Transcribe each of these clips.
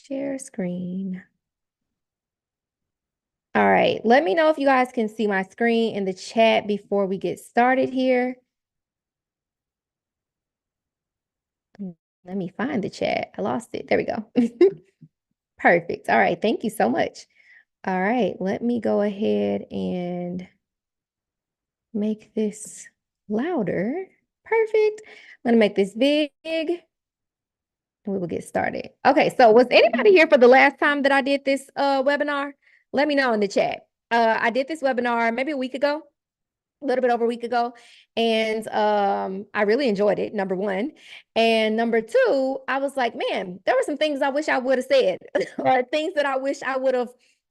Share screen. All right, let me know if you guys can see my screen in the chat before we get started here. Let me find the chat. I lost it. There we go. Perfect. All right, thank you so much. All right, let me go ahead and make this louder. Perfect. I'm gonna make this big and we will get started. Okay, so was anybody here for the last time that I did this webinar? Let me know in the chat. I did this webinar maybe a week ago, a little bit over a week ago, and I really enjoyed it, number one. And number two, I was like, man, there were some things I wish I would have said or things that I wish I would have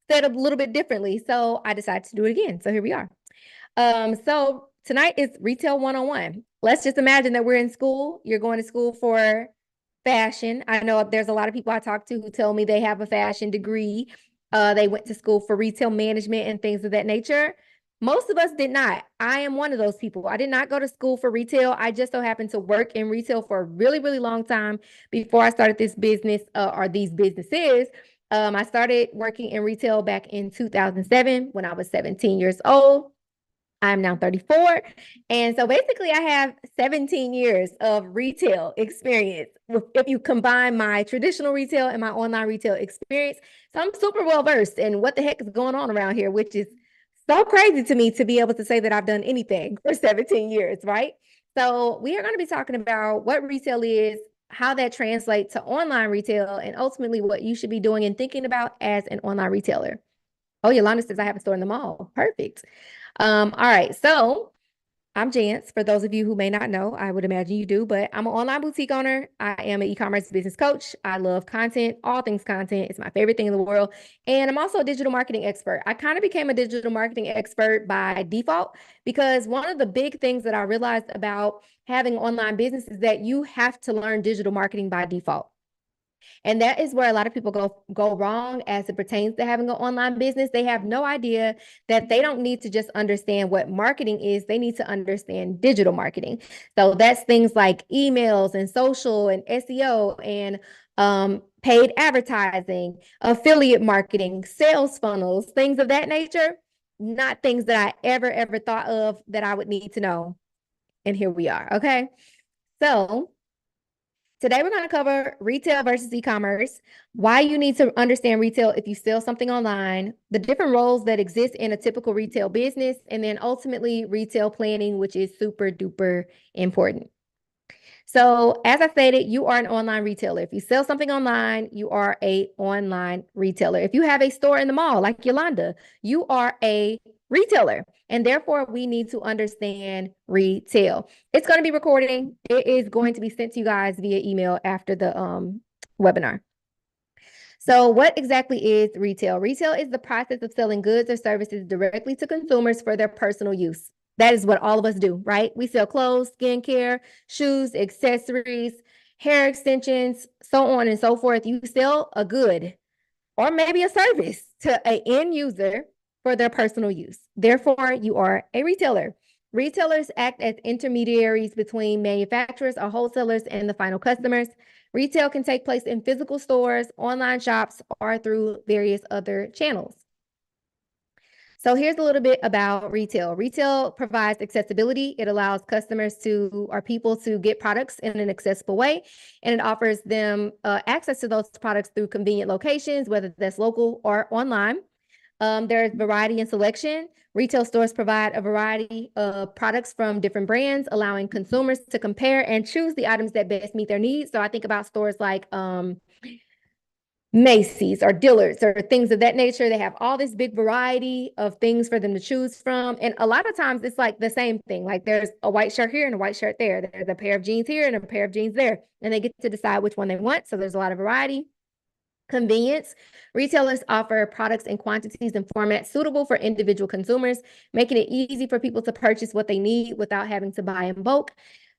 said a little bit differently. So I decided to do it again. So here we are. So tonight is Retail 101. Let's just imagine that we're in school. You're going to school for fashion. I know there's a lot of people I talk to who tell me they have a fashion degree. They went to school for retail management and things of that nature. Most of us did not. I am one of those people. I did not go to school for retail. I just so happened to work in retail for a really, really long time before I started this business or these businesses. I started working in retail back in 2007 when I was 17 years old. I'm now 34. And so basically I have 17 years of retail experience if you combine my traditional retail and my online retail experience. So I'm super well versed in what the heck is going on around here, which is so crazy to me to be able to say that I've done anything for 17 years, right? So we are going to be talking about what retail is, how that translates to online retail, and ultimately what you should be doing and thinking about as an online retailer. Oh, Yolanda says I have a store in the mall. Perfect. All right. So I'm Jance. For those of you who may not know, I would imagine you do, but I'm an online boutique owner. I am an e-commerce business coach. I love content, all things content. It's my favorite thing in the world. And I'm also a digital marketing expert. I kind of became a digital marketing expert by default because one of the big things that I realized about having online business is that you have to learn digital marketing by default. And that is where a lot of people go wrong as it pertains to having an online business. They have no idea that they don't need to just understand what marketing is. They need to understand digital marketing. So that's things like emails and social and SEO and paid advertising, affiliate marketing, sales funnels, things of that nature. Not things that I ever thought of that I would need to know. And here we are. Okay. So today, we're going to cover retail versus e-commerce, why you need to understand retail if you sell something online, the different roles that exist in a typical retail business, and then ultimately retail planning, which is super duper important. So as I stated, you are an online retailer. If you sell something online, you are an online retailer. If you have a store in the mall, like Yolanda, you are a retailer. And therefore, we need to understand retail. It's going to be recording. It is going to be sent to you guys via email after the webinar. So what exactly is retail? Retail is the process of selling goods or services directly to consumers for their personal use. That is what all of us do, right? We sell clothes, skincare, shoes, accessories, hair extensions, so on and so forth. You sell a good or maybe a service to an end user for their personal use. Therefore, you are a retailer. Retailers act as intermediaries between manufacturers or wholesalers and the final customers. Retail can take place in physical stores, online shops, or through various other channels. So here's a little bit about retail. Retail provides accessibility. It allows customers or people to get products in an accessible way, and it offers them access to those products through convenient locations, whether that's local or online. There's variety and selection. Retail stores provide a variety of products from different brands, allowing consumers to compare and choose the items that best meet their needs. So I think about stores like Macy's or Dillard's or things of that nature. They have all this big variety of things for them to choose from. And a lot of times it's like the same thing. Like there's a white shirt here and a white shirt there. There's a pair of jeans here and a pair of jeans there. And they get to decide which one they want. So there's a lot of variety. Convenience. Retailers offer products in quantities and formats suitable for individual consumers, making it easy for people to purchase what they need without having to buy in bulk.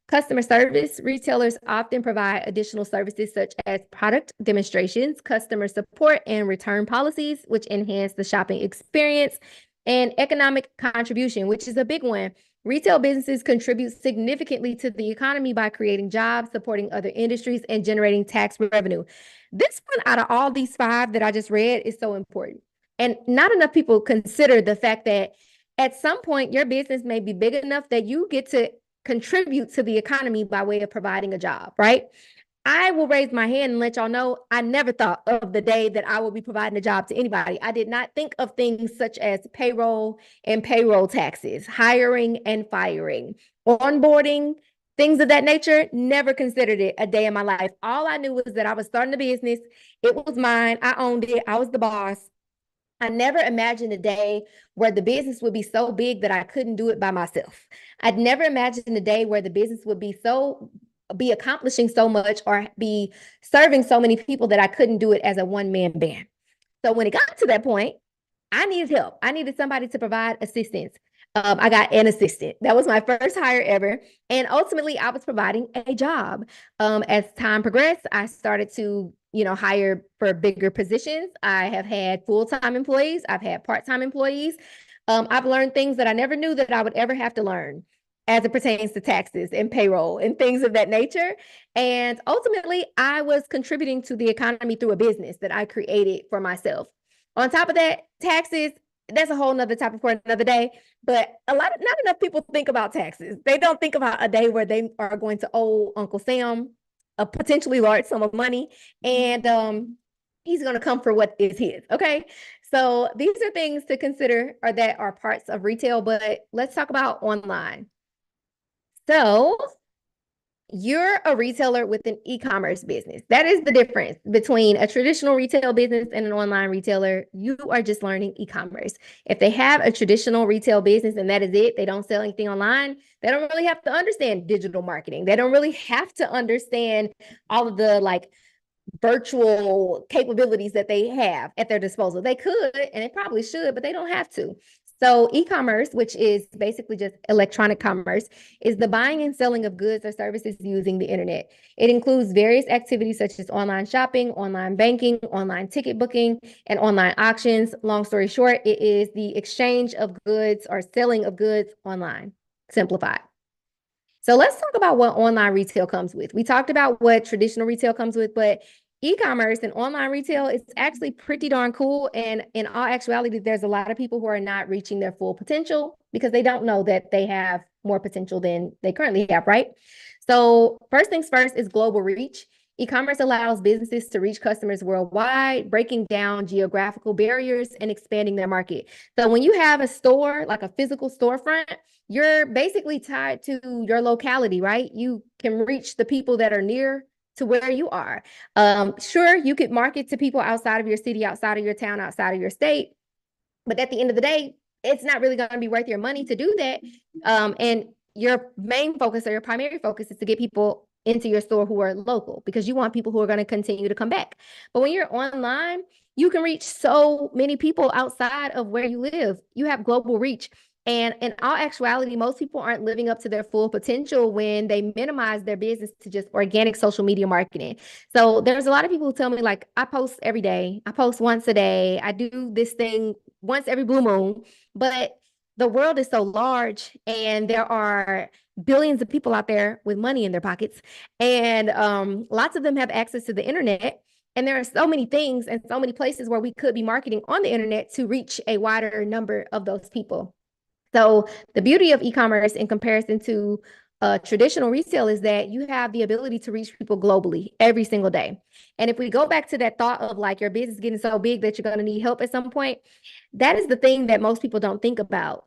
Customer service. Retailers often provide additional services such as product demonstrations, customer support, and return policies, which enhance the shopping experience. And economic contribution, which is a big one. Retail businesses contribute significantly to the economy by creating jobs, supporting other industries, and generating tax revenue. This one out of all these five that I just read is so important. And not enough people consider the fact that at some point your business may be big enough that you get to contribute to the economy by way of providing a job, right? I will raise my hand and let y'all know I never thought of the day that I will be providing a job to anybody. I did not think of things such as payroll and payroll taxes, hiring and firing, onboarding, things of that nature. Never considered it a day in my life. All I knew was that I was starting a business. It was mine. I owned it. I was the boss. I never imagined a day where the business would be so big that I couldn't do it by myself. I'd never imagined a day where the business would be accomplishing so much or be serving so many people that I couldn't do it as a one-man band. So when it got to that point, I needed help. I needed somebody to provide assistance. I got an assistant. That was my first hire ever. And ultimately, I was providing a job. As time progressed, I started to, hire for bigger positions. I have had full-time employees. I've had part-time employees. I've learned things that I never knew that I would ever have to learn as it pertains to taxes and payroll and things of that nature. And ultimately, I was contributing to the economy through a business that I created for myself. On top of that, taxes, that's a whole nother topic for another day. But not enough people think about taxes. They don't think about a day where they are going to owe Uncle Sam a potentially large sum of money, and he's going to come for what is his. Okay. So these are things to consider or that are parts of retail, but let's talk about online. So you're a retailer with an e-commerce business. That is the difference between a traditional retail business and an online retailer. You are just learning e-commerce. If they have a traditional retail business and that is it, they don't sell anything online, they don't really have to understand digital marketing. They don't really have to understand all of the virtual capabilities that they have at their disposal. They could, and they probably should, but they don't have to. So e-commerce, which is basically just electronic commerce, is the buying and selling of goods or services using the internet. It includes various activities such as online shopping, online banking, online ticket booking, and online auctions. Long story short, it is the exchange of goods or selling of goods online, simplified. So let's talk about what online retail comes with. We talked about what traditional retail comes with, but e-commerce and online retail is actually pretty darn cool. And in all actuality, there's a lot of people who are not reaching their full potential because they don't know that they have more potential than they currently have, right? So first things first is global reach. E-commerce allows businesses to reach customers worldwide, breaking down geographical barriers and expanding their market. So when you have a store, like a physical storefront, you're basically tied to your locality, right? You can reach the people that are near to where you are. Sure, you could market to people outside of your city, outside of your town, outside of your state, but at the end of the day, it's not really going to be worth your money to do that. And your main focus or your primary focus is to get people into your store who are local because you want people who are going to continue to come back. But when you're online, you can reach so many people outside of where you live. You have global reach. And in all actuality, most people aren't living up to their full potential when they minimize their business to just organic social media marketing. So there's a lot of people who tell me, like, I post every day, I post once a day, I do this thing once every blue moon. But the world is so large and there are billions of people out there with money in their pockets. And lots of them have access to the internet. And there are so many things and so many places where we could be marketing on the internet to reach a wider number of those people. So the beauty of e-commerce in comparison to traditional retail is that you have the ability to reach people globally every single day. And if we go back to that thought of like your business getting so big that you're going to need help at some point, that is the thing that most people don't think about.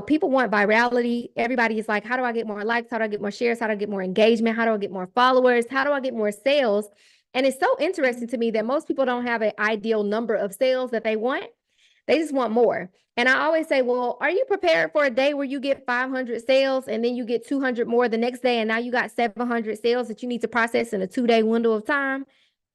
People want virality. Everybody is like, how do I get more likes? How do I get more shares? How do I get more engagement? How do I get more followers? How do I get more sales? And it's so interesting to me that most people don't have an ideal number of sales that they want. They just want more. And I always say, well, are you prepared for a day where you get 500 sales and then you get 200 more the next day and now you got 700 sales that you need to process in a 2-day window of time?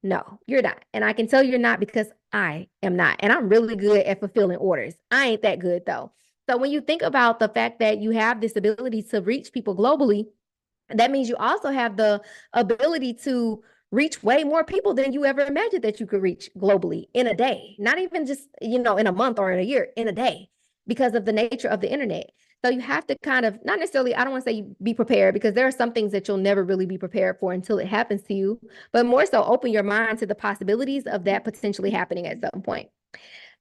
No, you're not. And I can tell you're not because I am not. And I'm really good at fulfilling orders. I ain't that good though. So when you think about the fact that you have this ability to reach people globally, that means you also have the ability to reach way more people than you ever imagined that you could reach globally in a day, not even just, in a month or in a year, in a day, because of the nature of the internet. So you have to kind of, not necessarily, I don't want to say be prepared, because there are some things that you'll never really be prepared for until it happens to you, but more so open your mind to the possibilities of that potentially happening at some point.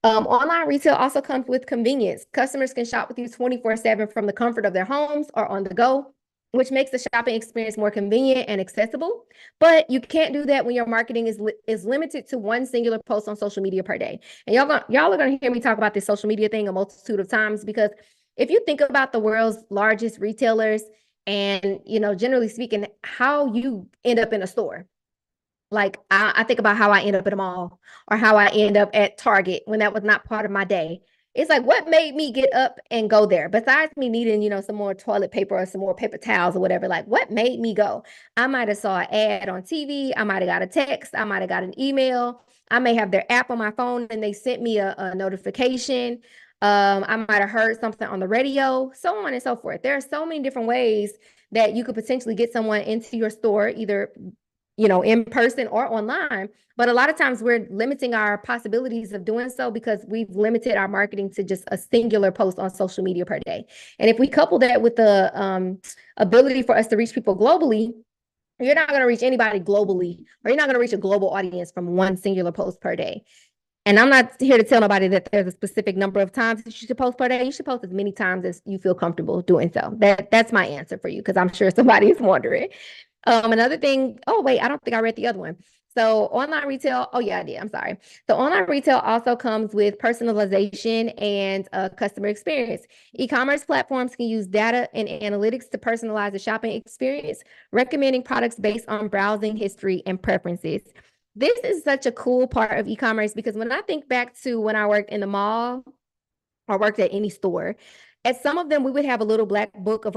Online retail also comes with convenience. Customers can shop with you 24/7 from the comfort of their homes or on the go, which makes the shopping experience more convenient and accessible. But you can't do that when your marketing is limited to one singular post on social media per day. And y'all are gonna hear me talk about this social media thing a multitude of times, because if you think about the world's largest retailers and, generally speaking, how you end up in a store. Like I think about how I end up at a mall or how I end up at Target when that was not part of my day. It's like, what made me get up and go there? Besides me needing, some more toilet paper or some more paper towels or whatever, like what made me go? I might have saw an ad on TV. I might have got a text. I might have got an email. I may have their app on my phone and they sent me a notification. I might have heard something on the radio, so on and so forth. There are so many different ways that you could potentially get someone into your store, either in person or online. But a lot of times we're limiting our possibilities of doing so because we've limited our marketing to just a singular post on social media per day. And if we couple that with the ability for us to reach people globally, you're not going to reach anybody globally, or you're not going to reach a global audience from one singular post per day. And I'm not here to tell nobody that there's a specific number of times that you should post per day. You should post as many times as you feel comfortable doing so. That's my answer for you, because I'm sure somebody is wondering. Another thing, oh wait, I don't think I read the other one. So online retail, oh yeah, I did. I'm sorry. So online retail also comes with personalization and customer experience. E-commerce platforms can use data and analytics to personalize the shopping experience, recommending products based on browsing history and preferences. This is such a cool part of e-commerce, because when I think back to when I worked in the mall or worked at any store, at some of them we would have a little black book of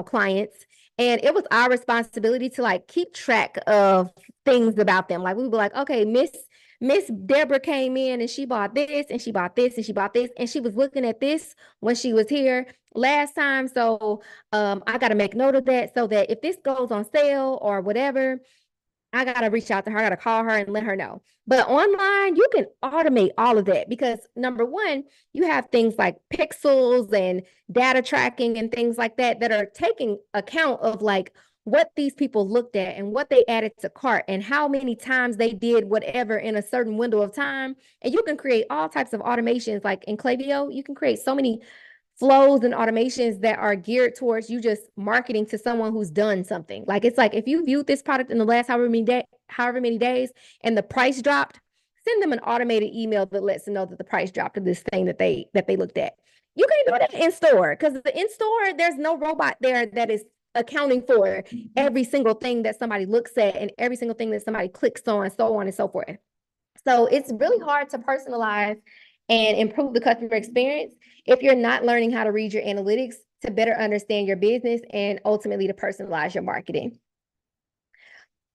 clients, and it was our responsibility to keep track of things about them. Like we would be like, okay, Miss Deborah came in and she bought this and she bought this and she bought this and she was looking at this when she was here last time. So I got to make note of that, so that if this goes on sale or whatever, I got to reach out to her. I got to call her and let her know. But online, you can automate all of that, because number one, you have things like pixels and data tracking and things like that that are taking account of what these people looked at and what they added to cart and how many times they did whatever in a certain window of time. And you can create all types of automations. Like in Klaviyo, you can create so many flows and automations that are geared towards you just marketing to someone who's done something. Like it's like, if you viewed this product in the last however many days and the price dropped, send them an automated email that lets them know that the price dropped of this thing that they looked at. You can't do that in store, because in store there's no robot there that is accounting for every single thing that somebody looks at and every single thing that somebody clicks on, so on and so forth. So it's really hard to personalize and improve the customer experience if you're not learning how to read your analytics to better understand your business and ultimately to personalize your marketing.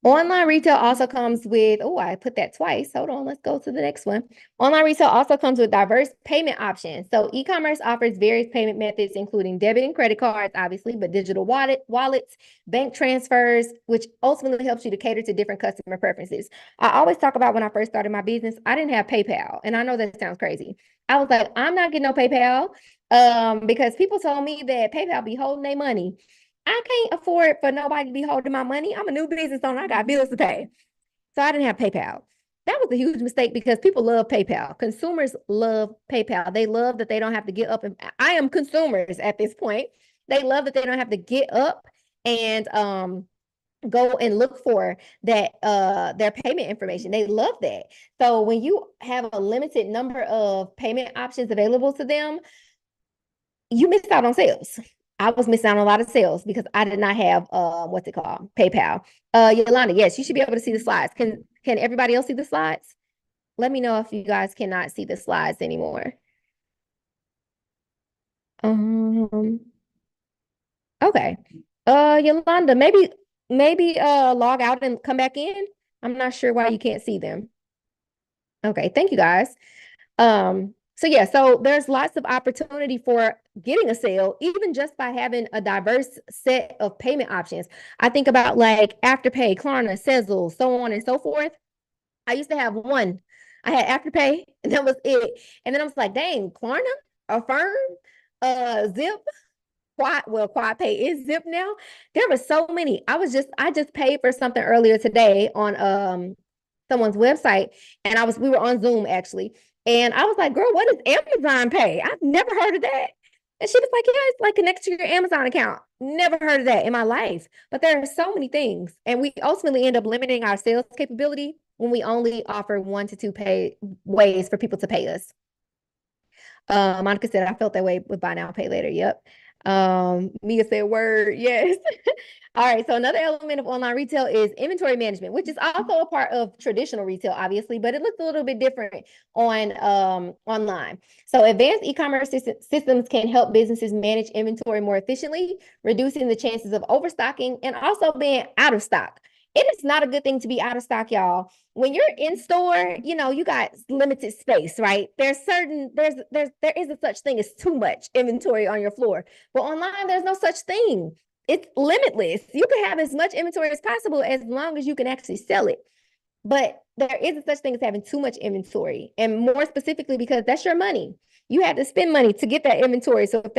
Online retail also comes with, oh, I put that twice. Hold on, let's go to the next one. Online retail also comes with diverse payment options. So e-commerce offers various payment methods, including debit and credit cards, obviously, but digital wallets, bank transfers, which ultimately helps you to cater to different customer preferences. I always talk about when I first started my business, I didn't have PayPal. And I know that sounds crazy. I was like, I'm not getting no PayPal because people told me that PayPal be holding their money. I can't afford for nobody to be holding my money. I'm a new business owner. I got bills to pay. So I didn't have PayPal. That was a huge mistake, because people love PayPal. Consumers love PayPal. They love that they don't have to get up. And I am consumers at this point. They love that they don't have to get up and go and look for that their payment information. They love that. So when you have a limited number of payment options available to them, you missed out on sales. I was missing out on a lot of sales because I did not have what's it called? PayPal. Yolanda, yes, you should be able to see the slides. Can everybody else see the slides? Let me know if you guys cannot see the slides anymore. Okay. Yolanda, maybe log out and come back in. I'm not sure why you can't see them. Okay, thank you guys. So yeah, so there's lots of opportunity for getting a sale, even just by having a diverse set of payment options. I think about Afterpay, Klarna, Sezzle, so on and so forth. I used to have one. I had Afterpay, and that was it. And then I was like, dang, Klarna, Affirm, Zip. Quad Pay is Zip now. There were so many. I just paid for something earlier today on someone's website, and we were on Zoom actually, and I was like, "Girl, what is Amazon Pay? I've never heard of that." And she was like, "Yeah, it's like connected to your Amazon account." Never heard of that in my life. But there are so many things, and we ultimately end up limiting our sales capability when we only offer 1 to 2 pay ways for people to pay us. Monica said, I felt that way with buy now, pay later. Yep. Mia said, word, yes. All right. So another element of online retail is inventory management, which is also a part of traditional retail, obviously, but it looks a little bit different on online. So advanced e-commerce systems can help businesses manage inventory more efficiently, reducing the chances of overstocking and also being out of stock. It is not a good thing to be out of stock, y'all. When you're in store, you got limited space, right? There isn't such thing as too much inventory on your floor. But online, there's no such thing. It's limitless. You can have as much inventory as possible as long as you can actually sell it. But there isn't such thing as having too much inventory. And more specifically, because that's your money. You have to spend money to get that inventory. So if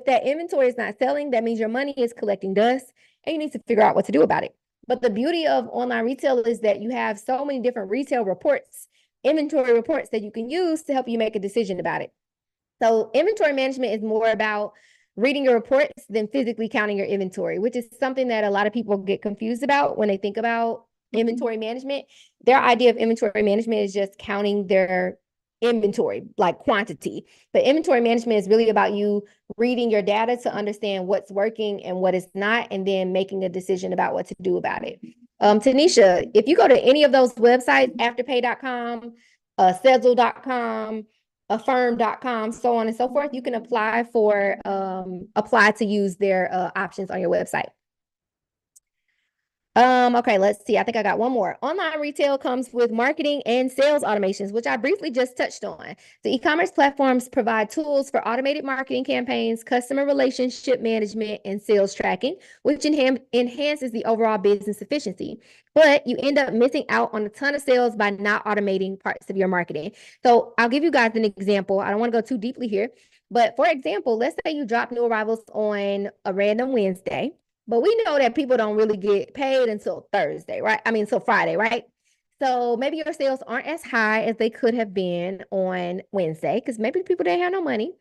that inventory is not selling, that means your money is collecting dust and you need to figure out what to do about it. But the beauty of online retail is that you have so many different retail reports, inventory reports that you can use to help you make a decision about it. So inventory management is more about reading your reports than physically counting your inventory, which is something that a lot of people get confused about when they think about inventory management. Their idea of inventory management is just counting their inventory, like quantity. But inventory management is really about you reading your data to understand what's working and what is not, and then making a decision about what to do about it. Tanisha, if you go to any of those websites, afterpay.com, Sezzle.com, affirm.com, so on and so forth, you can apply to use their options on your website. Okay, let's see. I think I got one more. Online retail comes with marketing and sales automations, which I briefly just touched on. The e-commerce platforms provide tools for automated marketing campaigns, customer relationship management, and sales tracking, which enhances the overall business efficiency. But you end up missing out on a ton of sales by not automating parts of your marketing. So I'll give you guys an example. I don't want to go too deeply here, but for example, let's say you drop new arrivals on a random Wednesday. But we know that people don't really get paid until Thursday, right? I mean, until Friday, right? So maybe your sales aren't as high as they could have been on Wednesday because maybe people didn't have no money.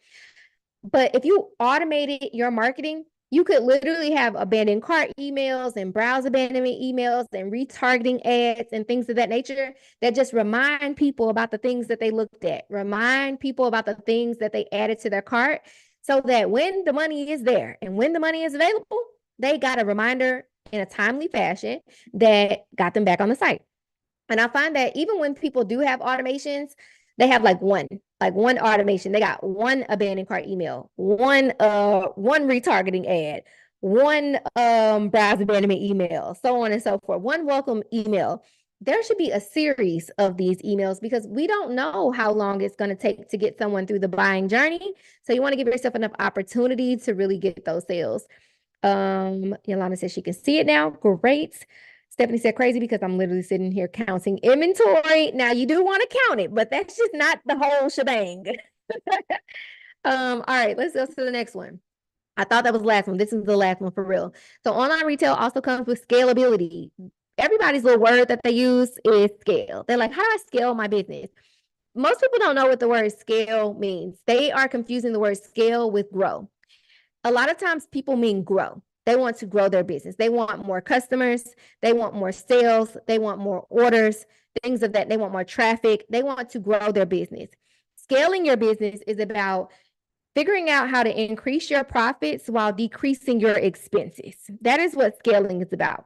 But if you automated your marketing, you could literally have abandoned cart emails and browse abandonment emails and retargeting ads and things of that nature that just remind people about the things that they looked at, remind people about the things that they added to their cart, so that when the money is there and when the money is available, they got a reminder in a timely fashion that got them back on the site. And I find that even when people do have automations, they have like one automation. They got one abandoned cart email, one retargeting ad, one browse abandonment email, so on and so forth, one welcome email. There should be a series of these emails because we don't know how long it's going to take to get someone through the buying journey. So you want to give yourself enough opportunity to really get those sales. Yolanda says she can see it now. Great. Stephanie said crazy because I'm literally sitting here counting inventory. Now you do want to count it, but that's just not the whole shebang. All right, let's go to the next one. I thought that was the last one. This is the last one for real. So online retail also comes with scalability. Everybody's little word that they use is scale. They're like, how do I scale my business? Most people don't know what the word scale means. They are confusing the word scale with grow. A lot of times people mean grow. They want to grow their business. They want more customers. They want more sales. They want more orders, things of that. They want more traffic. They want to grow their business. Scaling your business is about figuring out how to increase your profits while decreasing your expenses. That is what scaling is about.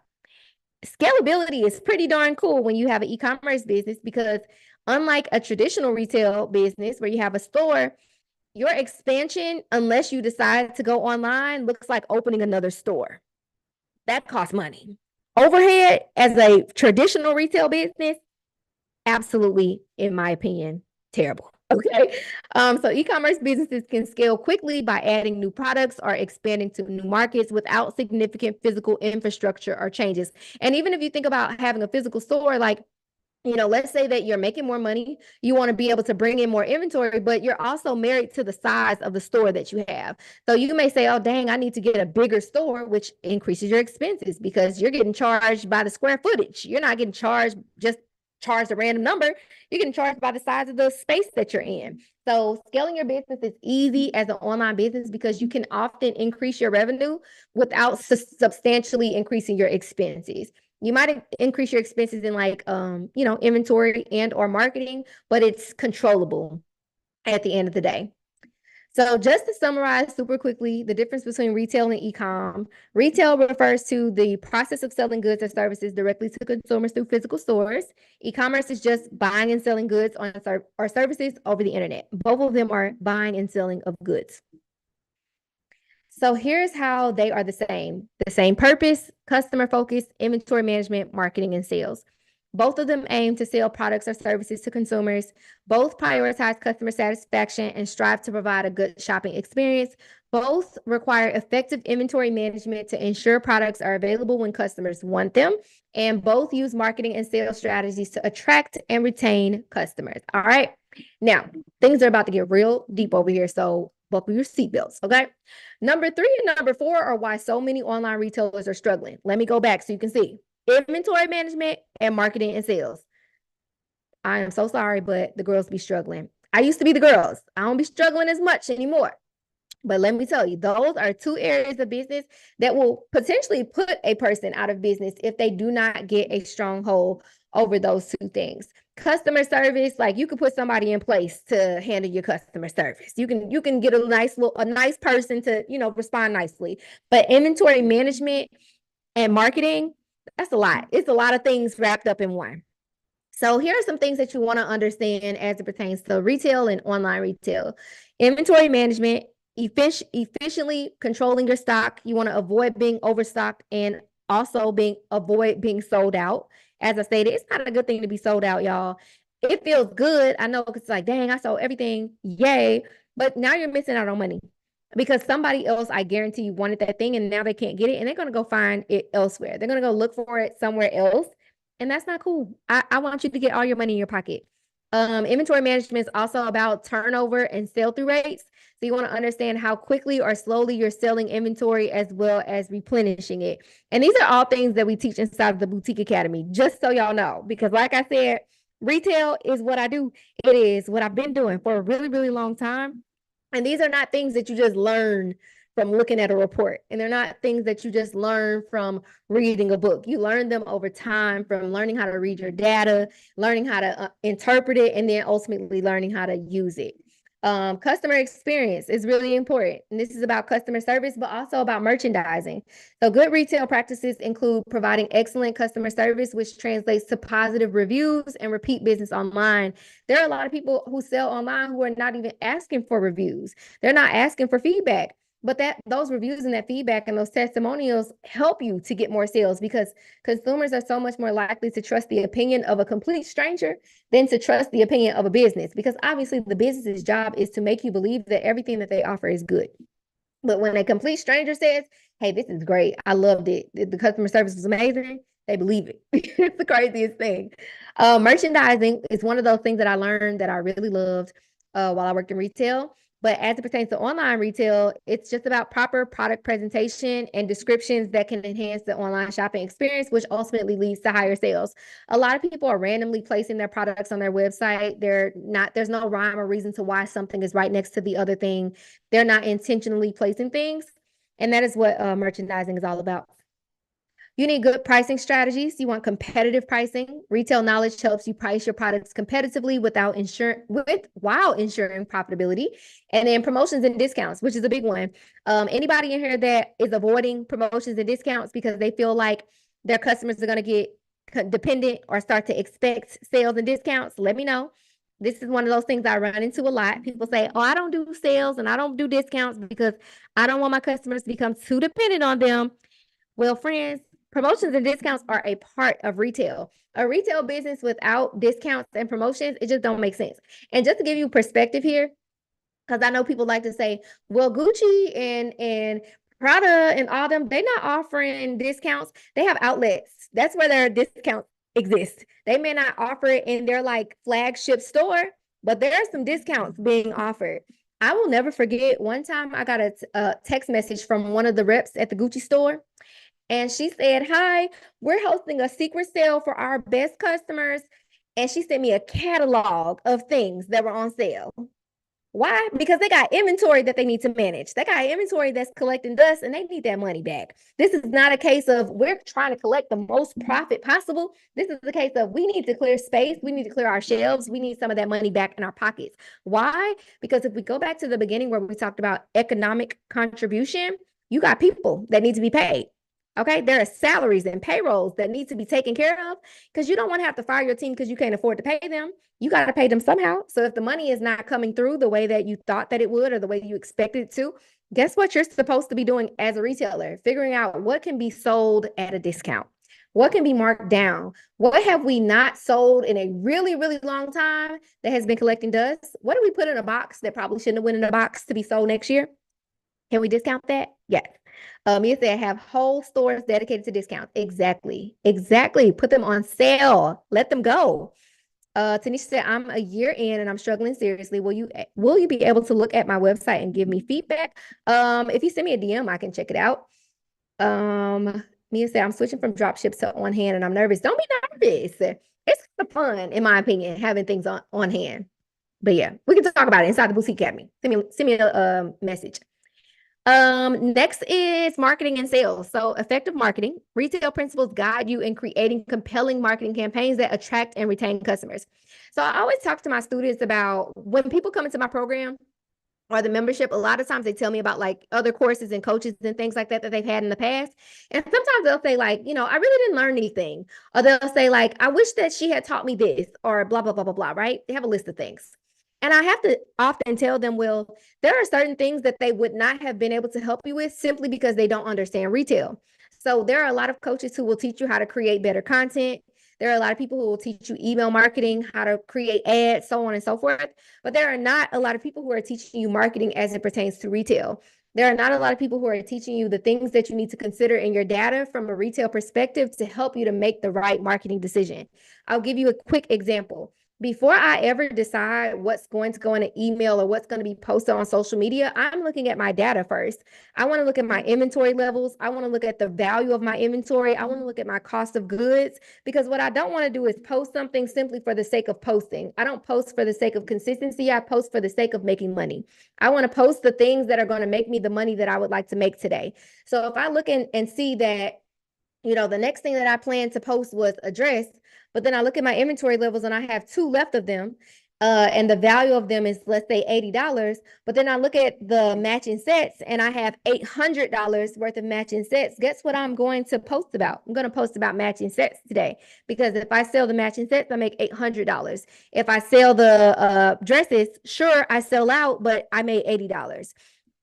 Scalability is pretty darn cool when you have an e-commerce business because unlike a traditional retail business where you have a store, your expansion, unless you decide to go online, looks like opening another store. That costs money. Overhead as a traditional retail business, absolutely, in my opinion, terrible. Okay. So e-commerce businesses can scale quickly by adding new products or expanding to new markets without significant physical infrastructure or changes. And even if you think about having a physical store, like Let's say that you're making more money, you want to be able to bring in more inventory, but you're also married to the size of the store that you have. So you may say, oh, dang, I need to get a bigger store, which increases your expenses because you're getting charged by the square footage. You're not getting charged a random number. You're getting charged by the size of the space that you're in. So scaling your business is easy as an online business because you can often increase your revenue without substantially increasing your expenses. You might increase your expenses in inventory and or marketing, but it's controllable at the end of the day. So just to summarize super quickly, the difference between retail and e-com. Retail refers to the process of selling goods or services directly to consumers through physical stores. E-commerce is just buying and selling goods or services over the internet. Both of them are buying and selling of goods. So here's how they are the same purpose, customer focus, inventory management, marketing, and sales. Both of them aim to sell products or services to consumers. Both prioritize customer satisfaction and strive to provide a good shopping experience. Both require effective inventory management to ensure products are available when customers want them. And both use marketing and sales strategies to attract and retain customers. All right. Now, things are about to get real deep over here. So buckle your seatbelts. Okay. Number 3 and number 4 are why so many online retailers are struggling. Let me go back so you can see. Inventory management and marketing and sales. I am so sorry, but the girls be struggling. I used to be the girls. I don't be struggling as much anymore. But let me tell you, those are 2 areas of business that will potentially put a person out of business if they do not get a stronghold over those 2 things. Customer service, like you can put somebody in place to handle your customer service. You can get a nice person to, respond nicely. But inventory management and marketing, that's a lot. It's a lot of things wrapped up in one. So here are some things that you want to understand as it pertains to retail and online retail. Inventory management, efficiently controlling your stock. You want to avoid being overstocked and also avoid being sold out. As I stated, it's not a good thing to be sold out, y'all. It feels good. I know it's like, dang, I sold everything. Yay. But now you're missing out on money because somebody else, I guarantee you, wanted that thing and now they can't get it and they're going to go find it elsewhere. They're going to go look for it somewhere else. And that's not cool. I want you to get all your money in your pocket. Inventory management is also about turnover and sell-through rates. So you want to understand how quickly or slowly you're selling inventory as well as replenishing it. And these are all things that we teach inside of the Boutique Academy, just so y'all know. Because like I said, retail is what I do. It is what I've been doing for a really, really long time. And these are not things that you just learn from looking at a report. And they're not things that you just learn from reading a book. You learn them over time from learning how to read your data, learning how to interpret it, and then ultimately learning how to use it. Customer experience is really important. And this is about customer service, but also about merchandising. So good retail practices include providing excellent customer service, which translates to positive reviews and repeat business online. There are a lot of people who sell online who are not even asking for reviews. They're not asking for feedback. But those reviews and that feedback and those testimonials help you to get more sales because consumers are so much more likely to trust the opinion of a complete stranger than to trust the opinion of a business. Because obviously the business's job is to make you believe that everything that they offer is good. But when a complete stranger says, hey, this is great, I loved it, the customer service was amazing, they believe it. It's the craziest thing. Merchandising is one of those things that I learned that I really loved while I worked in retail. But as it pertains to online retail, it's just about proper product presentation and descriptions that can enhance the online shopping experience, which ultimately leads to higher sales. A lot of people are randomly placing their products on there's no rhyme or reason to why something is right next to the other thing. They're not intentionally placing things. And that is what merchandising is all about. You need good pricing strategies. You want competitive pricing. Retail knowledge helps you price your products competitively while ensuring profitability. And then promotions and discounts, which is a big one. Anybody in here that is avoiding promotions and discounts because they feel like their customers are going to get dependent or start to expect sales and discounts, let me know. This is one of those things I run into a lot. People say, oh, I don't do sales and I don't do discounts because I don't want my customers to become too dependent on them. Well, friends, promotions and discounts are a part of retail. A retail business without discounts and promotions, it just don't make sense. And just to give you perspective here, because I know people like to say, well, Gucci and Prada and all them, they're not offering discounts. They have outlets. That's where their discounts exist. They may not offer it in their like flagship store, but there are some discounts being offered. I will never forget one time I got a text message from one of the reps at the Gucci store. And she said, "Hi, we're hosting a secret sale for our best customers." And she sent me a catalog of things that were on sale. Why? Because they got inventory that they need to manage. They got inventory that's collecting dust and they need that money back. This is not a case of we're trying to collect the most profit possible. This is the case of we need to clear space. We need to clear our shelves. We need some of that money back in our pockets. Why? Because if we go back to the beginning where we talked about economic contribution, you got people that need to be paid. Okay, there are salaries and payrolls that need to be taken care of because you don't want to have to fire your team because you can't afford to pay them. You got to pay them somehow. So if the money is not coming through the way that you thought that it would or the way you expected it to, guess what you're supposed to be doing as a retailer? Figuring out what can be sold at a discount. What can be marked down? What have we not sold in a really, really long time that has been collecting dust? What do we put in a box that probably shouldn't have went in a box to be sold next year? Can we discount that? Yes. You said have whole stores dedicated to discounts. Exactly. Exactly. Put them on sale. Let them go. Tanisha said, "I'm a year in and I'm struggling seriously. Will you be able to look at my website and give me feedback? If you send me a DM, I can check it out." Mia said, "I'm switching from drop ships to on hand and I'm nervous." Don't be nervous. It's fun, in my opinion, having things on hand. But yeah, we can talk about it inside the Boutique Academy. Send me a message. Next is marketing and sales. So effective marketing, retail principles guide you in creating compelling marketing campaigns that attract and retain customers. So I always talk to my students about when people come into my program or the membership, a lot of times they tell me about like other courses and coaches and things like that that they've had in the past. And sometimes they'll say like, I really didn't learn anything. Or they'll say like, I wish that she had taught me this or blah, blah, blah, blah, blah, right? They have a list of things. And I have to often tell them, well, there are certain things that they would not have been able to help you with simply because they don't understand retail. So there are a lot of coaches who will teach you how to create better content. There are a lot of people who will teach you email marketing, how to create ads, so on and so forth. But there are not a lot of people who are teaching you marketing as it pertains to retail. There are not a lot of people who are teaching you the things that you need to consider in your data from a retail perspective to help you to make the right marketing decision. I'll give you a quick example. Before I ever decide what's going to go in an email or what's going to be posted on social media, I'm looking at my data first. I want to look at my inventory levels. I want to look at the value of my inventory. I want to look at my cost of goods, because what I don't want to do is post something simply for the sake of posting. I don't post for the sake of consistency. I post for the sake of making money. I want to post the things that are going to make me the money that I would like to make today. So if I look and see that, the next thing that I planned to post was a dress, but then I look at my inventory levels and I have two left of them, and the value of them is, let's say, $80. But then I look at the matching sets and I have $800 worth of matching sets. Guess what I'm going to post about? I'm going to post about matching sets today, because if I sell the matching sets, I make $800. If I sell the dresses, sure, I sell out, but I made $80.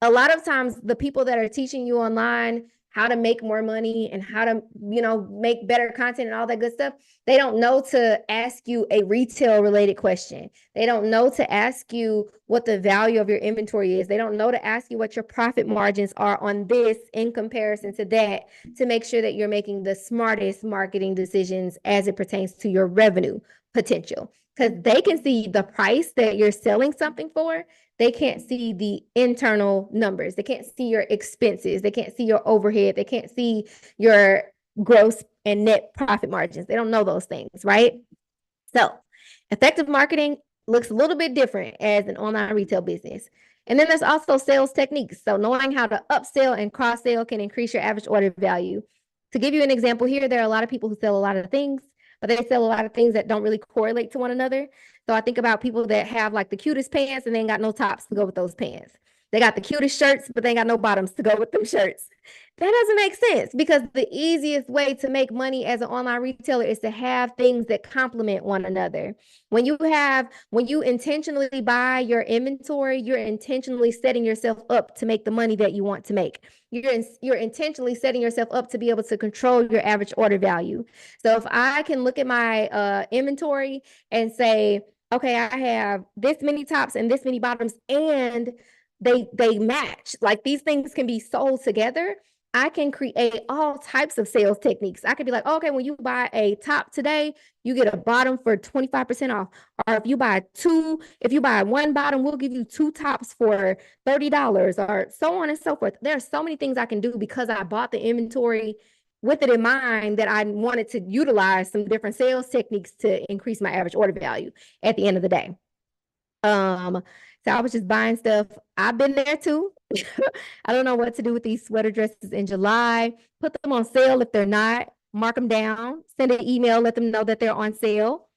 A lot of times the people that are teaching you online how to make more money and how to, make better content and all that good stuff, they don't know to ask you a retail related question. They don't know to ask you what the value of your inventory is. They don't know to ask you what your profit margins are on this in comparison to that, to make sure that you're making the smartest marketing decisions as it pertains to your revenue potential. Because they can see the price that you're selling something for. They can't see the internal numbers. They can't see your expenses. They can't see your overhead. They can't see your gross and net profit margins. They don't know those things, right? So effective marketing looks a little bit different as an online retail business. And then there's also sales techniques. So knowing how to upsell and cross sell can increase your average order value. To give you an example here, there are a lot of people who sell a lot of things, but they sell a lot of things that don't really correlate to one another. So I think about people that have like the cutest pants and they ain't got no tops to go with those pants. They got the cutest shirts, but they ain't got no bottoms to go with them shirts. That doesn't make sense, because the easiest way to make money as an online retailer is to have things that complement one another. When you intentionally buy your inventory, you're intentionally setting yourself up to make the money that you want to make. You're intentionally setting yourself up to be able to control your average order value. So if I can look at my inventory and say, okay, I have this many tops and this many bottoms, and they match, like these things can be sold together, I can create all types of sales techniques. I could be like, oh, okay, when you buy a top today, you get a bottom for 25% off. Or if you buy one bottom, we'll give you two tops for $30, or so on and so forth. There are so many things I can do because I bought the inventory with it in mind that I wanted to utilize some different sales techniques to increase my average order value at the end of the day. So I was just buying stuff. I've been there too. I don't know what to do with these sweater dresses in July. Put them on sale if they're not. Mark them down. Send an email. Let them know that they're on sale.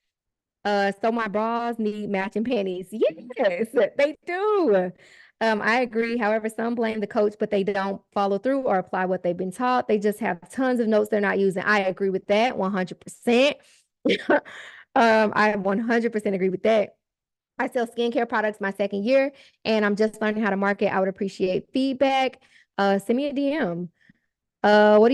So my bras need matching panties. Yes, they do. I agree. However, some blame the coach, but they don't follow through or apply what they've been taught. They just have tons of notes they're not using. I agree with that 100%. I 100% agree with that. I sell skincare products my second year, and I'm just learning how to market. I would appreciate feedback. Send me a DM. What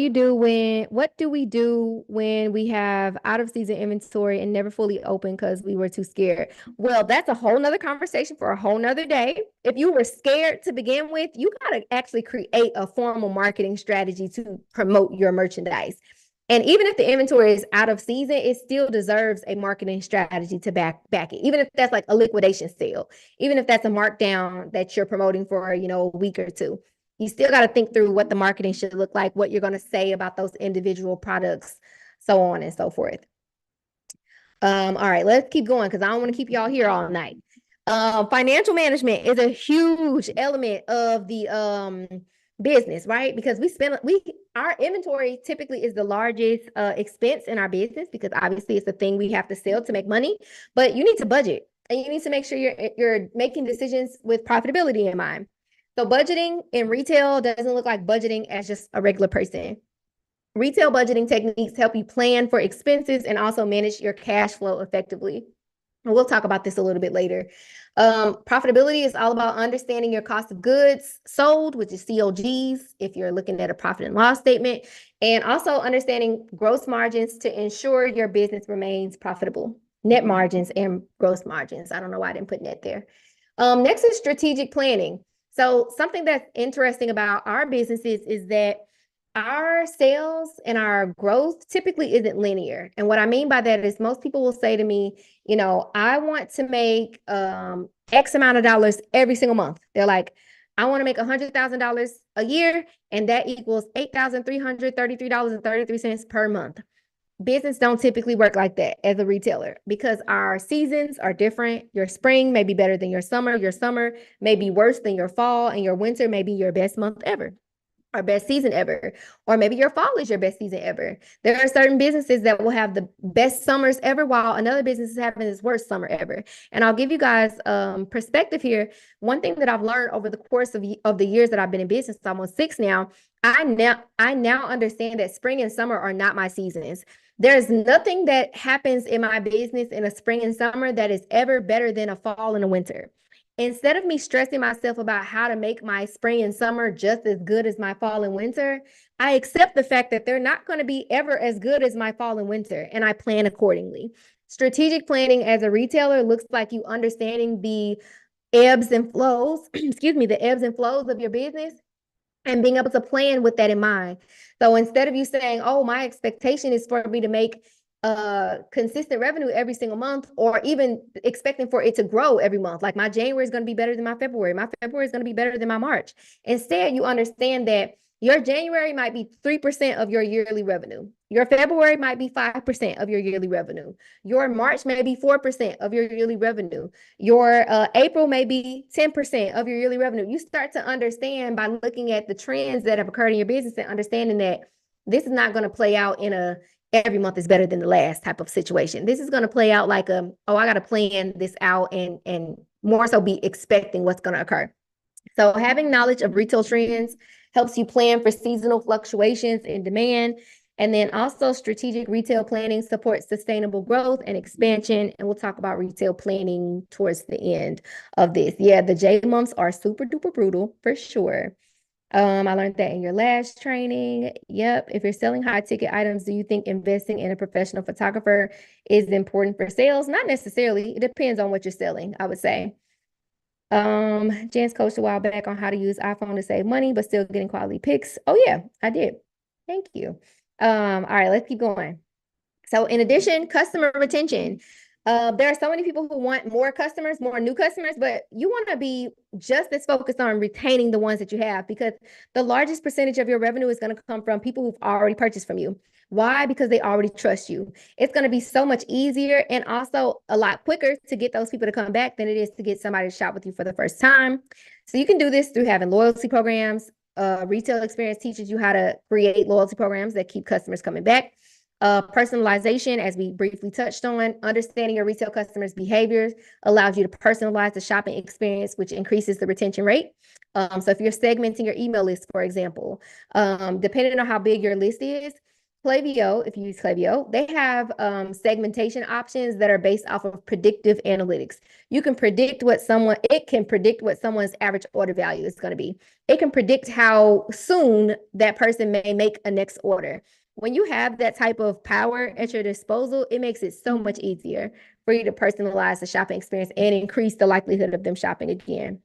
do we do when we have out of season inventory and never fully open because we were too scared? Well, that's a whole nother conversation for a whole nother day. If you were scared to begin with, you got to actually create a formal marketing strategy to promote your merchandise. And even if the inventory is out of season, it still deserves a marketing strategy to back it. Even if that's like a liquidation sale, even if that's a markdown that you're promoting for, a week or two, you still got to think through what the marketing should look like, what you're going to say about those individual products, so on and so forth. All right, let's keep going because I don't want to keep y'all here all night. Financial management is a huge element of the business, right? Because our inventory typically is the largest expense in our business because obviously it's the thing we have to sell to make money, but you need to budget and you need to make sure you're making decisions with profitability in mind. So budgeting in retail doesn't look like budgeting as just a regular person. Retail budgeting techniques help you plan for expenses and also manage your cash flow effectively. We'll talk about this a little bit later. Profitability is all about understanding your cost of goods sold, which is COGs, if you're looking at a profit and loss statement, and also understanding gross margins to ensure your business remains profitable. Net margins and gross margins. I don't know why I didn't put net there. Next is strategic planning. So something that's interesting about our businesses is that our sales and our growth typically isn't linear. And what I mean by that is most people will say to me, I want to make X amount of dollars every single month. They're like, I want to make $100,000 a year, and that equals $8,333.33 per month. Business don't typically work like that as a retailer because our seasons are different. Your spring may be better than your summer. Your summer may be worse than your fall, and your winter may be your best month ever, or best season ever, or maybe your fall is your best season ever. There are certain businesses that will have the best summers ever, while another business is having its worst summer ever. And I'll give you guys perspective here. One thing that I've learned over the course of the years that I've been in business, almost 6 now, I now understand that spring and summer are not my seasons. There's nothing that happens in my business in a spring and summer that is ever better than a fall and a winter. Instead of me stressing myself about how to make my spring and summer just as good as my fall and winter, I accept the fact that they're not going to be ever as good as my fall and winter, and I plan accordingly. Strategic planning as a retailer looks like you understanding the ebbs and flows, the ebbs and flows of your business and being able to plan with that in mind. So instead of you saying, oh, my expectation is for me to make consistent revenue every single month, or even expecting for it to grow every month. Like my January is going to be better than my February. My February is going to be better than my March. Instead, you understand that your January might be 3% of your yearly revenue. Your February might be 5% of your yearly revenue. Your March may be 4% of your yearly revenue. Your April may be 10% of your yearly revenue. You start to understand by looking at the trends that have occurred in your business and understanding that this is not going to play out in a every month is better than the last type of situation. This is going to play out like I got to plan this out and more so be expecting what's going to occur. So having knowledge of retail trends helps you plan for seasonal fluctuations in demand. And then also strategic retail planning supports sustainable growth and expansion. And we'll talk about retail planning towards the end of this. Yeah, the J months are super duper brutal for sure. I learned that in your last training. Yep. If you're selling high ticket items, do you think investing in a professional photographer is important for sales? Not necessarily. It depends on what you're selling, I would say. Jen's coached a while back on how to use iPhone to save money, but still getting quality pics. Oh yeah, I did. Thank you. All right, let's keep going. So in addition, customer retention. There are so many people who want more customers, more new customers, but you want to be just as focused on retaining the ones that you have, because the largest percentage of your revenue is going to come from people who've already purchased from you. Why? Because they already trust you. It's going to be so much easier and also a lot quicker to get those people to come back than it is to get somebody to shop with you for the first time. So you can do this through having loyalty programs. Retail experience teaches you how to create loyalty programs that keep customers coming back. Personalization, as we briefly touched on, understanding your retail customers' behaviors allows you to personalize the shopping experience, which increases the retention rate. So if you're segmenting your email list, for example, depending on how big your list is, Klaviyo, if you use Klaviyo, they have segmentation options that are based off of predictive analytics. You can predict it can predict what someone's average order value is going to be. It can predict how soon that person may make a next order. When you have that type of power at your disposal, it makes it so much easier for you to personalize the shopping experience and increase the likelihood of them shopping again.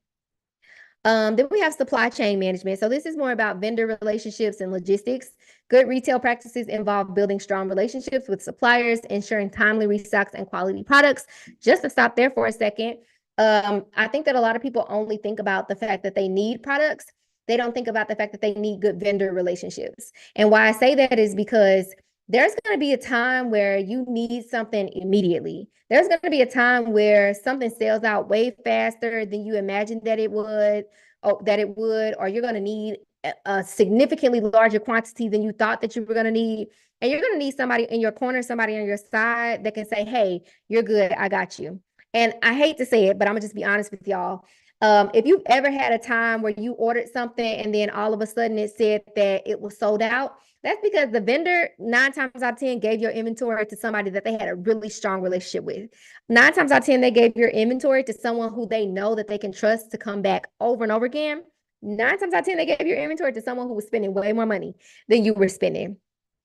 Then we have supply chain management. So this is more about vendor relationships and logistics. Good retail practices involve building strong relationships with suppliers, ensuring timely restocks and quality products. Just to stop there for a second, I think that a lot of people only think about the fact that they need products. They don't think about the fact that they need good vendor relationships. And why I say that is because there's going to be a time where you need something immediately. There's going to be a time where something sells out way faster than you imagined that it would, or you're going to need a significantly larger quantity than you thought that you were going to need. And you're going to need somebody in your corner, somebody on your side that can say, hey, you're good. I got you. And I hate to say it, but I'm gonna just be honest with y'all. If you've ever had a time where you ordered something and then all of a sudden it said that it was sold out, that's because the vendor 9 times out of 10 gave your inventory to somebody that they had a really strong relationship with. 9 times out of 10, they gave your inventory to someone who they know that they can trust to come back over and over again. 9 times out of 10, they gave your inventory to someone who was spending way more money than you were spending.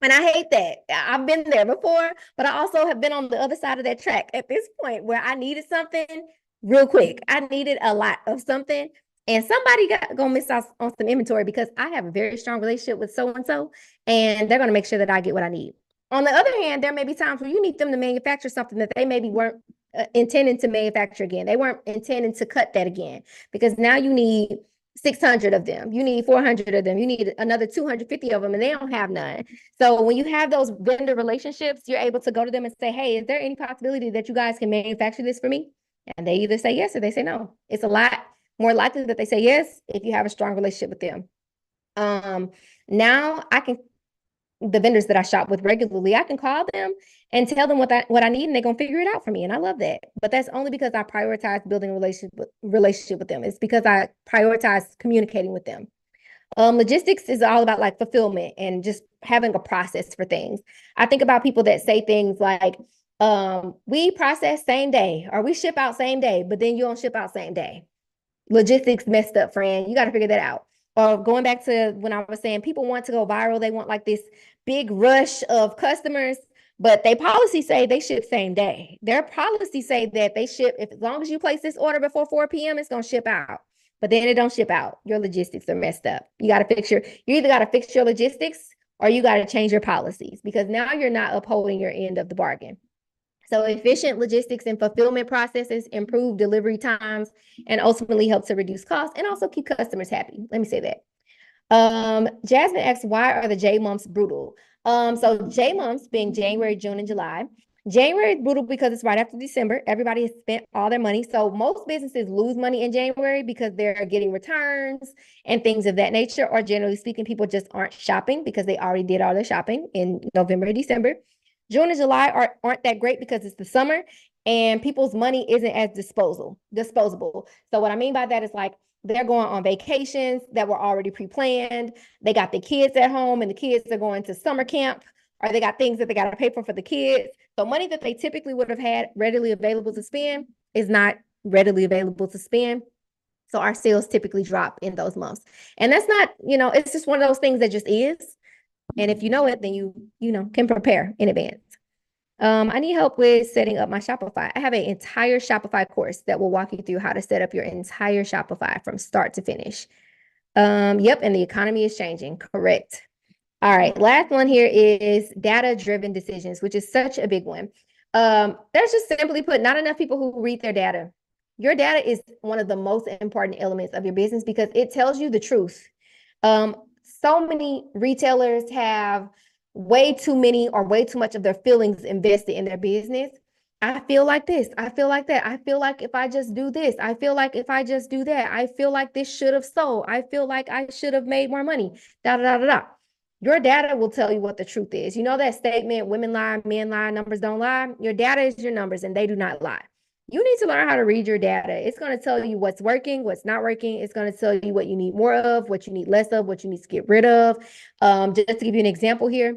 And I hate that. I've been there before, but I also have been on the other side of that track at this point where I needed something real quick. I needed a lot of something, and somebody gonna miss out on some inventory because I have a very strong relationship with so and so, and they're gonna make sure that I get what I need. On the other hand, there may be times where you need them to manufacture something that they maybe weren't intending to manufacture again. They weren't intending to cut that again because now you need 600 of them. You need 400 of them. You need another 250 of them, and they don't have none. So when you have those vendor relationships, you're able to go to them and say, hey, is there any possibility that you guys can manufacture this for me? And they either say yes or they say no. It's a lot more likely that they say yes if you have a strong relationship with them. Now I can, the vendors that I shop with regularly, I can call them and tell them what I need, and they're gonna figure it out for me. And I love that. But that's only because I prioritize building a relationship with them. It's because I prioritize communicating with them. Logistics is all about like fulfillment and just having a process for things. I think about people that say things like, we process same day or we ship out same day, but then you don't ship out same day. Logistics messed up, friend. You got to figure that out. Or going back to when I was saying people want to go viral, they want like this big rush of customers, but they policy say they ship same day. Their policy say that they ship, if as long as you place this order before 4 p.m., it's gonna ship out. But then it don't ship out. Your logistics are messed up. You either got to fix your logistics or you got to change your policies because now you're not upholding your end of the bargain. So efficient logistics and fulfillment processes improve delivery times and ultimately help to reduce costs and also keep customers happy. Let me say that. Jasmine asks, why are the J months brutal? So J months being January, June, and July. January is brutal because it's right after December. Everybody has spent all their money. So most businesses lose money in January because they're getting returns and things of that nature. Or generally speaking, people just aren't shopping because they already did all their shopping in November and December. June and July aren't that great because it's the summer and people's money isn't as disposable. So what I mean by that is like they're going on vacations that were already pre-planned. They got the kids at home and the kids are going to summer camp, or they got things that they got to pay for the kids. So money that they typically would have had readily available to spend is not readily available to spend. So our sales typically drop in those months. And that's not, it's just one of those things that just is. And if you know it, then you can prepare in advance. I need help with setting up my Shopify. I have an entire Shopify course that will walk you through how to set up your entire Shopify from start to finish. Yep, and the economy is changing. Correct. All right, last one here is data-driven decisions, which is such a big one. There's just simply put, not enough people who read their data. Your data is one of the most important elements of your business because it tells you the truth. So many retailers have way too many or way too much of their feelings invested in their business. I feel like this. I feel like that. I feel like if I just do this, I feel like if I just do that, I feel like this should have sold. I feel like I should have made more money. Da da da da da. Your data will tell you what the truth is. You know that statement, women lie, men lie, numbers don't lie? Your data is your numbers and they do not lie. You need to learn how to read your data. It's going to tell you what's working, what's not working. It's going to tell you what you need more of, what you need less of, what you need to get rid of. Just to give you an example here,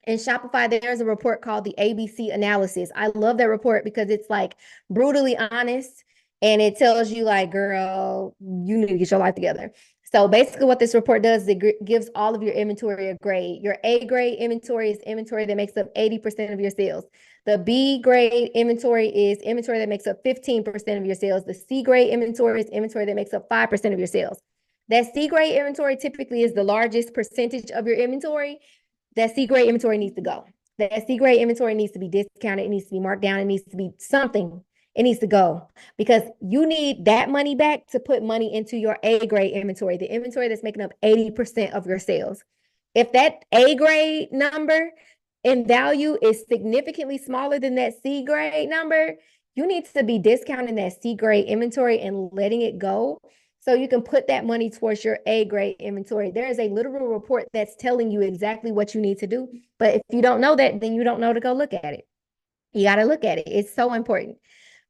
in Shopify, there's a report called the ABC analysis. I love that report because it's like brutally honest and it tells you, like, girl, you need to get your life together. So basically, what this report does is it gives all of your inventory a grade. Your A grade inventory is inventory that makes up 80% of your sales. The B grade inventory is inventory that makes up 15% of your sales. The C grade inventory is inventory that makes up 5% of your sales. That C grade inventory typically is the largest percentage of your inventory. That C grade inventory needs to go. That C grade inventory needs to be discounted. It needs to be marked down. It needs to be something. It needs to go because you need that money back to put money into your A grade inventory, the inventory that's making up 80% of your sales. If that A grade number in value is significantly smaller than that C grade number, you need to be discounting that C grade inventory and letting it go so you can put that money towards your A grade inventory. There is a literal report that's telling you exactly what you need to do. But if you don't know that, then you don't know to go look at it. You got to look at it. It's so important.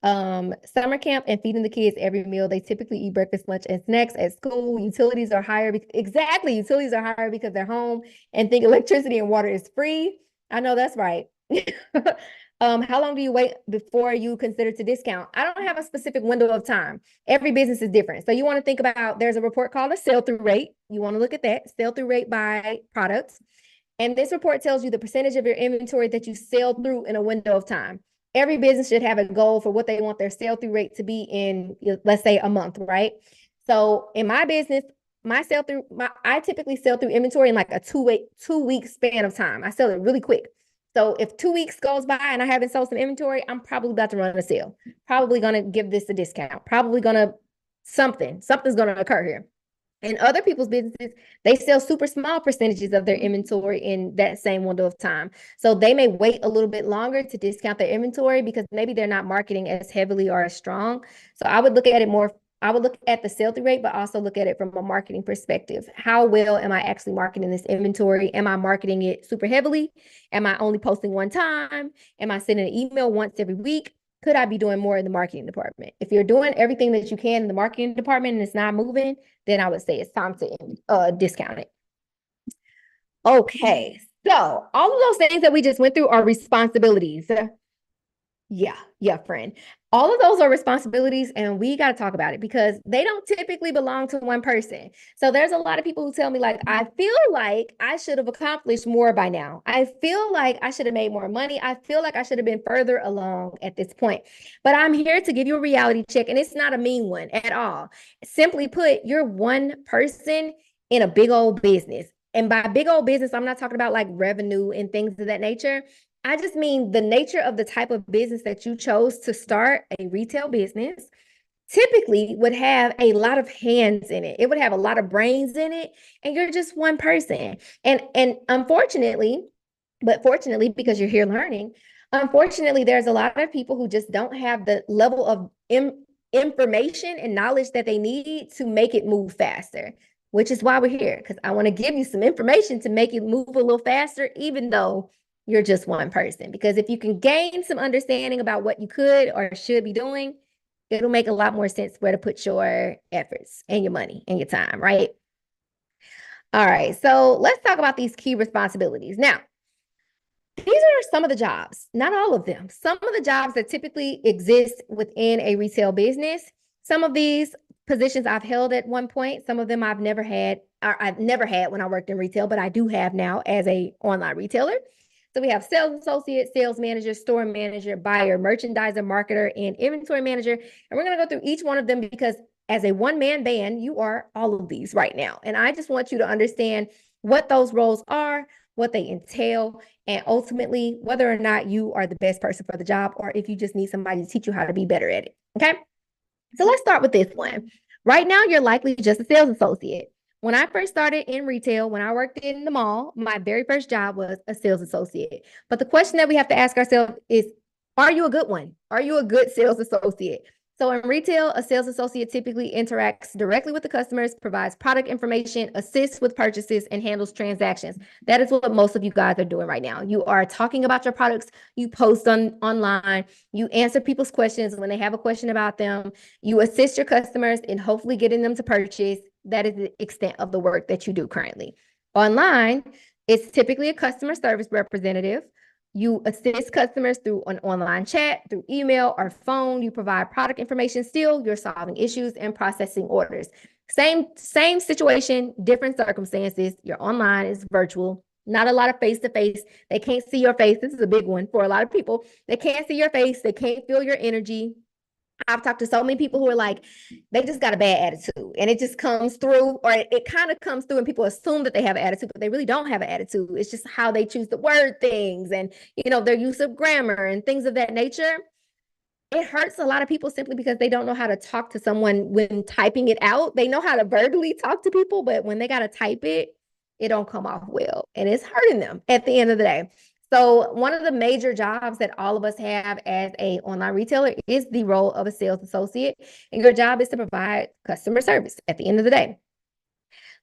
Summer camp and feeding the kids every meal. They typically eat breakfast, lunch, and snacks at school. Utilities are higher. Exactly. Utilities are higher because they're home and think electricity and water is free. I know that's right. How long do you wait before you consider to discount? I don't have a specific window of time. Every business is different. So you want to think about, there's a report called a sell-through rate. You want to look at that, sell-through rate by products. And this report tells you the percentage of your inventory that you sell through in a window of time. Every business should have a goal for what they want their sell-through rate to be in, let's say, a month, right? So in my business, I typically sell through inventory in like a 2 week span of time. I sell it really quick. So if 2 weeks goes by and I haven't sold some inventory, I'm probably about to run a sale. Probably going to give this a discount. Probably going to something's going to occur here. In other people's businesses, they sell super small percentages of their inventory in that same window of time. So they may wait a little bit longer to discount their inventory because maybe they're not marketing as heavily or as strong. So I would look at it more. I would look at the sell-through rate, but also look at it from a marketing perspective. How well am I actually marketing this inventory? Am I marketing it super heavily? Am I only posting one time? Am I sending an email once every week? Could I be doing more in the marketing department? If you're doing everything that you can in the marketing department and it's not moving, then I would say it's time to discount it. Okay, so all of those things that we just went through are responsibilities. Yeah, friend. All of those are responsibilities, and we got to talk about it because they don't typically belong to one person. So there's a lot of people who tell me, like, I feel like I should have accomplished more by now. I feel like I should have made more money. I feel like I should have been further along at this point. But I'm here to give you a reality check, and it's not a mean one at all. Simply put, you're one person in a big old business. And by big old business, I'm not talking about like revenue and things of that nature. I just mean the nature of the type of business that you chose to start, a retail business, typically would have a lot of hands in it. It would have a lot of brains in it, and you're just one person. And unfortunately, but fortunately, because you're here learning, unfortunately, there's a lot of people who just don't have the level of information and knowledge that they need to make it move faster, which is why we're here, because I want to give you some information to make it move a little faster, even though you're just one person. Because if you can gain some understanding about what you could or should be doing, it'll make a lot more sense where to put your efforts and your money and your time, right? All right, so let's talk about these key responsibilities. Now, these are some of the jobs, not all of them. Some of the jobs that typically exist within a retail business. Some of these positions I've held at one point. Some of them I've never had when I worked in retail, but I do have now as a online retailer. So we have sales associate, sales manager, store manager, buyer, merchandiser, marketer, and inventory manager. And we're going to go through each one of them because as a one-man band, you are all of these right now. And I just want you to understand what those roles are, what they entail, and ultimately whether or not you are the best person for the job or if you just need somebody to teach you how to be better at it. Okay. So let's start with this one. Right now, you're likely just a sales associate. When I first started in retail, when I worked in the mall, my very first job was a sales associate. But the question that we have to ask ourselves is, are you a good one? Are you a good sales associate? So in retail, a sales associate typically interacts directly with the customers, provides product information, assists with purchases, and handles transactions. That is what most of you guys are doing right now. You are talking about your products, you post online, you answer people's questions when they have a question about them, you assist your customers in hopefully getting them to purchase. That is the extent of the work that you do currently. Online, it's typically a customer service representative. You assist customers through an online chat, through email or phone. You provide product information. Still, you're solving issues and processing orders. Same situation, different circumstances. You're online, it's virtual. Not a lot of face-to-face. They can't see your face. This is a big one for a lot of people. They can't see your face. They can't feel your energy. I've talked to so many people who are like, they just got a bad attitude and it just comes through, or it kind of comes through and people assume that they have an attitude, but they really don't have an attitude. It's just how they choose to word things and, their use of grammar and things of that nature. It hurts a lot of people simply because they don't know how to talk to someone when typing it out. They know how to verbally talk to people, but when they got to type it, it don't come off well. And it's hurting them at the end of the day. So one of the major jobs that all of us have as a online retailer is the role of a sales associate. And your job is to provide customer service at the end of the day.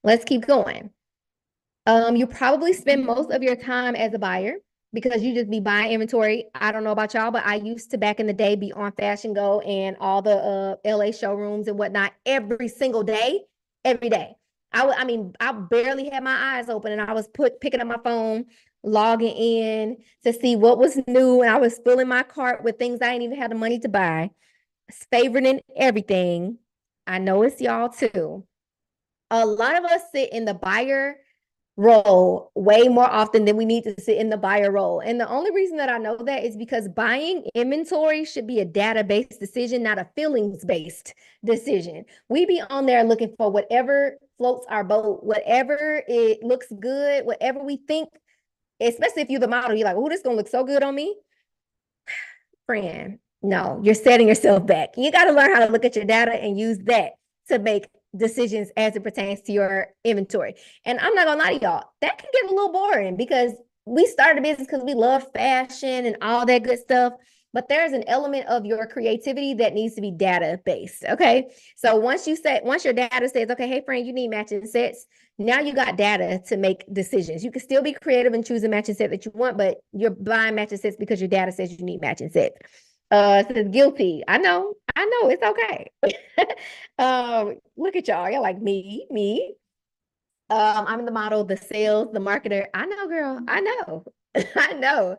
Let's keep going. You probably spend most of your time as a buyer because you just be buying inventory. I don't know about y'all, but I used to back in the day be on Fashion Go and all the LA showrooms and whatnot every single day, every day. I barely had my eyes open and I was picking up my phone, logging in to see what was new. And I was filling my cart with things I didn't even have the money to buy, favoriting everything. I know it's y'all too. A lot of us sit in the buyer role way more often than we need to sit in the buyer role. And the only reason that I know that is because buying inventory should be a data-based decision, not a feelings-based decision. We be on there looking for whatever floats our boat, whatever it looks good, whatever we think, especially if you're the model, you're like, oh, this is gonna look so good on me. Friend, no, you're setting yourself back. You got to learn how to look at your data and use that to make decisions as it pertains to your inventory. And I'm not gonna lie to y'all, that can get a little boring because we started a business because we love fashion and all that good stuff. But there's an element of your creativity that needs to be data based. Okay. So once your data says, okay, hey friend, you need matching sets. Now you got data to make decisions. You can still be creative and choose a matching set that you want, but you're buying matching sets because your data says you need matching sets. Says guilty. I know, it's okay. Look at y'all. Y'all like me. I'm the model, the sales, the marketer. I know, girl. I know. I know.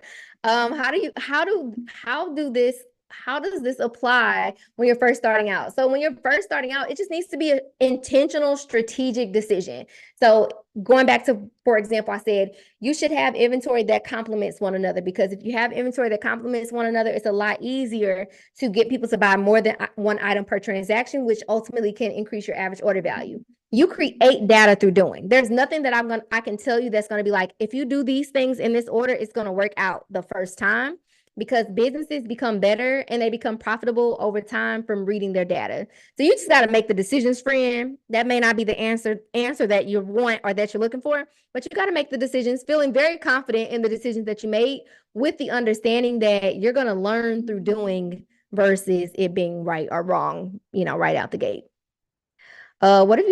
How does this apply when you're first starting out? So when you're first starting out, it just needs to be an intentional, strategic decision. So going back to, for example, I said you should have inventory that complements one another, because if you have inventory that complements one another, it's a lot easier to get people to buy more than one item per transaction, which ultimately can increase your average order value. You create data through doing. There's nothing that I can tell you that's going to be like, if you do these things in this order, it's going to work out the first time, because businesses become better and they become profitable over time from reading their data. So you just got to make the decisions, friend. That may not be the answer that you want or that you're looking for, but you got to make the decisions feeling very confident in the decisions that you made, with the understanding that you're going to learn through doing versus it being right or wrong, right out the gate. What if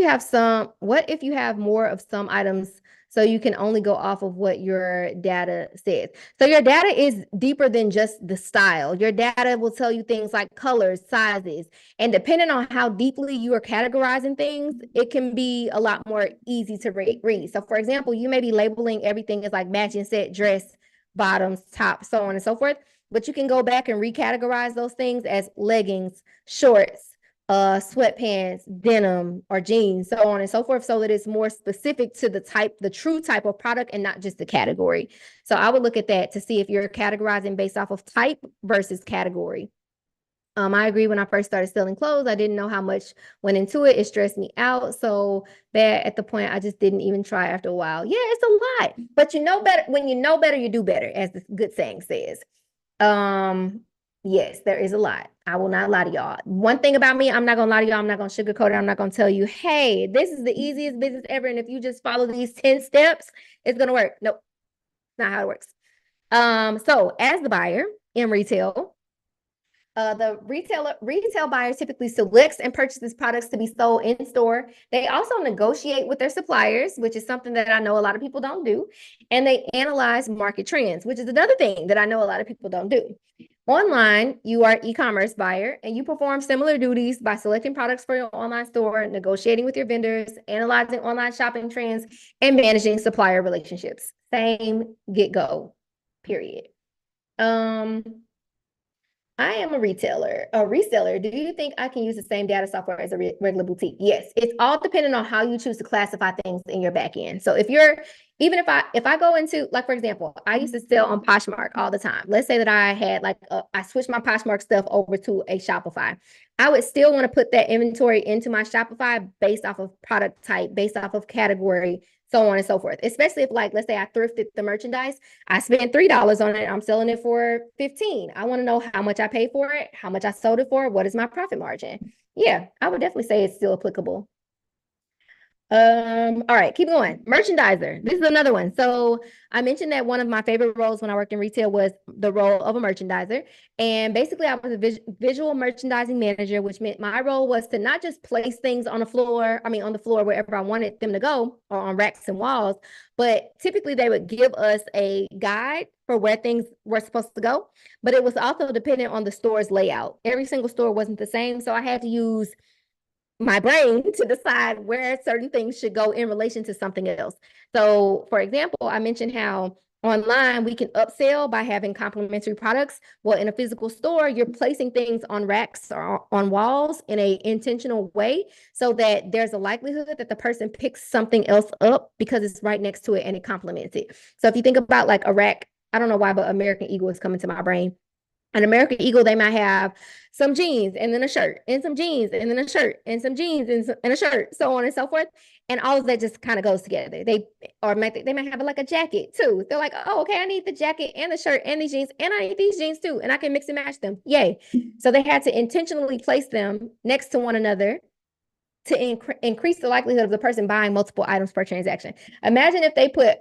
you have more of some items, so you can only go off of what your data says? So your data is deeper than just the style. Your data will tell you things like colors, sizes, and depending on how deeply you are categorizing things, it can be a lot more easy to read. So for example, you may be labeling everything as like matching set, dress, bottoms, top, so on and so forth, but you can go back and recategorize those things as leggings, shorts, sweatpants, denim, or jeans, so on and so forth, so that it's more specific to the true type of product and not just the category. So I would look at that to see if you're categorizing based off of type versus category. I agree. When I first started selling clothes, I didn't know how much went into it. It stressed me out so bad at the point I just didn't even try after a while. Yeah, it's a lot, but you know better. When you know better, you do better, as the good saying says. Um, yes, there is a lot. I will not lie to y'all. One thing about me, I'm not gonna lie to y'all. I'm not gonna sugarcoat it. I'm not gonna tell you, hey, this is the easiest business ever, and if you just follow these 10 steps, it's gonna work. Nope, not how it works. So as the buyer in retail, the retail buyer typically selects and purchases products to be sold in store. They also negotiate with their suppliers, which is something that I know a lot of people don't do. And they analyze market trends, which is another thing that I know a lot of people don't do. Online, you are e-commerce buyer and you perform similar duties by selecting products for your online store, negotiating with your vendors, analyzing online shopping trends, and managing supplier relationships. Same get-go, period. Um, I am a reseller. Do you think I can use the same data software as a regular boutique? Yes, it's all dependent on how you choose to classify things in your back end. So even if I go into, like, for example, I used to sell on Poshmark all the time. Let's say that I had I switched my Poshmark stuff over to a Shopify. I would still want to put that inventory into my Shopify based off of product type, based off of category, so on and so forth. Especially if, like, let's say I thrifted the merchandise, I spent $3 on it, I'm selling it for 15. I want to know how much I paid for it, how much I sold it for, what is my profit margin? Yeah, I would definitely say it's still applicable. All right, keep going. Merchandiser. This is another one. So I mentioned that one of my favorite roles when I worked in retail was the role of a merchandiser. And basically, I was a visual merchandising manager, which meant my role was to not just place things on the floor, on the floor wherever I wanted them to go, or on racks and walls, but typically they would give us a guide for where things were supposed to go. But it was also dependent on the store's layout. Every single store wasn't the same. So I had to use my brain to decide where certain things should go in relation to something else. So, for example, I mentioned how online we can upsell by having complementary products. Well, in a physical store, you're placing things on racks or on walls in a intentional way so that there's a likelihood that the person picks something else up because it's right next to it and it complements it. So if you think about like a rack, I don't know why, but American Eagle is coming to my brain. An American Eagle, they might have some jeans and then a shirt and some jeans and then a shirt and some jeans and a shirt, so on and so forth. And all of that just kind of goes together. They might have like a jacket too. They're like, oh, okay, I need the jacket and the shirt and the jeans, and I need these jeans too, and I can mix and match them. Yay. So they had to intentionally place them next to one another to increase the likelihood of the person buying multiple items per transaction. Imagine if they put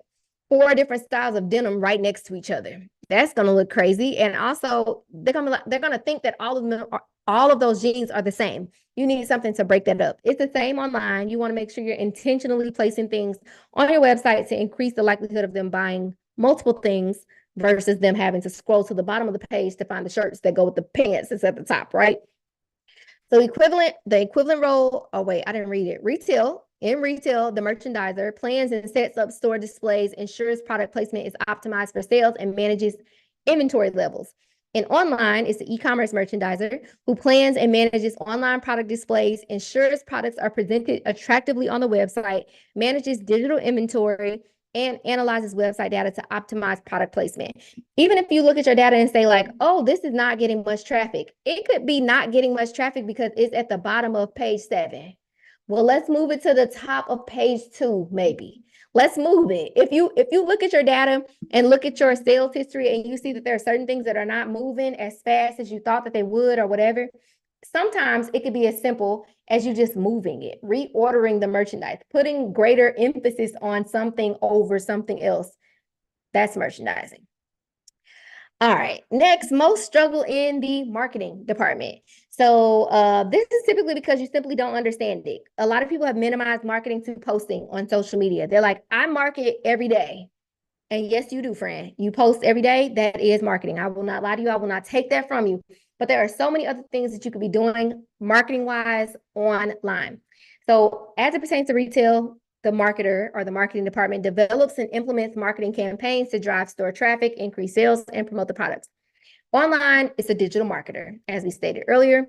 4 different styles of denim right next to each other. That's gonna look crazy, and also they're gonna think that all of those jeans are the same. You need something to break that up. It's the same online. You want to make sure you're intentionally placing things on your website to increase the likelihood of them buying multiple things versus them having to scroll to the bottom of the page to find the shirts that go with the pants that's at the top, right? So the equivalent role, oh wait, I didn't read it. In retail, the merchandiser plans and sets up store displays, ensures product placement is optimized for sales, and manages inventory levels. And online is the e-commerce merchandiser who plans and manages online product displays, ensures products are presented attractively on the website, manages digital inventory, and analyzes website data to optimize product placement. Even if you look at your data and say like, oh, this is not getting much traffic, it could be not getting much traffic because it's at the bottom of page 7. Well, let's move it to the top of page 2, maybe. Let's move it. If you look at your data and look at your sales history and you see that there are certain things that are not moving as fast as you thought that they would or whatever, sometimes it could be as simple as you just moving it, reordering the merchandise, putting greater emphasis on something over something else. That's merchandising. All right, next, most struggle in the marketing department. So this is typically because you simply don't understand it. A lot of people have minimized marketing to posting on social media. They're like, I market every day. And yes, you do, friend. You post every day. That is marketing. I will not lie to you. I will not take that from you. But there are so many other things that you could be doing marketing-wise online. So as it pertains to retail, the marketer or the marketing department develops and implements marketing campaigns to drive store traffic, increase sales, and promote the products. Online, it's a digital marketer, as we stated earlier.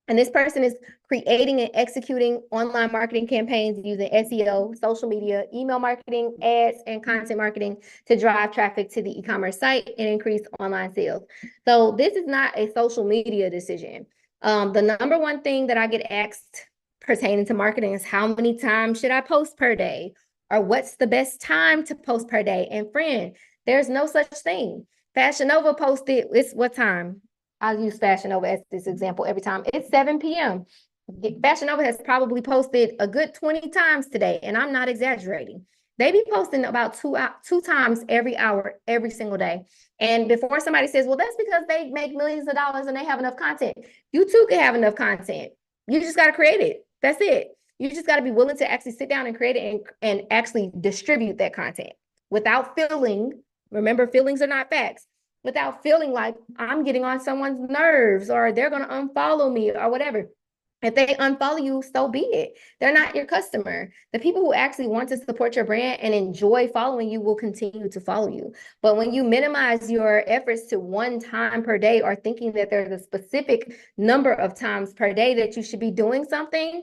And this person is creating and executing online marketing campaigns using SEO, social media, email marketing, ads, and content marketing to drive traffic to the e-commerce site and increase online sales. So this is not a social media decision. The number one thing that I get asked pertaining to marketing is how many times should I post per day? Or what's the best time to post per day? And friend, there's no such thing. Fashion Nova posted, it's what time? I'll use Fashion Nova as this example every time. It's 7 p.m. Fashion Nova has probably posted a good 20 times today, and I'm not exaggerating. They be posting about two times every hour, every single day. And before somebody says, well, that's because they make millions of dollars and they have enough content. You too can have enough content. You just got to create it. That's it. You just got to be willing to actually sit down and create it and actually distribute that content without feeling, remember, feelings are not facts, without feeling like I'm getting on someone's nerves or they're going to unfollow me or whatever. If they unfollow you, so be it. They're not your customer. The people who actually want to support your brand and enjoy following you will continue to follow you. But when you minimize your efforts to one time per day or thinking that there's a specific number of times per day that you should be doing something,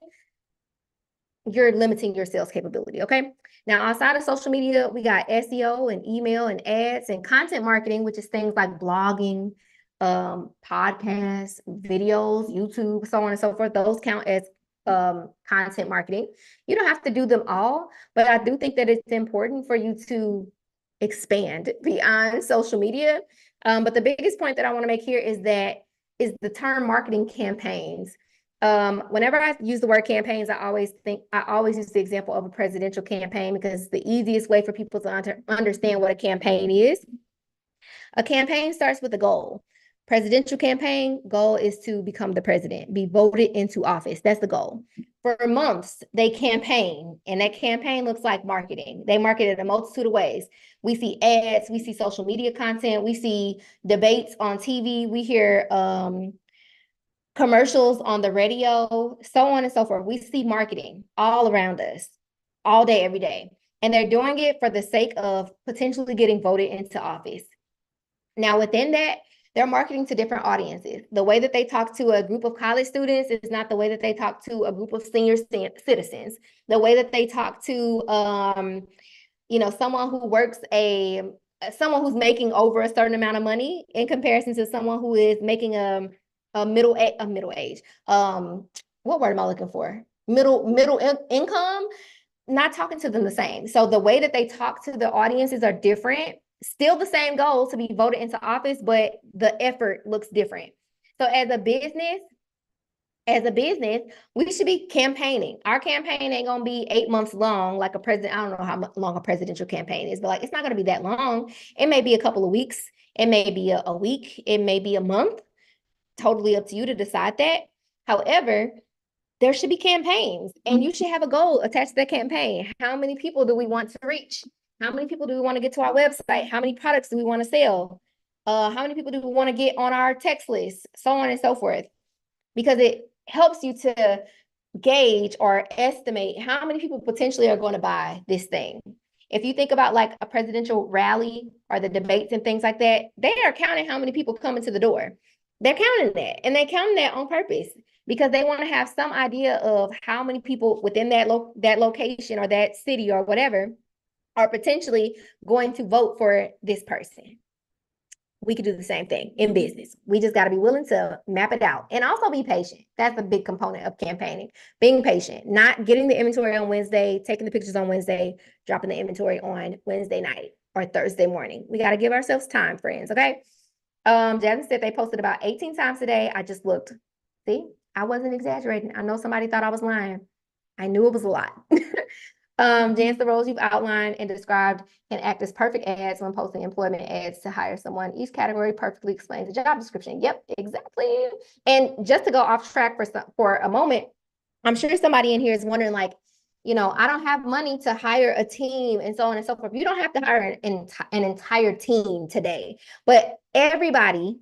you're limiting your sales capability, okay? Now, outside of social media, we got SEO and email and ads and content marketing, which is things like blogging, podcasts, videos, YouTube, so on and so forth. Those count as content marketing. You don't have to do them all, but I do think that it's important for you to expand beyond social media. But the biggest point that I want to make here is the term marketing campaigns. Whenever I use the word campaigns, I always use the example of a presidential campaign because it's the easiest way for people to understand what a campaign is. A campaign starts with a goal. Presidential campaign goal is to become the president, be voted into office. That's the goal. For months, they campaign, and that campaign looks like marketing. They market it a multitude of ways. We see ads, we see social media content, we see debates on TV, we hear commercials on the radio, so on and so forth. We see marketing all around us, all day, every day. And they're doing it for the sake of potentially getting voted into office. Now, within that, they're marketing to different audiences. The way that they talk to a group of college students is not the way that they talk to a group of senior citizens. The way that they talk to, someone who works someone who's making over a certain amount of money in comparison to someone who is making a middle age. What word am I looking for? Middle income. Not talking to them the same. So the way that they talk to the audiences are different. Still the same goal to be voted into office, but the effort looks different. So as a business, we should be campaigning. Our campaign ain't gonna be 8 months long, like a president. I don't know how long a presidential campaign is, but like it's not gonna be that long. It may be a couple of weeks. It may be a week. It may be a month. Totally up to you to decide that. However, there should be campaigns, and you should have a goal attached to that campaign. How many people do we want to reach? How many people do we want to get to our website? How many products do we want to sell? How many people do we want to get on our text list? So on and so forth. Because it helps you to gauge or estimate how many people potentially are going to buy this thing. If you think about like a presidential rally or the debates and things like that, they are counting how many people come into the door. They're counting that, and they're counting that on purpose because they want to have some idea of how many people within that location or that city or whatever are potentially going to vote for this person. We could do the same thing in business. We just got to be willing to map it out and also be patient. That's a big component of campaigning. Being patient, not getting the inventory on Wednesday, taking the pictures on Wednesday, dropping the inventory on Wednesday night or Thursday morning. We got to give ourselves time, friends. Okay. Jasmine said they posted about 18 times a day. I just looked. See, I wasn't exaggerating. I know somebody thought I was lying. I knew it was a lot. Dance the roles you've outlined and described can act as perfect ads when posting employment ads to hire someone. Each category perfectly explains the job description. Yep, exactly. And just to go off track for a moment, I'm sure somebody in here is wondering, like, I don't have money to hire a team and so on and so forth. You don't have to hire an entire team today, but everybody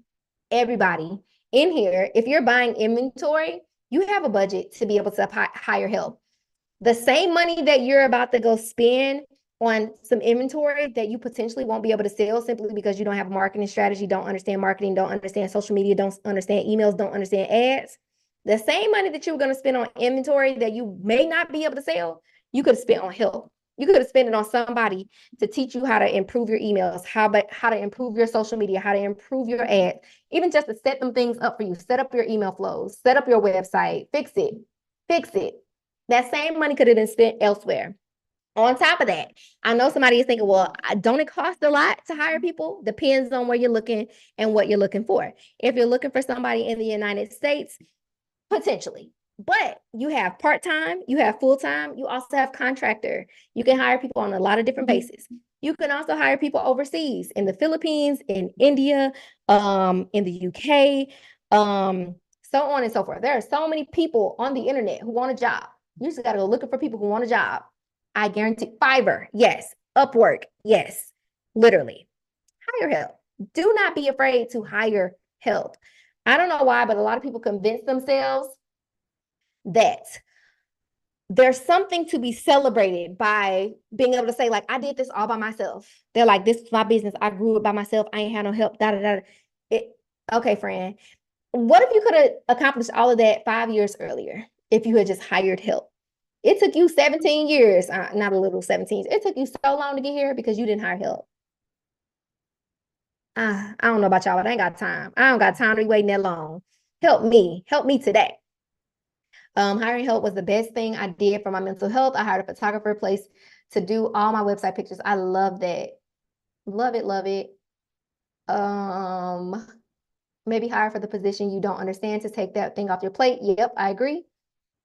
in here, if you're buying inventory, you have a budget to be able to hire help. The same money that you're about to go spend on some inventory that you potentially won't be able to sell simply because you don't have a marketing strategy, don't understand marketing, don't understand social media, don't understand emails, don't understand ads. The same money that you were going to spend on inventory that you may not be able to sell, you could have spent on help. You could have spent it on somebody to teach you how to improve your emails, how to improve your social media, how to improve your ads, even just to set them things up for you. Set up your email flows, set up your website, fix it, fix it. That same money could have been spent elsewhere. On top of that, I know somebody is thinking, well, don't it cost a lot to hire people? Depends on where you're looking and what you're looking for. If you're looking for somebody in the United States, potentially. But you have part-time, you have full-time, you also have contractor. You can hire people on a lot of different bases. You can also hire people overseas in the Philippines, in India, in the UK, so on and so forth. There are so many people on the internet who want a job. You just got to go looking for people who want a job. I guarantee Fiverr, yes. Upwork, yes. Literally. Hire help. Do not be afraid to hire help. I don't know why, but a lot of people convince themselves that there's something to be celebrated by being able to say, like, I did this all by myself. They're like, this is my business. I grew it by myself. I ain't had no help. Da, da, da. Okay, friend. What if you could have accomplished all of that 5 years earlier if you had just hired help? It took you 17 years, not a little 17. It took you so long to get here because you didn't hire help. I don't know about y'all, but I ain't got time. I don't got time to be waiting that long. Help me today. Hiring help was the best thing I did for my mental health. I hired a photographer place to do all my website pictures. I love that. Love it, love it. Maybe hire for the position you don't understand to take that thing off your plate. Yep, I agree.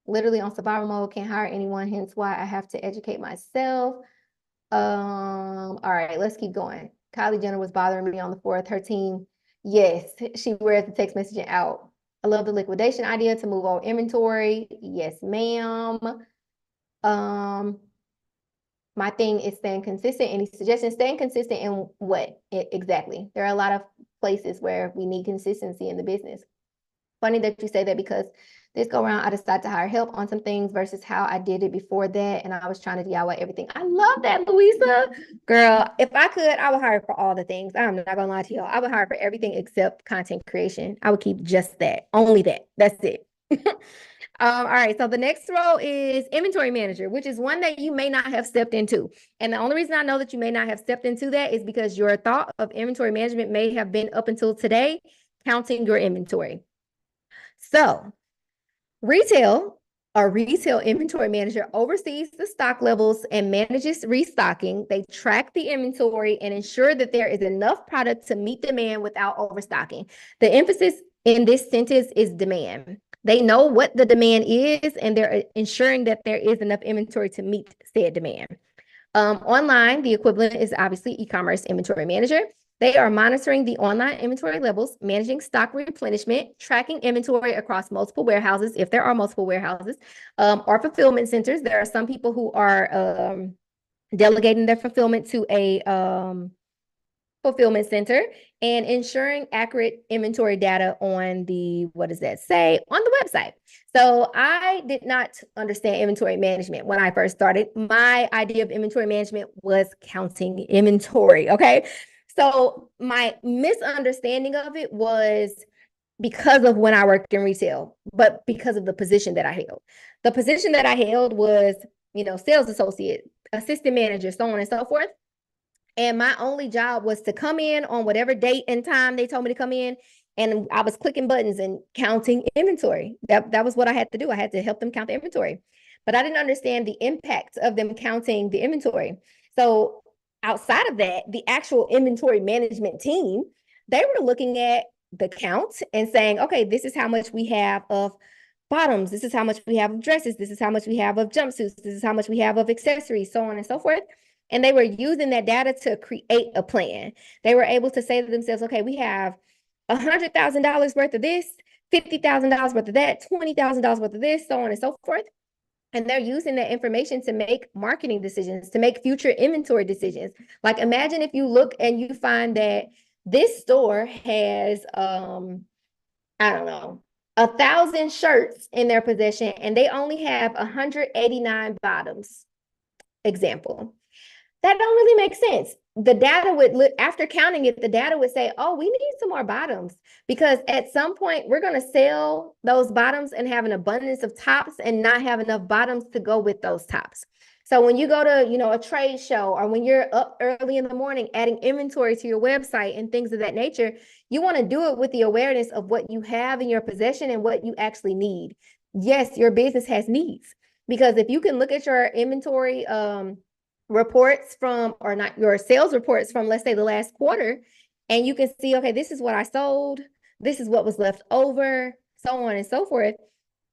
Literally on survival mode, can't hire anyone, hence why I have to educate myself. All right, let's keep going. Kylie Jenner was bothering me on the 4th. Her team, yes, she wears the text messaging out. I love the liquidation idea to move on inventory. Yes, ma'am. My thing is staying consistent. Any suggestions? Staying consistent in what exactly? There are a lot of places where we need consistency in the business. Funny that you say that because this go around, I decided to hire help on some things versus how I did it before that. And I was trying to DIY everything. I love that, Louisa. Girl, if I could, I would hire for all the things. I'm not gonna lie to y'all. I would hire for everything except content creation. I would keep just that, only that. That's it. All right, so the next role is inventory manager, which is one that you may not have stepped into. And the only reason I know that you may not have stepped into that is because your thought of inventory management may have been up until today, counting your inventory. So a retail inventory manager oversees the stock levels and manages restocking. They track the inventory and ensure that there is enough product to meet demand without overstocking. The emphasis in this sentence is demand. They know what the demand is, and they're ensuring that there is enough inventory to meet said demand. Online, the equivalent is obviously e-commerce inventory manager. They are monitoring the online inventory levels, managing stock replenishment, tracking inventory across multiple warehouses, if there are multiple warehouses, or fulfillment centers. There are some people who are delegating their fulfillment to a fulfillment center and ensuring accurate inventory data on the, what does that say, on the website. So I did not understand inventory management when I first started. My idea of inventory management was counting inventory, okay? So my misunderstanding of it was because of when I worked in retail, but because of the position that I held. The position that I held was, sales associate, assistant manager, so on and so forth. And my only job was to come in on whatever date and time they told me to come in. And I was clicking buttons and counting inventory. That was what I had to do. I had to help them count the inventory. But I didn't understand the impact of them counting the inventory. So outside of that, the actual inventory management team, they were looking at the count and saying, okay, this is how much we have of bottoms. This is how much we have of dresses. This is how much we have of jumpsuits. This is how much we have of accessories, so on and so forth. And they were using that data to create a plan. They were able to say to themselves, okay, we have $100,000 worth of this, $50,000 worth of that, $20,000 worth of this, so on and so forth. And they're using that information to make marketing decisions, to make future inventory decisions. Like imagine if you look and you find that this store has, I don't know, 1,000 shirts in their possession and they only have 189 bottoms. Example. That don't really make sense. the data would look, after counting it, the data would say, oh, we need some more bottoms, because at some point we're going to sell those bottoms and have an abundance of tops and not have enough bottoms to go with those tops. So when you go to, a trade show, or when you're up early in the morning adding inventory to your website and things of that nature, you want to do it with the awareness of what you have in your possession and what you actually need. Yes, your business has needs, because if you can look at your inventory reports from, or not, your sales reports from, let's say, the last quarter, and you can see, okay, this is what I sold, this is what was left over, so on and so forth,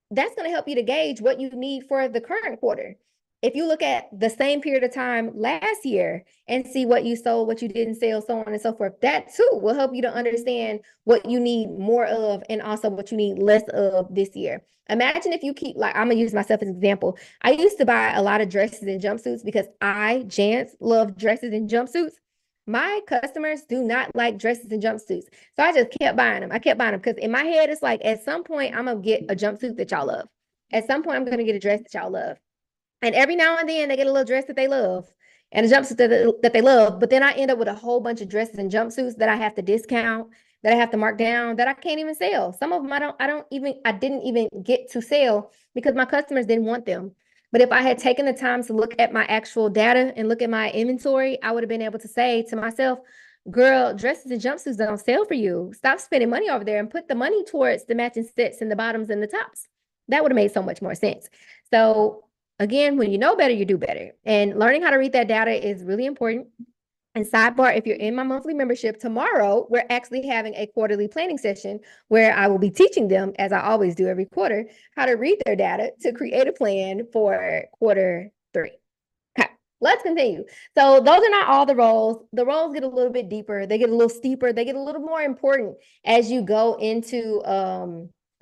that's going to help you to gauge what you need for the current quarter. If you look at the same period of time last year and see what you sold, what you didn't sell, so on and so forth, that too will help you to understand what you need more of and also what you need less of this year. Imagine if you keep, like, I'm going to use myself as an example. I used to buy a lot of dresses and jumpsuits because I, Jance, love dresses and jumpsuits. My customers do not like dresses and jumpsuits. So I just kept buying them. I kept buying them because in my head, it's like, at some point, I'm going to get a jumpsuit that y'all love. At some point, I'm going to get a dress that y'all love. And every now and then, they get a little dress that they love and a jumpsuit that they love. But then I end up with a whole bunch of dresses and jumpsuits that I have to discount, that I have to mark down, that I can't even sell. Some of them I didn't even get to sell because my customers didn't want them. But if I had taken the time to look at my actual data and look at my inventory, I would have been able to say to myself, girl, dresses and jumpsuits don't sell for you. Stop spending money over there and put the money towards the matching sets and the bottoms and the tops. That would have made so much more sense. So again, when you know better, you do better. And learning how to read that data is really important. And sidebar, if you're in my monthly membership, tomorrow we're actually having a quarterly planning session where I will be teaching them, as I always do every quarter, how to read their data to create a plan for quarter 3. Okay, let's continue. So those are not all the roles. The roles get a little bit deeper. They get a little steeper. They get a little more important as you go into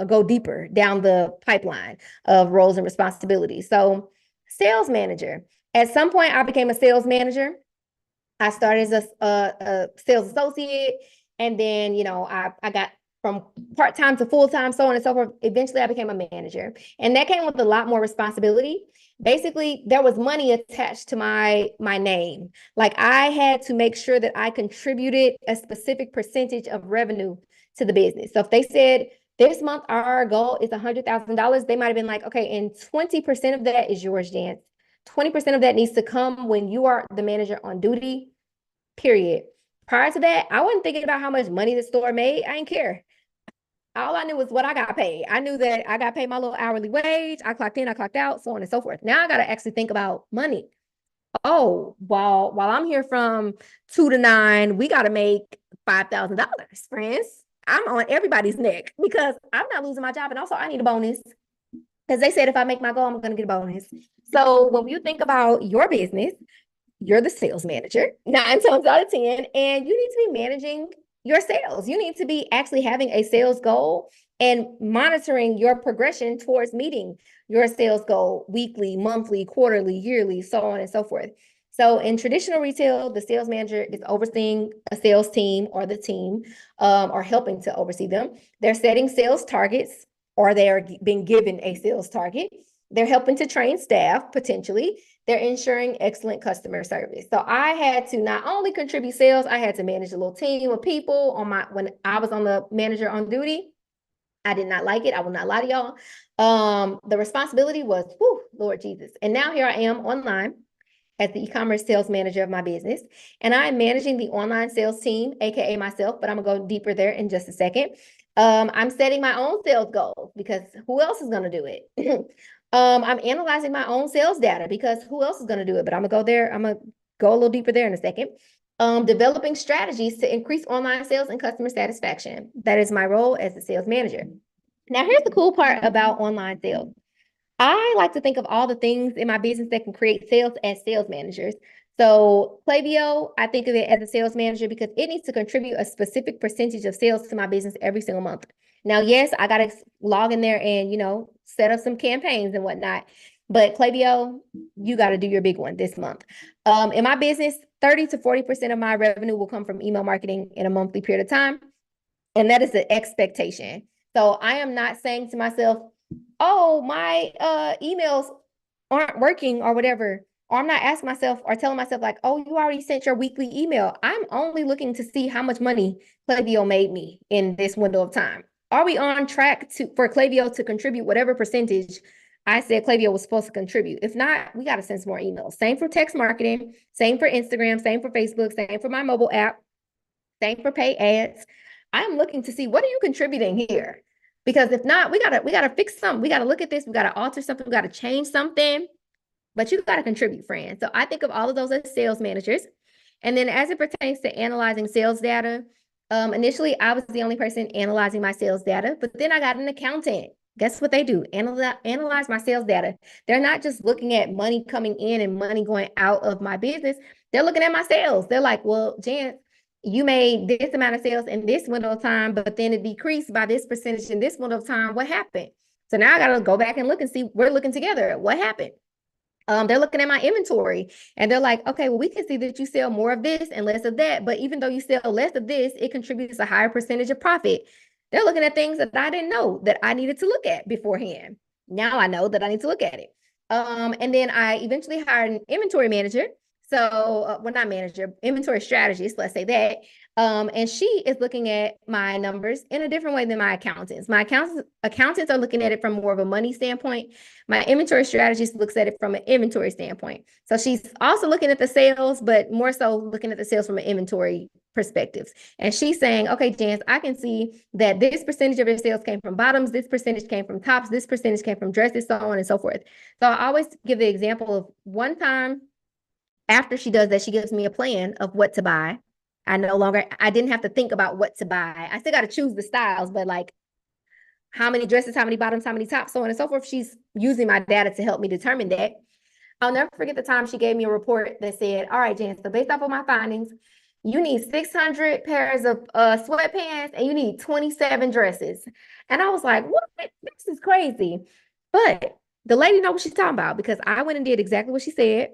go deeper down the pipeline of roles and responsibilities. So sales manager. At some point, I became a sales manager. I started as a sales associate, and then, I got from part-time to full-time, so on and so forth. Eventually, I became a manager, and that came with a lot more responsibility. Basically, there was money attached to my name. Like, I had to make sure that I contributed a specific percentage of revenue to the business. So if they said, this month our goal is $100,000, they might have been like, okay, and 20% of that is yours, Jan. 20% of that needs to come when you are the manager on duty, period. Prior to that, I wasn't thinking about how much money the store made. I didn't care. All I knew was what I got paid. I knew that I got paid my little hourly wage. I clocked in, I clocked out, so on and so forth. Now I got to actually think about money. Oh, while I'm here from 2 to 9, we got to make $5,000, friends. I'm on everybody's neck because I'm not losing my job, and also I need a bonus because they said if I make my goal, I'm going to get a bonus. So when you think about your business, you're the sales manager 9 times out of 10, and you need to be managing your sales. You need to be actually having a sales goal and monitoring your progression towards meeting your sales goal weekly, monthly, quarterly, yearly, so on and so forth. So in traditional retail, the sales manager is overseeing a sales team or the team, or helping to oversee them. They're setting sales targets, or they are being given a sales target. They're helping to train staff, potentially. They're ensuring excellent customer service. So I had to not only contribute sales, I had to manage a little team of people when I was on the manager on duty. I did not like it. I will not lie to y'all. The responsibility was, whew, Lord Jesus. And now here I am online as the e-commerce sales manager of my business. And I'm managing the online sales team, AKA myself, but I'm gonna go deeper there in just a second. I'm setting my own sales goals because who else is gonna do it? I'm analyzing my own sales data because who else is gonna do it? But I'm gonna go there. I'm gonna go a little deeper there in a second. Developing strategies to increase online sales and customer satisfaction. That is my role as the sales manager. Now, here's the cool part about online sales. I like to think of all the things in my business that can create sales as sales managers. So Klaviyo, I think of it as a sales manager because it needs to contribute a specific percentage of sales to my business every single month. Now, yes, I got to log in there and, set up some campaigns and whatnot. But Klaviyo, you got to do your big one this month. In my business, 30 to 40% of my revenue will come from email marketing in a monthly period of time. And that is the expectation. So I am not saying to myself, oh, my emails aren't working or whatever. Or I'm not asking myself or telling myself like, oh, you already sent your weekly email. I'm only looking to see how much money Klaviyo made me in this window of time. Are we on track for Klaviyo to contribute whatever percentage I said Klaviyo was supposed to contribute? If not, we got to send some more emails. Same for text marketing, same for Instagram, same for Facebook, same for my mobile app, same for pay ads. I'm looking to see what are you contributing here? Because if not, we gotta fix something. We gotta look at this. We gotta alter something. We gotta change something. But you got to contribute, friends. So I think of all of those as sales managers. And then as it pertains to analyzing sales data, initially I was the only person analyzing my sales data, but then I got an accountant. Guess what they do? Analyze my sales data. They're not just looking at money coming in and money going out of my business. They're looking at my sales. They're like, well, Jan, you made this amount of sales in this window of time, but then it decreased by this percentage in this window of time. What happened? So now I got to go back and look and see, we're looking together. What happened? They're looking at my inventory and they're like, okay, well, we can see that you sell more of this and less of that. But even though you sell less of this, it contributes a higher percentage of profit. They're looking at things that I didn't know that I needed to look at beforehand. Now I know that I need to look at it. And then I eventually hired an inventory manager. So, well, not manager, inventory strategist, let's say that. And she is looking at my numbers in a different way than my accountants. My accountants are looking at it from more of a money standpoint. My inventory strategist looks at it from an inventory standpoint. So she's also looking at the sales, but more so looking at the sales from an inventory perspective. And she's saying, okay, Jance, I can see that this percentage of your sales came from bottoms, this percentage came from tops, this percentage came from dresses, so on and so forth. So I always give the example of one time after she does that, she gives me a plan of what to buy. I didn't have to think about what to buy. I still got to choose the styles, but like how many dresses, how many bottoms, how many tops, so on and so forth. She's using my data to help me determine that. I'll never forget the time she gave me a report that said, all right, Jan, so based off of my findings, you need 600 pairs of sweatpants and you need 27 dresses. And I was like, what? This is crazy. But the lady knows what she's talking about because I went and did exactly what she said.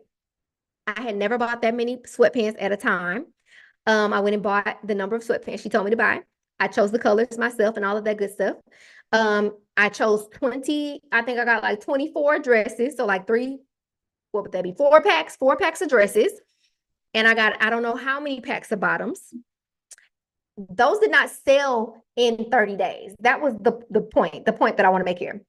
I had never bought that many sweatpants at a time. I went and bought the number of sweatpants she told me to buy. I chose the colors myself and all of that good stuff. I chose 20, I think I got like 24 dresses. So like what would that be? Four packs of dresses. And I got, I don't know how many packs of bottoms. Those did not sell in 30 days. That was the point that I want to make here.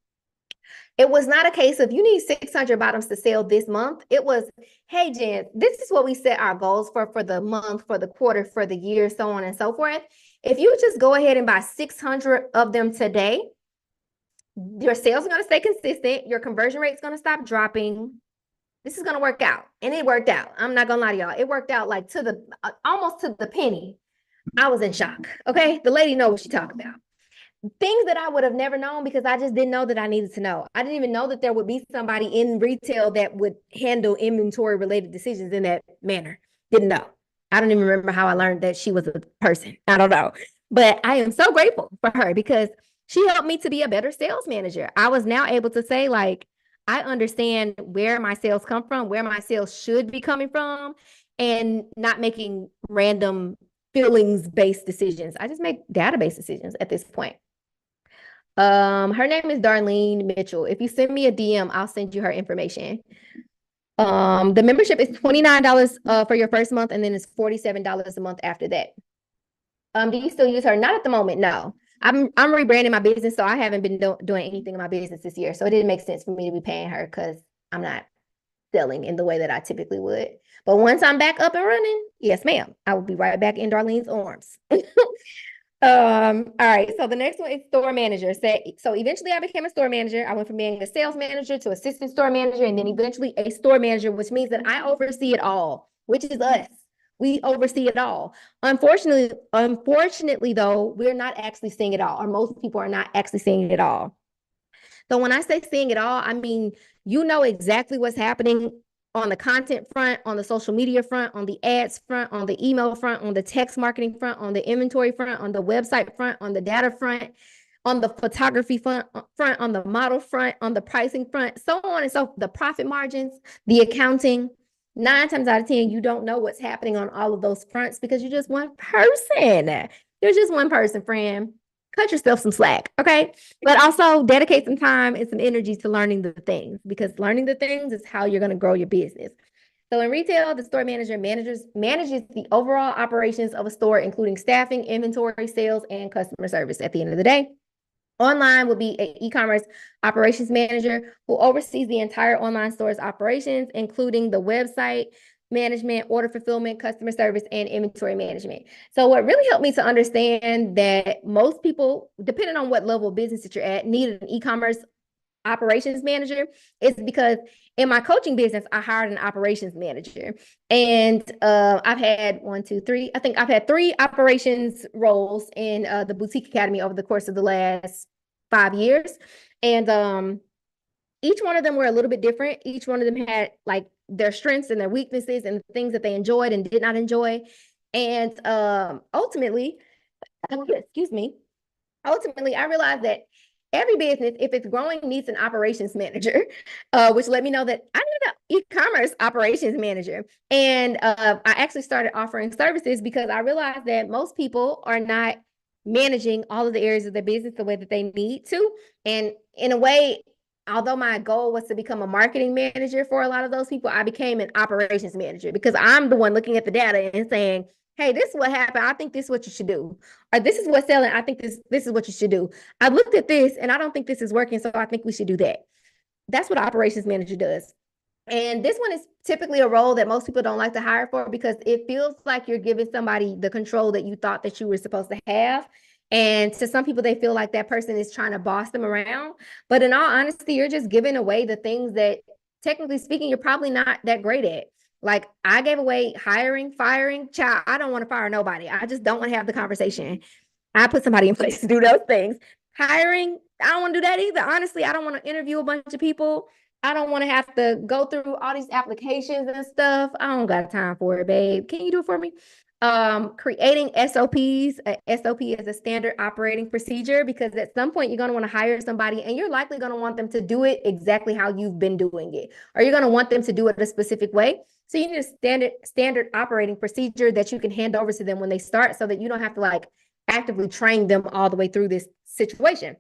It was not a case of you need 600 bottoms to sell this month. It was, hey, Jen, this is what we set our goals for the month, for the quarter, for the year, so on and so forth. If you just go ahead and buy 600 of them today, your sales are going to stay consistent. Your conversion rate is going to stop dropping. This is going to work out. And it worked out. I'm not going to lie to y'all. It worked out like almost to the penny. I was in shock. Okay. The lady knows what she's talking about. Things that I would have never known because I just didn't know that I needed to know. I didn't even know that there would be somebody in retail that would handle inventory related decisions in that manner. Didn't know. I don't even remember how I learned that she was a person. I don't know. But I am so grateful for her because she helped me to be a better sales manager. I was now able to say, like, I understand where my sales come from, where my sales should be coming from, and not making random feelings-based decisions. I just make database decisions at this point. Her name is Darlene Mitchell. If you send me a DM, I'll send you her information. The membership is $29 for your first month, and then it's $47 a month after that. Do you still use her? Not at the moment, no. I'm rebranding my business, so I haven't been doing anything in my business this year. So it didn't make sense for me to be paying her because I'm not selling in the way that I typically would. But once I'm back up and running, yes, ma'am, I will be right back in Darlene's arms. All right. So the next one is store manager. So eventually I became a store manager. I went from being a sales manager to assistant store manager, and then eventually a store manager, which means that I oversee it all, which is us. We oversee it all. Unfortunately, though, we're not actually seeing it all, or most people are not actually seeing it all. So when I say seeing it all, I mean, you know exactly what's happening on the content front, on the social media front, on the ads front, on the email front, on the text marketing front, on the inventory front, on the website front, on the data front, on the photography front, on the model front, on the pricing front, so on and so the profit margins, the accounting. 9 times out of 10, you don't know what's happening on all of those fronts because you're just one person. You're just one person, friend. cut yourself some slack, okay? But also dedicate some time and some energy to learning the things, because learning the things is how you're going to grow your business. So in retail, the store manager manages the overall operations of a store, including staffing, inventory, sales, and customer service at the end of the day. Online will be an e-commerce operations manager who oversees the entire online store's operations, including the website management, order fulfillment, customer service, and inventory management. So what really helped me to understand that most people, depending on what level of business that you're at, need an e-commerce operations manager is because in my coaching business, I hired an operations manager. And I've had I think I've had 3 operations roles in the Boutique Academy over the course of the last 5 years. And each one of them were a little bit different. Each one of them had like their strengths and their weaknesses and things that they enjoyed and did not enjoy. And ultimately, excuse me, I realized that every business, if it's growing, needs an operations manager, which let me know that I need an e-commerce operations manager. And I actually started offering services because I realized that most people are not managing all of the areas of their business the way that they need to. And in a way, although my goal was to become a marketing manager for a lot of those people, I became an operations manager because I'm the one looking at the data and saying, hey, this is what happened. I think this is what you should do. Or this is what's selling. I think this is what you should do. I looked at this and I don't think this is working, so I think we should do that. That's what an operations manager does. And this one is typically a role that most people don't like to hire for because it feels like you're giving somebody the control that you thought that you were supposed to have. And to some people, they feel like that person is trying to boss them around. But in all honesty, you're just giving away the things that, technically speaking, you're probably not that great at. Like I gave away hiring, firing. Child, I don't want to fire nobody. I just don't want to have the conversation. I put somebody in place to do those things. Hiring, I don't want to do that either. Honestly, I don't want to interview a bunch of people. I don't want to have to go through all these applications and stuff. I don't got time for it, babe. Can you do it for me? Creating SOPs. A SOP is a standard operating procedure because at some point you're going to want to hire somebody and you're likely going to want them to do it exactly how you've been doing it, or you're going to want them to do it a specific way. So you need a standard operating procedure that you can hand over to them when they start so that you don't have to like actively train them all the way through this situation.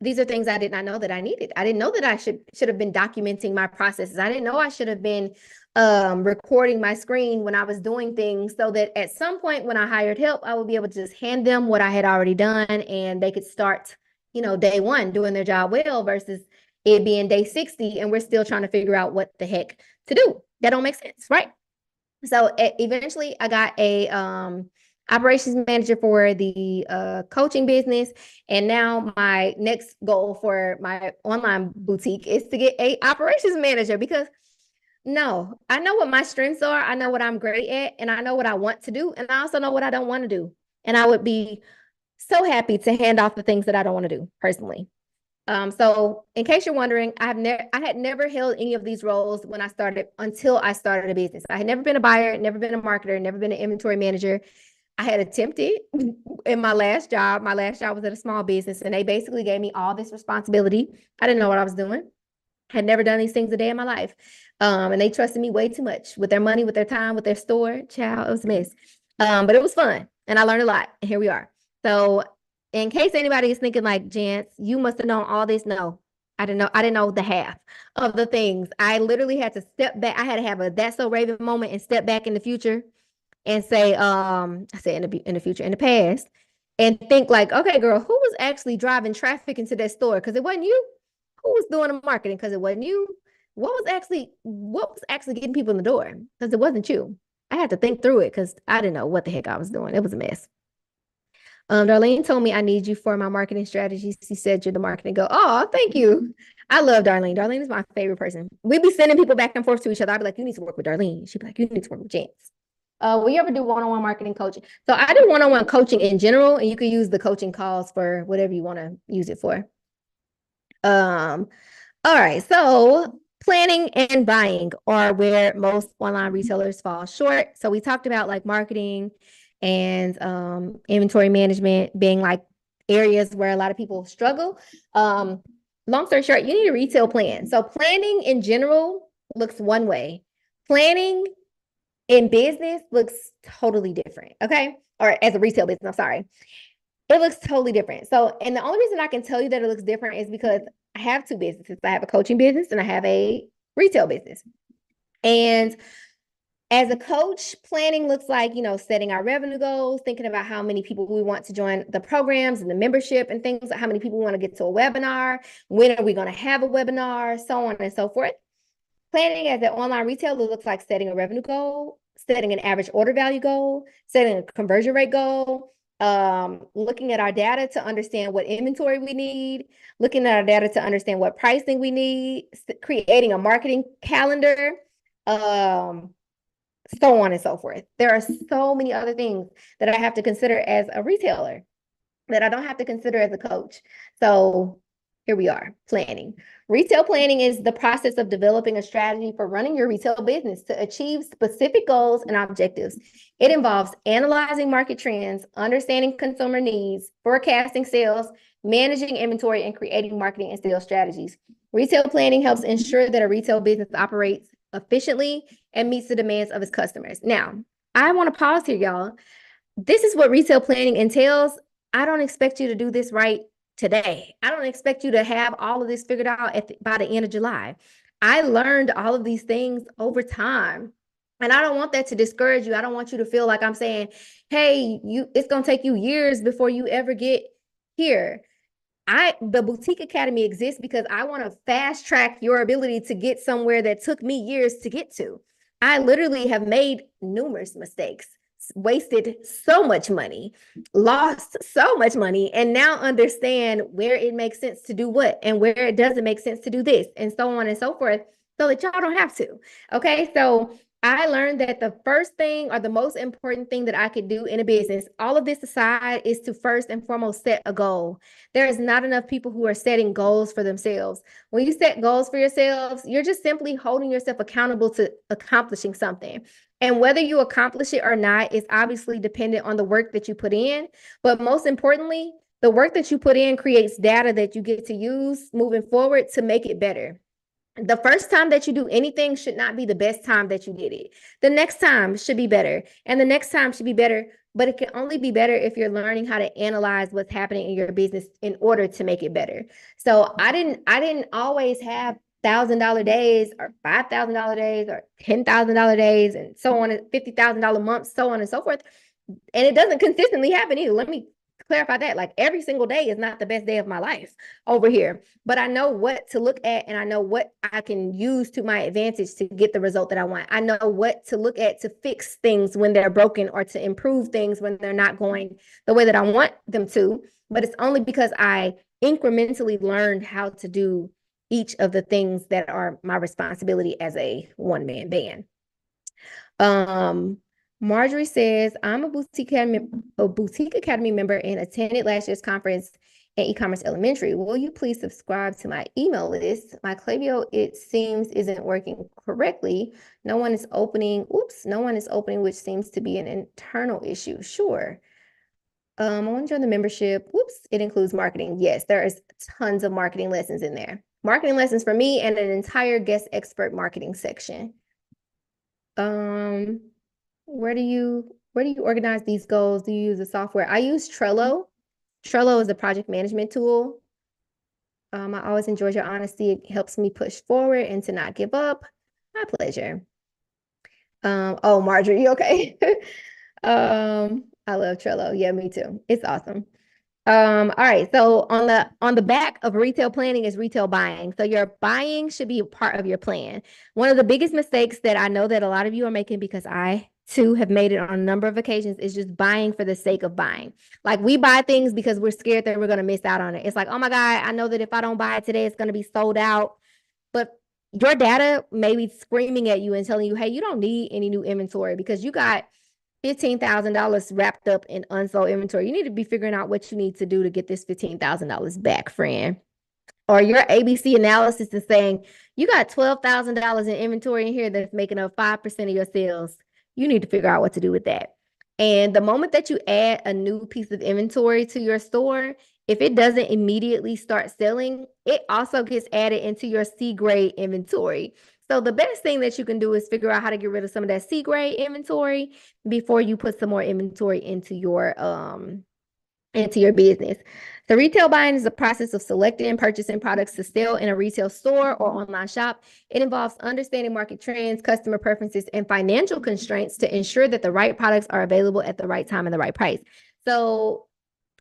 These are things I did not know that I needed. I didn't know that I should have been documenting my processes. I didn't know I should have been recording my screen when I was doing things so that at some point when I hired help, I would be able to just hand them what I had already done and they could start, day 1 doing their job well versus it being day 60 and we're still trying to figure out what the heck to do. That don't make sense, right? So eventually I got a operations manager for the coaching business. And now my next goal for my online boutique is to get a operations manager because no, I know what my strengths are. I know what I'm great at and I know what I want to do. And I also know what I don't want to do. And I would be so happy to hand off the things that I don't want to do personally. So in case you're wondering, I had never held any of these roles until I started a business. I had never been a buyer, never been a marketer, never been an inventory manager. I had attempted in my last job. My last job was at a small business and they basically gave me all this responsibility. I didn't know what I was doing. Had never done these things a day in my life. And they trusted me way too much with their money, with their time, with their store. Child, it was a mess. But it was fun and I learned a lot. And here we are. So in case anybody is thinking like, Jance, you must have known all this. No, I didn't know the half of the things. I literally had to step back. I had to have a that's so Raven moment and step back in the future and say, I say in the future, in the past, and think like, okay, girl, who was actually driving traffic into that store? Because it wasn't you. Who was doing the marketing? Because it wasn't you. What was actually getting people in the door? Because it wasn't you. I had to think through it because I didn't know what the heck I was doing. It was a mess. Darlene told me I need you for my marketing strategies. She said you're the marketing go. Oh, thank you. I love Darlene. Darlene is my favorite person. We be sending people back and forth to each other. I'd be like, you need to work with Darlene. She'd be like, you need to work with Jance. Will you ever do one-on-one marketing coaching? So I do one-on-one coaching in general, and you can use the coaching calls for whatever you want to use it for. All right. So planning and buying are where most online retailers fall short. So we talked about like marketing and inventory management being like areas where a lot of people struggle. Long story short, you need a retail plan. So planning in general looks one way. Planning in business looks totally different. Okay. Or as a retail business, I'm sorry. It looks totally different. So, and the only reason I can tell you that it looks different is because I have two businesses. I have a coaching business and I have a retail business. And as a coach, planning looks like, setting our revenue goals, thinking about how many people we want to join the programs and the membership and things, like how many people we want to get to a webinar, when are we going to have a webinar, so on and so forth. Planning as an online retailer looks like setting a revenue goal, setting an average order value goal, setting a conversion rate goal, looking at our data to understand what inventory we need, looking at our data to understand what pricing we need, creating a marketing calendar, so on and so forth. There are so many other things that I have to consider as a retailer that I don't have to consider as a coach. So here we are, planning. Retail planning is the process of developing a strategy for running your retail business to achieve specific goals and objectives. It involves analyzing market trends, understanding consumer needs, forecasting sales, managing inventory, and creating marketing and sales strategies. Retail planning helps ensure that a retail business operates efficiently and meets the demands of its customers. Now, I want to pause here, y'all. This is what retail planning entails. I don't expect you to do this right today. I don't expect you to have all of this figured out by the end of July. I learned all of these things over time. And I don't want that to discourage you. I don't want you to feel like I'm saying, hey, it's going to take you years before you ever get here. The Boutique Academy exists because I want to fast track your ability to get somewhere that took me years to get to. I literally have made numerous mistakes, wasted so much money, lost so much money, and now understand where it makes sense to do what and where it doesn't make sense to do this, and so on and so forth, so that y'all don't have to. Okay, so I learned that the first thing or the most important thing that I could do in a business, all of this aside, is to first and foremost set a goal. There is not enough people who are setting goals for themselves. When you set goals for yourselves, you're just simply holding yourself accountable to accomplishing something. And whether you accomplish it or not is obviously dependent on the work that you put in. But most importantly, the work that you put in creates data that you get to use moving forward to make it better. The first time that you do anything should not be the best time that you did it. The next time should be better, and the next time should be better, but it can only be better if you're learning how to analyze what's happening in your business in order to make it better. So I didn't always have $1,000 days or $5,000 days or $10,000 days and so on, $50,000 months, so on and so forth. And it doesn't consistently happen either. Let me clarify that. Like every single day is not the best day of my life over here, but I know what to look at and I know what I can use to my advantage to get the result that I want. I know what to look at to fix things when they're broken or to improve things when they're not going the way that I want them to. But it's only because I incrementally learned how to do each of the things that are my responsibility as a one-man band. Marjorie says, I'm a Boutique Academy member and attended last year's conference in e-commerce elementary. Will you please subscribe to my email list? My Klaviyo, it seems, isn't working correctly. No one is opening, which seems to be an internal issue. Sure. I want to join the membership. It includes marketing. Yes, there is tons of marketing lessons in there. Marketing lessons for me and an entire guest expert marketing section. Where do you organize these goals? Do you use the software? I use Trello. Trello is a project management tool. I always enjoy your honesty. It helps me push forward and to not give up. My pleasure. Oh, Marjorie, okay. I love Trello. Yeah, me too. It's awesome. All right. So on the back of retail planning is retail buying. So your buying should be a part of your plan. One of the biggest mistakes that I know that a lot of you are making, because I too have made it on a number of occasions, is just buying for the sake of buying. Like we buy things because we're scared that we're going to miss out on it. It's like, oh my God, I know that if I don't buy it today, it's going to be sold out. But your data may be screaming at you and telling you, hey, you don't need any new inventory because you got $15,000 wrapped up in unsold inventory. You need to be figuring out what you need to do to get this $15,000 back, friend. Or your ABC analysis is saying you got $12,000 in inventory in here that's making up 5% of your sales. You need to figure out what to do with that. And the moment that you add a new piece of inventory to your store, if it doesn't immediately start selling, it also gets added into your C grade inventory. So the best thing that you can do is figure out how to get rid of some of that C grade inventory before you put some more inventory into your into your business. So retail buying is the process of selecting and purchasing products to sell in a retail store or online shop. It involves understanding market trends, customer preferences, and financial constraints to ensure that the right products are available at the right time and the right price. So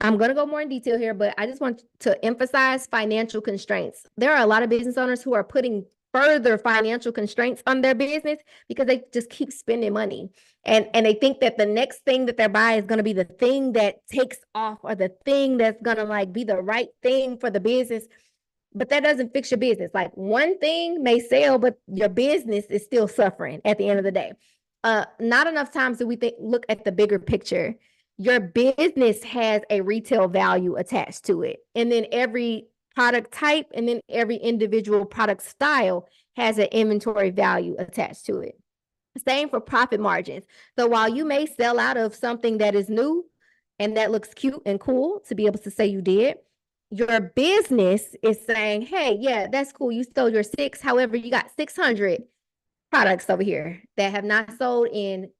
I'm going to go more in detail here, but I just want to emphasize financial constraints. There are a lot of business owners who are putting further financial constraints on their business because they just keep spending money. And they think that the next thing that they're buying is going to be the thing that takes off, or the thing that's going to like be the right thing for the business. But that doesn't fix your business. Like, one thing may sell, but your business is still suffering at the end of the day. Not enough times do we look at the bigger picture. Your business has a retail value attached to it. And then every product type and then every individual product style has an inventory value attached to it. Same for profit margins. So while you may sell out of something that is new and that looks cute and cool to be able to say you did, your business is saying, hey, yeah, that's cool. You sold your 6. However, you got 600 products over here that have not sold in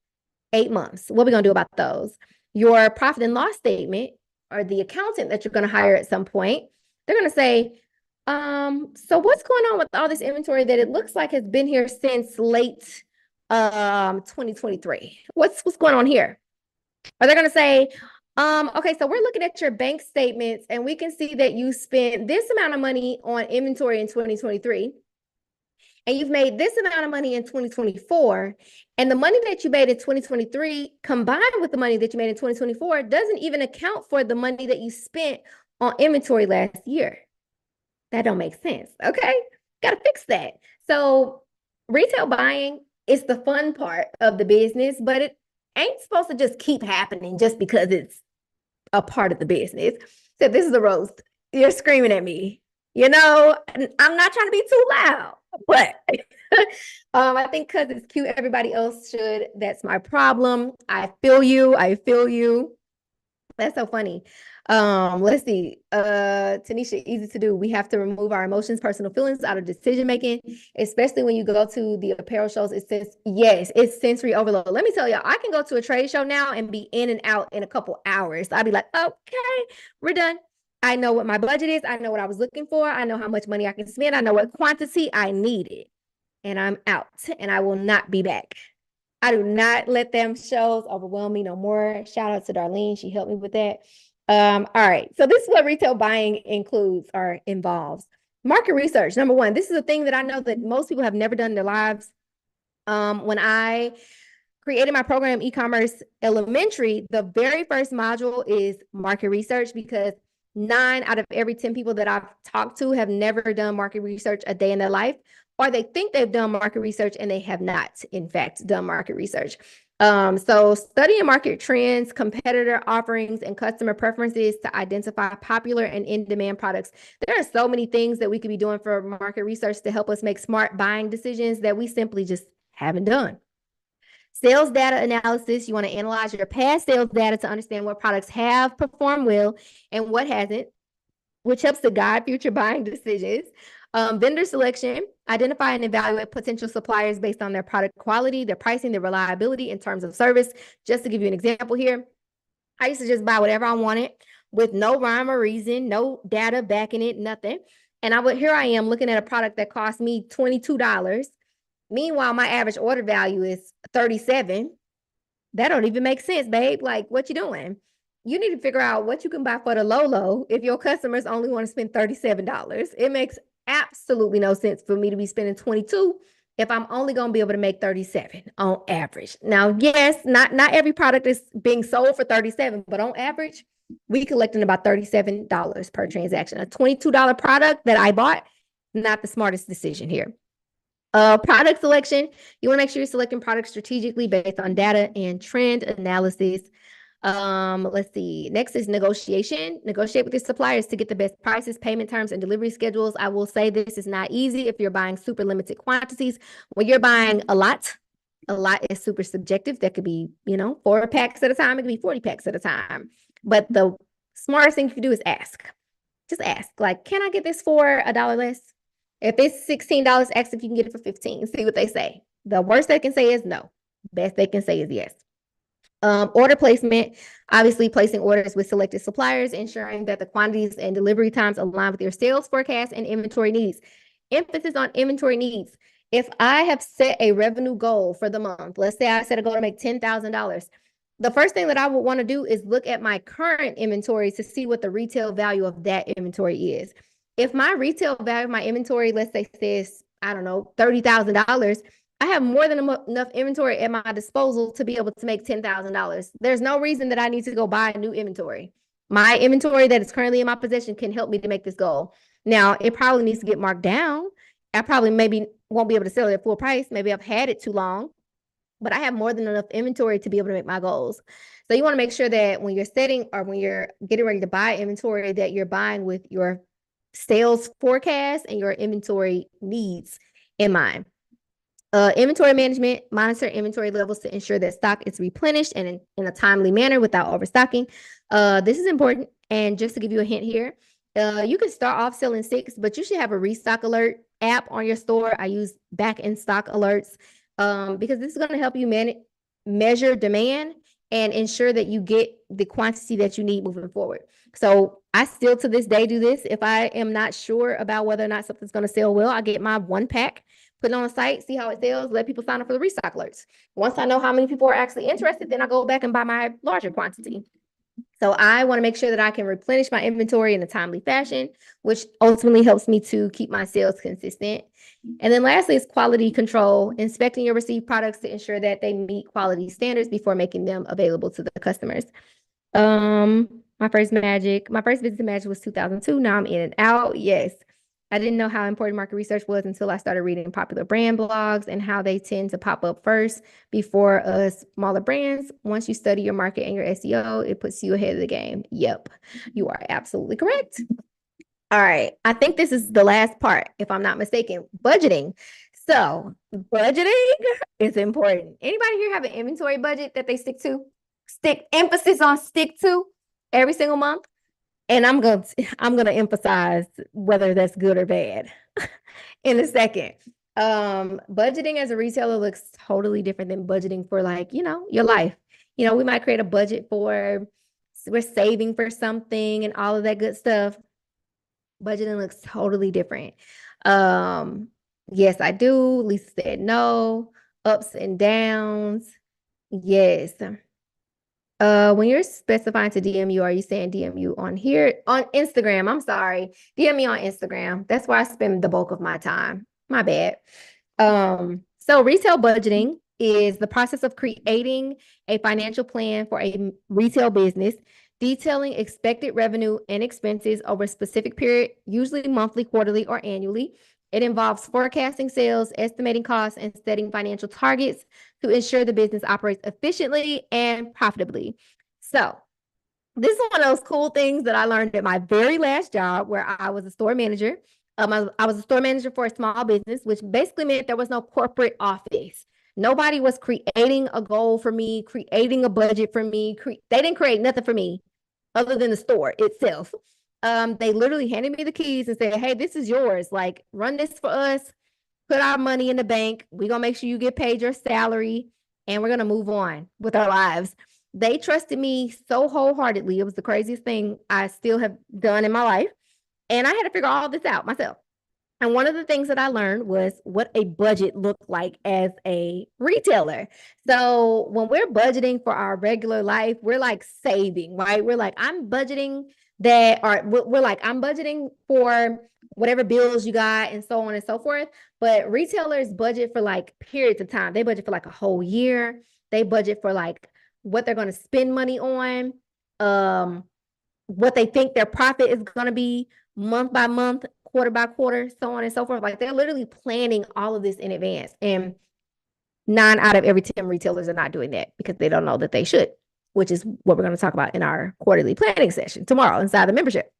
8 months. What are we going to do about those? Your profit and loss statement, or the accountant that you're going to hire at some point, they're going to say, so what's going on with all this inventory that it looks like has been here since late 2023? What's going on here? Or they're going to say, okay, so we're looking at your bank statements and we can see that you spent this amount of money on inventory in 2023, and you've made this amount of money in 2024, and the money that you made in 2023 combined with the money that you made in 2024 doesn't even account for the money that you spent on inventory last year. That don't make sense. Okay, got to fix that. So retail buying is the fun part of the business, but it ain't supposed to just keep happening just because it's a part of the business. So this is a roast. You're screaming at me. I'm not trying to be too loud, but I think because it's cute, everybody else should. That's my problem. I feel you. I feel you. That's so funny. Let's see. Tanisha, easy to do. We have to remove our emotions, personal feelings out of decision making, especially when you go to the apparel shows. It's sensory overload. Let me tell you, I can go to a trade show now and be in and out in a couple hours. I'd be like, okay, we're done. I know what my budget is. I know what I was looking for. I know how much money I can spend. I know what quantity I needed. And I'm out, and I will not be back. I do not let them shows overwhelm me no more. Shout out to Darlene. She helped me with that. All right. So this is what retail buying includes or involves. Market research. Number one, this is a thing that I know that most people have never done in their lives. When I created my program, E-commerce Elementary, the very first module is market research, because 9 out of every 10 people that I've talked to have never done market research a day in their life, or they think they've done market research and they have not, in fact, done market research. So studying market trends, competitor offerings, and customer preferences to identify popular and in-demand products. There are so many things that we could be doing for market research to help us make smart buying decisions that we simply just haven't done. Sales data analysis. You want to analyze your past sales data to understand what products have performed well and what hasn't, which helps to guide future buying decisions. Vendor selection. Identify and evaluate potential suppliers based on their product quality, their pricing, their reliability in terms of service. Just to give you an example here, I used to just buy whatever I wanted with no rhyme or reason, no data backing it, nothing. And here I am looking at a product that cost me $22. Meanwhile, my average order value is $37. That don't even make sense, babe. Like, what you doing? You need to figure out what you can buy for the low if your customers only want to spend $37. It makes absolutely no sense for me to be spending 22 if I'm only going to be able to make 37 on average. Now, yes, not every product is being sold for 37, but on average, we collecting about $37 per transaction. A $22 product that I bought, not the smartest decision here. Product selection. You want to make sure you're selecting products strategically based on data and trend analysis. Let's see. Next is negotiation. Negotiate with your suppliers to get the best prices, payment terms, and delivery schedules. I will say this is not easy if you're buying super limited quantities. When you're buying a lot is super subjective. That could be, 4 packs at a time. It could be 40 packs at a time. But the smartest thing you can do is ask. Just ask, like, can I get this for $1 less? If it's $16, ask if you can get it for $15. See what they say. The worst they can say is no. Best they can say is yes. Order placement, obviously placing orders with selected suppliers, ensuring that the quantities and delivery times align with your sales forecast and inventory needs. Emphasis on inventory needs. If I have set a revenue goal for the month, let's say I set a goal to make $10,000, the first thing that I would want to do is look at my current inventory to see what the retail value of that inventory is. If my retail value of my inventory, let's say says, I don't know, $30,000, I have more than enough inventory at my disposal to be able to make $10,000. There's no reason that I need to go buy new inventory. My inventory that is currently in my possession can help me to make this goal. Now, it probably needs to get marked down. I probably maybe won't be able to sell it at full price. Maybe I've had it too long, but I have more than enough inventory to be able to make my goals. So you want to make sure that when you're setting or when you're getting ready to buy inventory, that you're buying with your sales forecast and your inventory needs in mind. Inventory management, monitor inventory levels to ensure that stock is replenished and in a timely manner without overstocking. This is important. And just to give you a hint here, you can start off selling 6, but you should have a restock alert app on your store. I use back in stock alerts because this is going to help you measure demand and ensure that you get the quantity that you need moving forward. So I still to this day do this. If I am not sure about whether or not something's going to sell well, I get my 1-pack, put it on the site, see how it sells, let people sign up for the restock alerts. Once I know how many people are actually interested, then I go back and buy my larger quantity. So I want to make sure that I can replenish my inventory in a timely fashion, which ultimately helps me to keep my sales consistent. And then lastly is quality control, inspecting your received products to ensure that they meet quality standards before making them available to the customers. My first visit to Magic was 2002. Now I'm in and out. Yes. I didn't know how important market research was until I started reading popular brand blogs and how they tend to pop up first before smaller brands. Once you study your market and your SEO, it puts you ahead of the game. Yep, you are absolutely correct. All right. I think this is the last part, if I'm not mistaken, budgeting. So budgeting is important. Anybody here have an inventory budget that they stick to? Emphasis on stick to every single month? And I'm gonna emphasize whether that's good or bad in a second. Budgeting as a retailer looks totally different than budgeting for your life. We might create a budget for we're saving for something and all of that good stuff. Budgeting looks totally different. Yes, I do. Lisa said no. Ups and downs. Yes. When you're specifying to DM you, are you saying DM you on here? On Instagram, I'm sorry. DM me on Instagram. That's where I spend the bulk of my time. My bad. So retail budgeting is the process of creating a financial plan for a retail business, detailing expected revenue and expenses over a specific period, usually monthly, quarterly, or annually. It involves forecasting sales, estimating costs, and setting financial targets to ensure the business operates efficiently and profitably. So this is one of those cool things that I learned at my very last job where I was a store manager. I was a store manager for a small business, which basically meant there was no corporate office. Nobody was creating a goal for me, creating a budget for me. They didn't create nothing for me other than the store itself. They literally handed me the keys and said, hey, this is yours. Like, run this for us, put our money in the bank. We're going to make sure you get paid your salary, and we're going to move on with our lives. They trusted me so wholeheartedly. It was the craziest thing I still have done in my life. And I had to figure all this out myself. And one of the things that I learned was what a budget looked like as a retailer. So when we're budgeting for our regular life, we're like saving, right? We're like, I'm budgeting I'm budgeting for whatever bills you got and so on and so forth. But retailers budget for like periods of time. They budget for like a whole year. They budget for like what they're going to spend money on, what they think their profit is going to be month by month, quarter by quarter, so on and so forth. Like, they're literally planning all of this in advance. And 9 out of every 10 retailers are not doing that because they don't know that they should, which is what we're going to talk about in our quarterly planning session tomorrow inside the membership.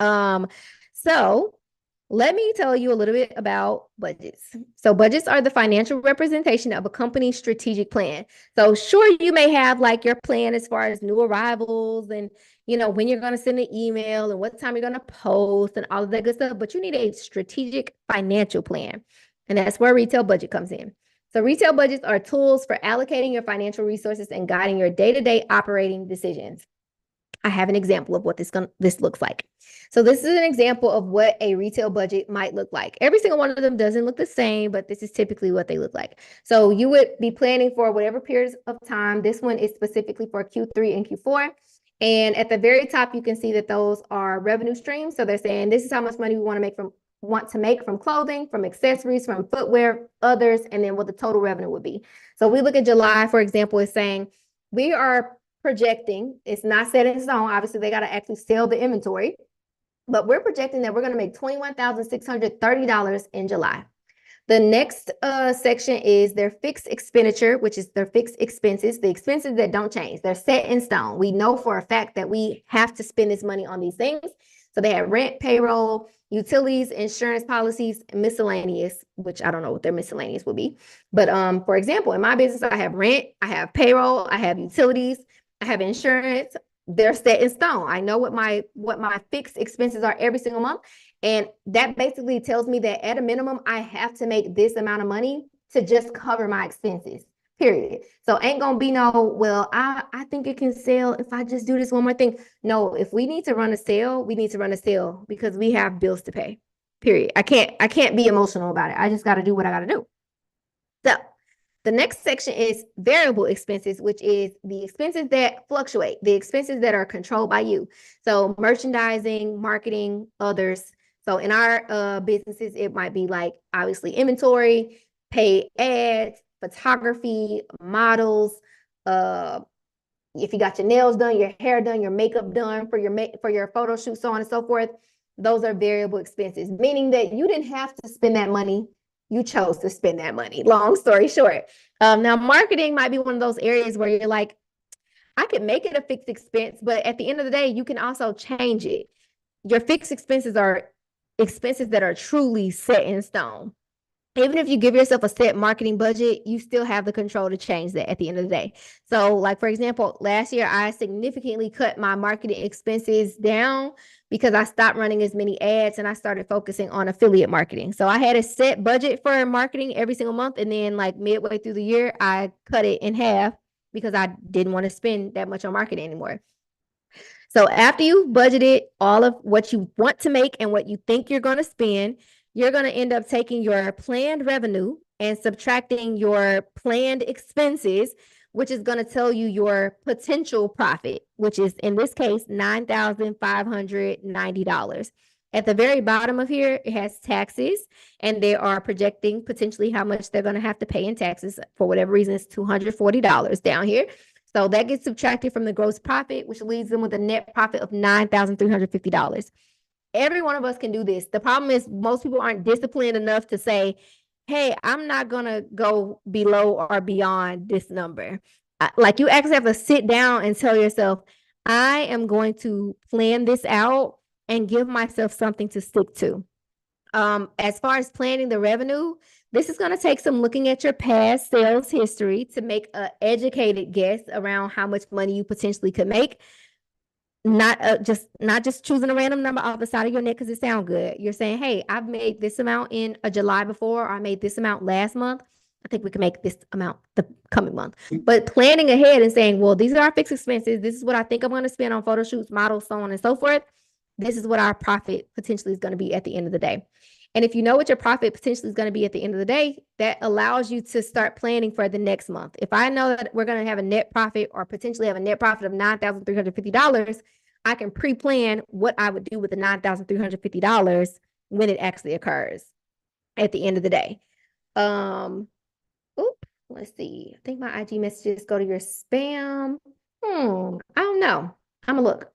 So let me tell you a little bit about budgets. So budgets are the financial representation of a company's strategic plan. So sure, you may have like your plan as far as new arrivals and, when you're going to send an email and what time you're going to post and all of that good stuff, but you need a strategic financial plan. And that's where retail budget comes in. So retail budgets are tools for allocating your financial resources and guiding your day-to-day operating decisions. I have an example of what this looks like. So this is an example of what a retail budget might look like. Every single one of them doesn't look the same, but this is typically what they look like. So you would be planning for whatever periods of time. This one is specifically for Q3 and Q4. And at the very top, you can see that those are revenue streams. So they're saying this is how much money we want to make from clothing, from accessories, from footwear, others, and then what the total revenue would be. So we look at July, for example, is saying we are projecting, it's not set in stone. Obviously, they got to actually sell the inventory, but we're projecting that we're going to make $21,630 in July. The next section is their fixed expenditure, which is their fixed expenses, the expenses that don't change. They're set in stone. We know for a fact that we have to spend this money on these things. So they have rent, payroll, utilities, insurance policies, miscellaneous, which I don't know what their miscellaneous would be. But for example, in my business, I have rent, I have payroll, I have utilities, I have insurance. They're set in stone. I know what my fixed expenses are every single month. And that basically tells me that at a minimum, I have to make this amount of money to just cover my expenses, period. So ain't gonna be no, well, I think it can sell if I just do this one more thing. No, if we need to run a sale, we need to run a sale because we have bills to pay, period. I can't be emotional about it. I just got to do what I got to do. So the next section is variable expenses, which is the expenses that fluctuate, the expenses that are controlled by you. So merchandising, marketing, others. So in our businesses, it might be like obviously inventory, paid ads, photography, models, if you got your nails done, your hair done, your makeup done for your photo shoot, so on and so forth. Those are variable expenses, meaning that you didn't have to spend that money. You chose to spend that money. Long story short. Now, marketing might be one of those areas where you're like, I could make it a fixed expense, but at the end of the day, you can also change it. Your fixed expenses are expenses that are truly set in stone. Even if you give yourself a set marketing budget, you still have the control to change that at the end of the day. So like, for example, last year, I significantly cut my marketing expenses down because I stopped running as many ads and I started focusing on affiliate marketing. So I had a set budget for marketing every single month. And then like midway through the year, I cut it in half because I didn't want to spend that much on marketing anymore. So after you've budgeted all of what you want to make and what you think you're going to spend, you're going to end up taking your planned revenue and subtracting your planned expenses, which is going to tell you your potential profit, which is in this case, $9,590. At the very bottom of here, it has taxes, and they are projecting potentially how much they're going to have to pay in taxes. For whatever reason, it's $240 down here. So that gets subtracted from the gross profit, which leaves them with a net profit of $9,350. Every one of us can do this. The problem is most people aren't disciplined enough to say, hey, I'm not going to go below or beyond this number. Like you actually have to sit down and tell yourself, I am going to plan this out and give myself something to stick to. As far as planning the revenue, this is going to take some looking at your past sales history to make an educated guess around how much money you potentially could make. Not just choosing a random number off the side of your neck because it sounds good. You're saying, hey, I've made this amount in a July before, or I made this amount last month. I think we can make this amount the coming month. But planning ahead and saying, well, these are our fixed expenses. This is what I think I'm going to spend on photo shoots, models, so on and so forth. This is what our profit potentially is going to be at the end of the day. And if you know what your profit potentially is going to be at the end of the day, that allows you to start planning for the next month. If I know that we're going to have a net profit or potentially have a net profit of $9,350, I can pre-plan what I would do with the $9,350 when it actually occurs at the end of the day. Let's see. I think my IG messages go to your spam. I don't know. I'm gonna look.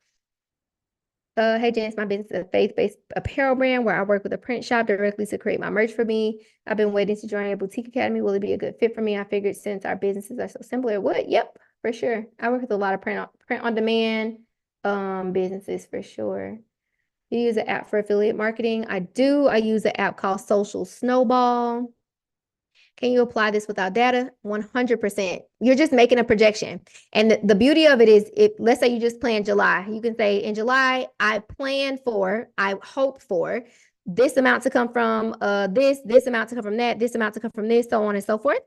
Hey, Janice, my business is a faith-based apparel brand where I work with a print shop directly to create my merch for me. I've been waiting to join a boutique academy. Will it be a good fit for me? I figured since our businesses are so similar, it would. Yep, for sure. I work with a lot of print on demand businesses for sure. You use an app for affiliate marketing? I do. I use an app called Social Snowball. Can you apply this without data? 100%. You're just making a projection. And the beauty of it is, if let's say you just plan July, you can say in July, I hope for this amount to come from this amount to come from that, this amount to come from this, so on and so forth.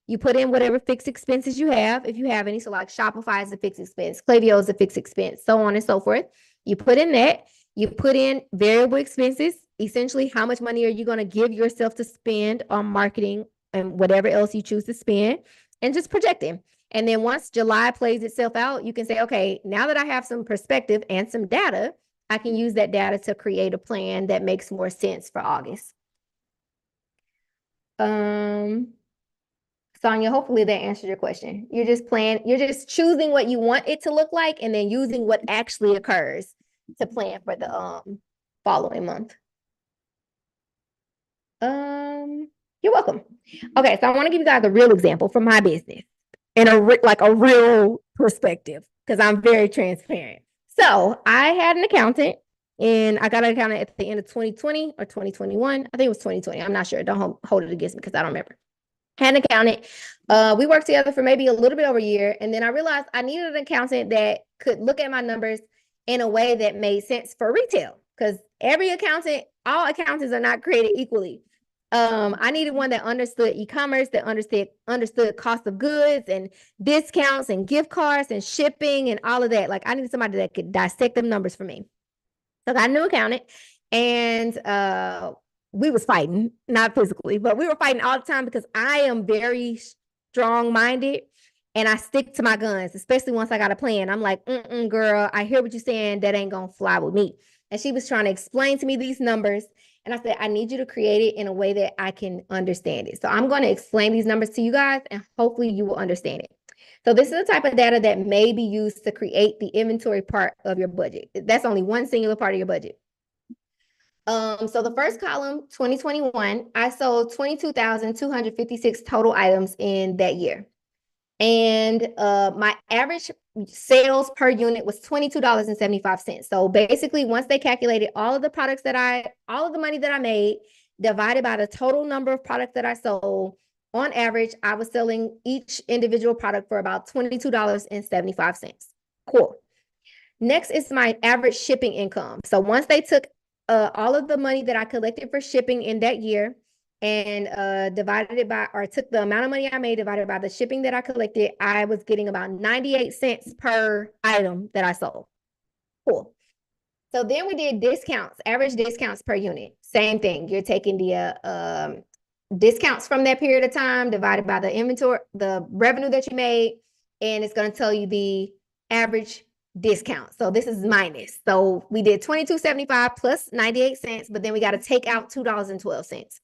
You put in whatever fixed expenses you have, if you have any. So like Shopify is a fixed expense, Klaviyo is a fixed expense, so on and so forth. You put in that. You put in variable expenses. Essentially, how much money are you going to give yourself to spend on marketing and whatever else you choose to spend, and just projecting. And then once July plays itself out, you can say, okay, now that I have some perspective and some data, I can use that data to create a plan that makes more sense for August. Sonia, hopefully that answered your question. You're just choosing what you want it to look like and then using what actually occurs to plan for the following month. You're welcome. Okay, so I want to give you guys a real example from my business and a real perspective because I'm very transparent. So I had an accountant, and I got an accountant at the end of 2020 or 2021. I think it was 2020. I'm not sure. Don't hold it against me because I don't remember. Had an accountant. We worked together for maybe a little bit over a year, and then I realized I needed an accountant that could look at my numbers in a way that made sense for retail, because all accountants are not created equally. I needed one that understood e-commerce, that understood cost of goods and discounts and gift cards and shipping and all of that. Like, I needed somebody that could dissect them numbers for me. So I got a new accountant, and we was fighting, not physically, but we were fighting all the time because I am very strong-minded and I stick to my guns, especially once I got a plan. I'm like, girl, I hear what you're saying. That ain't gonna fly with me. And she was trying to explain to me these numbers. And I said, I need you to create it in a way that I can understand it. So I'm going to explain these numbers to you guys, and hopefully you will understand it. So this is the type of data that may be used to create the inventory part of your budget. That's only one singular part of your budget. So the first column, 2021, I sold 22,256 total items in that year. And my average sales per unit was $22.75. So basically, once they calculated all of the money that I made, divided by the total number of products that I sold, on average, I was selling each individual product for about $22.75. Cool. Next is my average shipping income. So once they took all of the money that I collected for shipping in that year and divided it by, or took the amount of money I made divided by the shipping that I collected, I was getting about 98 cents per item that I sold. Cool. So then we did discounts, average discounts per unit. Same thing. You're taking the discounts from that period of time divided by the inventory, the revenue that you made, and it's going to tell you the average discount. So this is minus. So we did $22.75 plus 98 cents, but then we got to take out $2.12.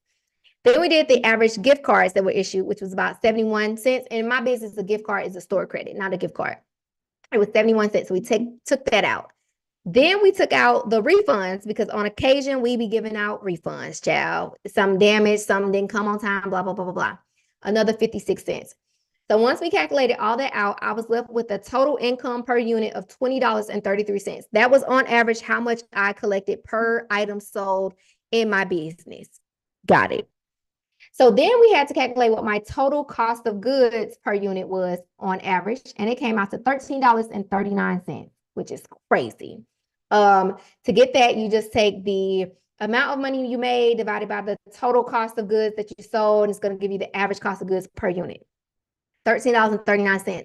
Then we did the average gift cards that were issued, which was about 71 cents. In my business, a gift card is a store credit, not a gift card. It was 71 cents. So we took that out. Then we took out the refunds because on occasion we be giving out refunds, child. Some damaged, some didn't come on time, blah, blah, blah, blah, blah. Another 56 cents. So once we calculated all that out, I was left with a total income per unit of $20.33. That was on average how much I collected per item sold in my business. Got it. So then we had to calculate what my total cost of goods per unit was on average, and it came out to $13.39, which is crazy. To get that, you just take the amount of money you made divided by the total cost of goods that you sold, and it's going to give you the average cost of goods per unit, $13.39.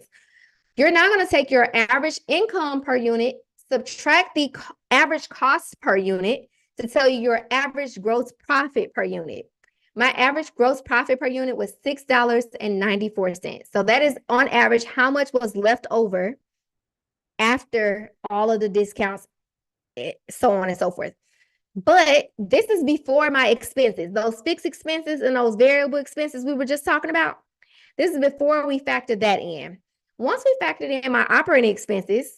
You're now going to take your average income per unit, subtract the average cost per unit to tell you your average gross profit per unit. My average gross profit per unit was $6.94. So that is on average how much was left over after all of the discounts, so on and so forth. But this is before my expenses, those fixed expenses and those variable expenses we were just talking about. This is before we factored that in. Once we factored in my operating expenses,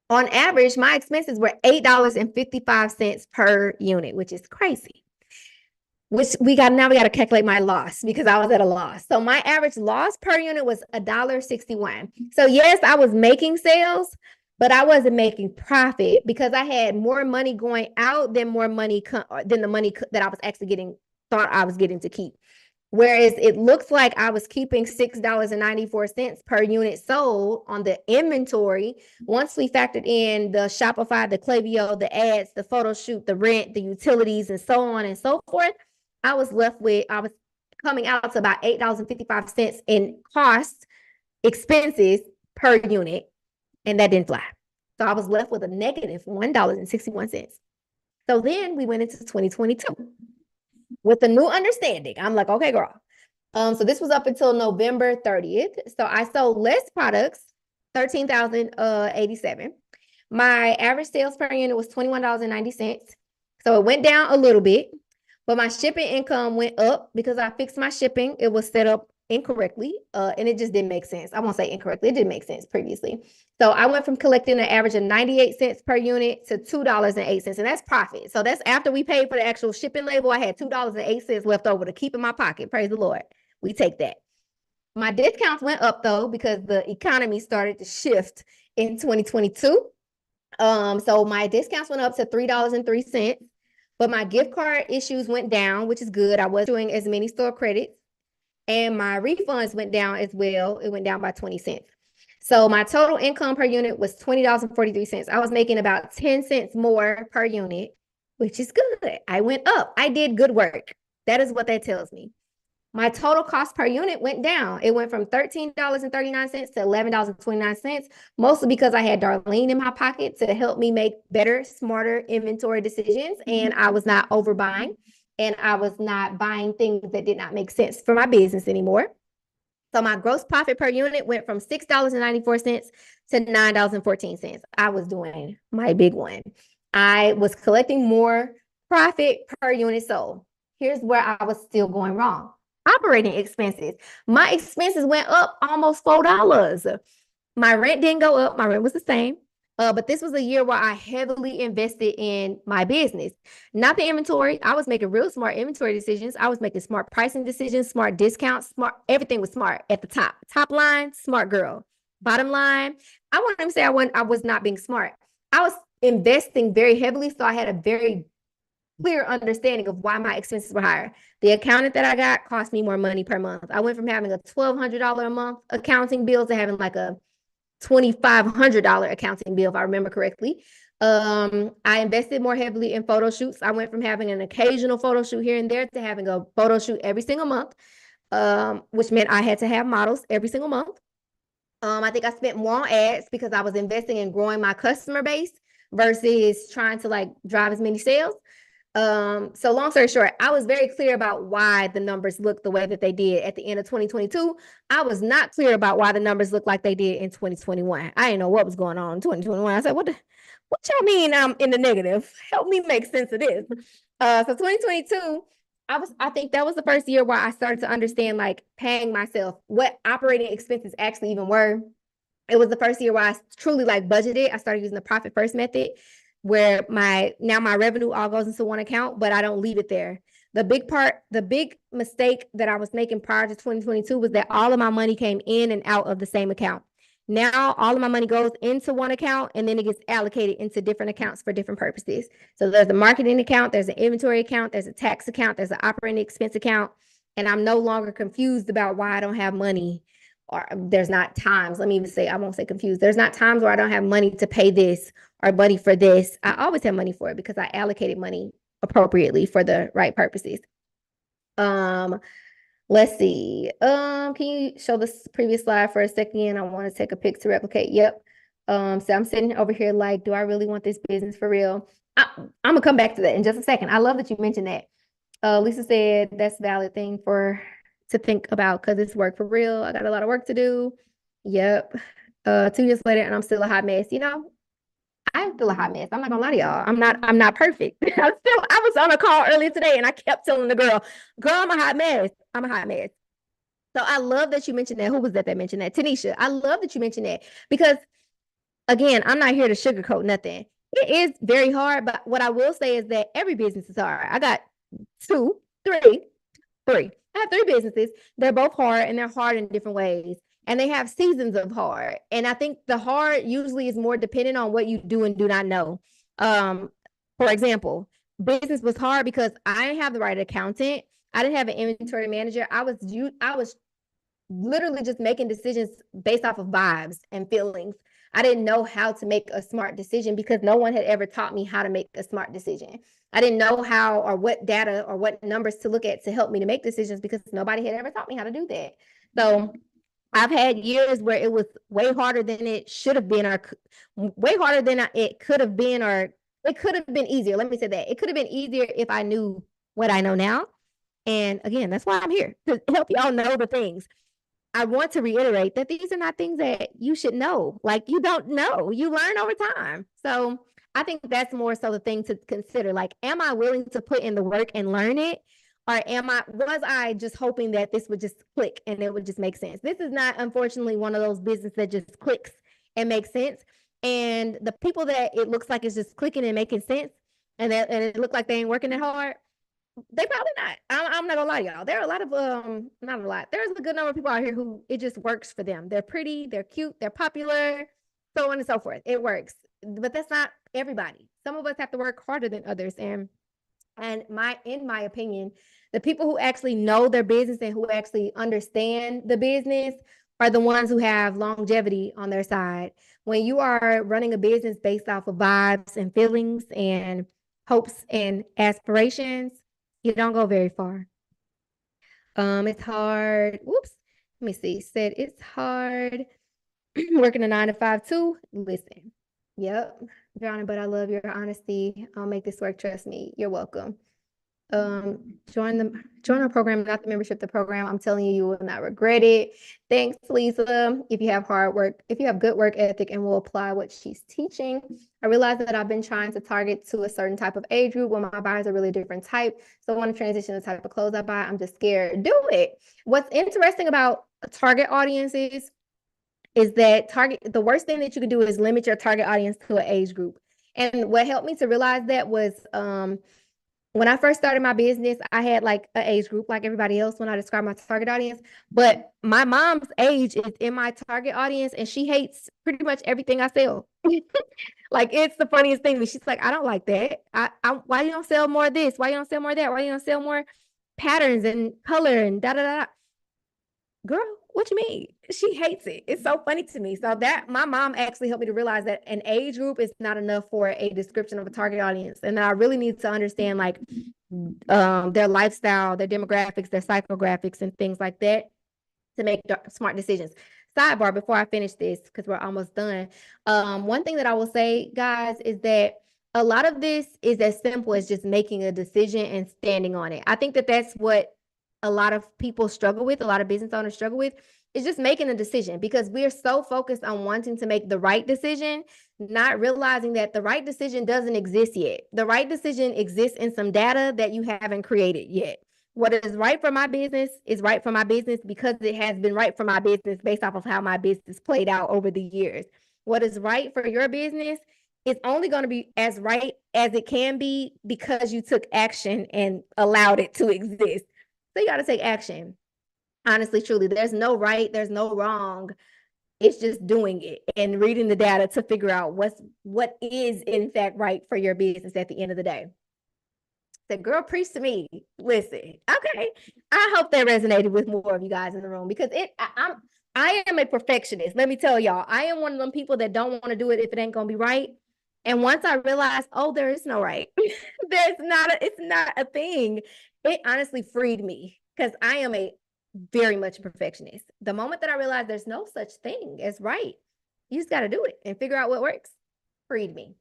on average, my expenses were $8.55 per unit, which is crazy. Which we got to calculate my loss because I was at a loss. So my average loss per unit was $1.61. So yes, I was making sales, but I wasn't making profit because I had more money going out than the money that I was actually thought I was getting to keep. Whereas it looks like I was keeping $6.94 per unit sold on the inventory. Once we factored in the Shopify, the Klaviyo, the ads, the photo shoot, the rent, the utilities, and so on and so forth, I was coming out to about $8.55 in cost expenses per unit, and that didn't fly. So I was left with a negative $1.61. So then we went into 2022 with a new understanding. I'm like, okay, girl. So this was up until November 30th. So I sold less products, 13,087. My average sales per unit was $21.90. So it went down a little bit, but my shipping income went up because I fixed my shipping. It was set up incorrectly, and it just didn't make sense. I won't say incorrectly. It didn't make sense previously. So I went from collecting an average of 98 cents per unit to $2.08, and that's profit. So that's after we paid for the actual shipping label. I had $2.08 left over to keep in my pocket. Praise the Lord. We take that. My discounts went up though because the economy started to shift in 2022. So my discounts went up to $3.03, but my gift card issues went down, which is good. I wasn't doing as many store credits, and my refunds went down as well. It went down by 20 cents. So my total income per unit was $20.43. I was making about 10 cents more per unit, which is good. I went up. I did good work. That is what that tells me. My total cost per unit went down. It went from $13.39 to $11.29, mostly because I had Darlene in my pocket to help me make better, smarter inventory decisions. And I was not overbuying, and I was not buying things that did not make sense for my business anymore. So my gross profit per unit went from $6.94 to $9.14. I was doing my big one. I was collecting more profit per unit sold. Here's where I was still going wrong. Operating expenses. My expenses went up almost $4. My rent didn't go up. My rent was the same. But this was a year where I heavily invested in my business, not the inventory. I was making real smart inventory decisions. I was making smart pricing decisions, smart discounts, smart. Everything was smart at the top. Top line, smart girl. Bottom line, I wouldn't even say I was not being smart. I was investing very heavily, so I had a very clear understanding of why my expenses were higher. The accountant that I got cost me more money per month. I went from having a $1,200 a month accounting bill to having like a $2,500 accounting bill, if I remember correctly. I invested more heavily in photo shoots. I went from having an occasional photo shoot here and there to having a photo shoot every single month, which meant I had to have models every single month. I think I spent more on ads because I was investing in growing my customer base versus trying to like drive as many sales. So long story short, I was very clear about why the numbers looked the way that they did at the end of 2022. I was not clear about why the numbers looked like they did in 2021. I didn't know what was going on in 2021. I said, what y'all mean I'm in the negative? Help me make sense of this. So 2022, I think that was the first year where I started to understand like paying myself, what operating expenses actually even were. It was the first year where I truly like budgeted. I started using the profit first method, where my revenue all goes into one account, but I don't leave it there. The big mistake that I was making prior to 2022 was that all of my money came in and out of the same account. Now all of my money goes into one account, and then it gets allocated into different accounts for different purposes. So there's a marketing account, there's an inventory account, there's a tax account, there's an operating expense account, and I'm no longer confused about why I don't have money. Or there's not times, let me even say, I won't say confused. There's not times where I don't have money to pay this or money for this. I always have money for it because I allocated money appropriately for the right purposes. Let's see. Can you show this previous slide for a second? I want to take a pic to replicate. Yep. So I'm sitting over here like, do I really want this business for real? I'm gonna come back to that in just a second. I love that you mentioned that. Lisa said that's a valid thing to think about because it's work for real. I got a lot of work to do. Yep. 2 years later, and I'm still a hot mess. I'm still a hot mess. I'm not gonna lie to y'all. I'm not perfect. I was on a call earlier today and I kept telling the girl, I'm a hot mess. I'm a hot mess. So I love that you mentioned that. Who was that mentioned that? Tanisha. I love that you mentioned that because again, I'm not here to sugarcoat nothing. It is very hard, but what I will say is that every business is hard. I got three. I have three businesses. They're both hard and they're hard in different ways. And they have seasons of hard. And I think the hard usually is more dependent on what you do and do not know. For example, business was hard because I didn't have the right accountant. I didn't have an inventory manager. I was literally just making decisions based off of vibes and feelings. I didn't know how to make a smart decision because no one had ever taught me how to make a smart decision. I didn't know how or what data or what numbers to look at to help me to make decisions because nobody had ever taught me how to do that. So I've had years where it was way harder than it should have been, or way harder than it could have been, or it could have been easier. Let me say that. It could have been easier if I knew what I know now. And again, that's why I'm here, to help y'all know the things. I want to reiterate that these are not things that you should know. Like, you don't know, you learn over time. So I think that's more so the thing to consider. Like, am I willing to put in the work and learn it? Or was I just hoping that this would just click and it would just make sense? This is not, unfortunately, one of those businesses that just clicks and makes sense. And the people that it looks like it's just clicking and making sense, and it looked like they ain't working that hard, they probably not. I'm not gonna lie to y'all. There are a lot of not a lot. There's a good number of people out here who it just works for them. They're pretty, they're cute, they're popular, so on and so forth. It works, but that's not everybody. Some of us have to work harder than others, and in my opinion, the people who actually know their business and who actually understand the business are the ones who have longevity on their side. When you are running a business based off of vibes and feelings and hopes and aspirations, you don't go very far. It's hard. Whoops. Let me see. Said it's hard working a 9 to 5 too. Listen. Yep. Drowning, but I love your honesty. I'll make this work. Trust me. You're welcome. Join our program, not the membership, the program. I'm telling you, you will not regret it. Thanks, Lisa. If you have good work ethic and will apply what she's teaching. I realize that I've been trying to target to a certain type of age group when my buyers are really different type. So I want to transition the type of clothes I buy. I'm just scared. Do it. What's interesting about target audiences is that the worst thing that you can do is limit your target audience to an age group. And what helped me to realize that was when I first started my business, I had like an age group like everybody else when I describe my target audience. But my mom's age is in my target audience, and she hates pretty much everything I sell. Like, it's the funniest thing. She's like, I don't like that. Why you don't sell more of this? Why you don't sell more of that? Why you don't sell more patterns and color and da da da? Girl, what you mean? She hates it. It's so funny to me. So that my mom actually helped me to realize that an age group is not enough for a description of a target audience. And I really need to understand like their lifestyle, their demographics, their psychographics, and things like that to make smart decisions. Sidebar before I finish this, because we're almost done. One thing that I will say, guys, is that a lot of this is as simple as just making a decision and standing on it. I think that that's what a lot of people struggle with, a lot of business owners struggle with, is just making a decision, because we're so focused on wanting to make the right decision, not realizing that the right decision doesn't exist yet. The right decision exists in some data that you haven't created yet. What is right for my business is right for my business because it has been right for my business based off of how my business played out over the years. What is right for your business is only going to be as right as it can be because you took action and allowed it to exist. So you got to take action. Honestly, truly, there's no right, there's no wrong. It's just doing it and reading the data to figure out what is in fact right for your business at the end of the day. The girl, preach to me. Listen, okay. I hope that resonated with more of you guys in the room, because I am a perfectionist. Let me tell y'all, I am one of them people that don't want to do it if it ain't gonna be right. And once I realized, oh, there is no right. It's not a thing. It honestly freed me, because I am a very much perfectionist. The moment that I realized there's no such thing as right, you just got to do it and figure out what works. Freed me.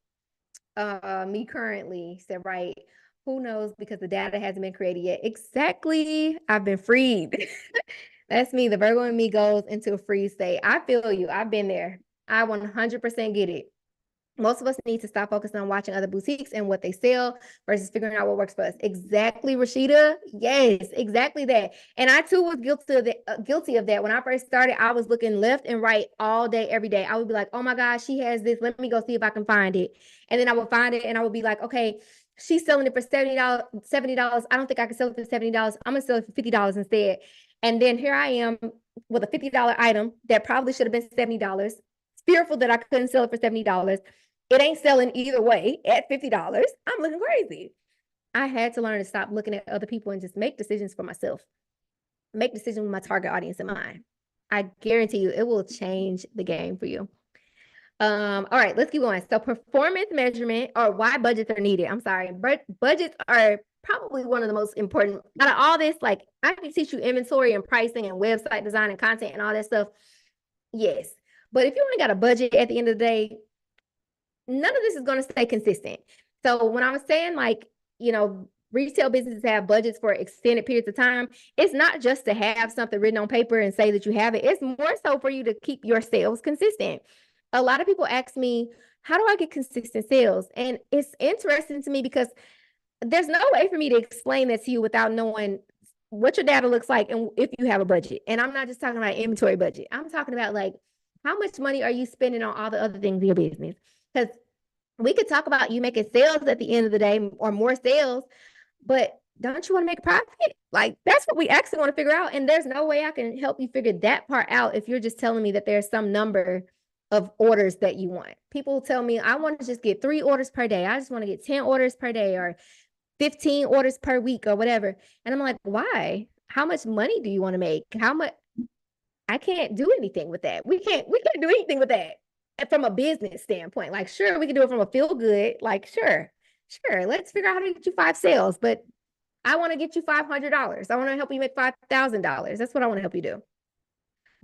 Me currently said, right, who knows, because the data hasn't been created yet. Exactly. I've been freed. That's me. The Virgo in me goes into a freeze state. I feel you. I've been there. I 100% get it. Most of us need to stop focusing on watching other boutiques and what they sell versus figuring out what works for us. Exactly, Rashida. Yes, exactly that. And I too was guilty of that. When I first started, I was looking left and right all day, every day. I would be like, oh my gosh, she has this. Let me go see if I can find it. And then I would find it and I would be like, okay, she's selling it for $70. I don't think I can sell it for $70. I'm gonna sell it for $50 instead. And then here I am with a $50 item that probably should have been $70. Fearful that I couldn't sell it for $70. It ain't selling either way at $50. I'm looking crazy. I had to learn to stop looking at other people and just make decisions for myself. Make decisions with my target audience in mind. I guarantee you it will change the game for you. All right, let's keep going. So performance measurement, or why budgets are needed. I'm sorry, but budgets are probably one of the most important out of all this. Like, I can teach you inventory and pricing and website design and content and all that stuff. Yes. But if you only got a budget at the end of the day, none of this is going to stay consistent. So when I was saying, like, retail businesses have budgets for extended periods of time, it's not just to have something written on paper and say that you have it. It's more so for you to keep your sales consistent. A lot of people ask me, how do I get consistent sales? And it's interesting to me because there's no way for me to explain that to you without knowing what your data looks like and if you have a budget. And I'm not just talking about inventory budget. I'm talking about, like, how much money are you spending on all the other things in your business? Because we could talk about you making sales at the end of the day or more sales, but don't you want to make a profit? Like, that's what we actually want to figure out. And there's no way I can help you figure that part out if you're just telling me that there's some number of orders that you want. People tell me, I want to just get 3 orders per day. I just want to get 10 orders per day or 15 orders per week or whatever. And I'm like, why? How much money do you want to make? How much? I can't do anything with that. We can't do anything with that from a business standpoint. Like, sure, we can do it from a feel good. Like, sure, let's figure out how to get you 5 sales, but I want to get you $500. I want to help you make $5,000. That's what I want to help you do.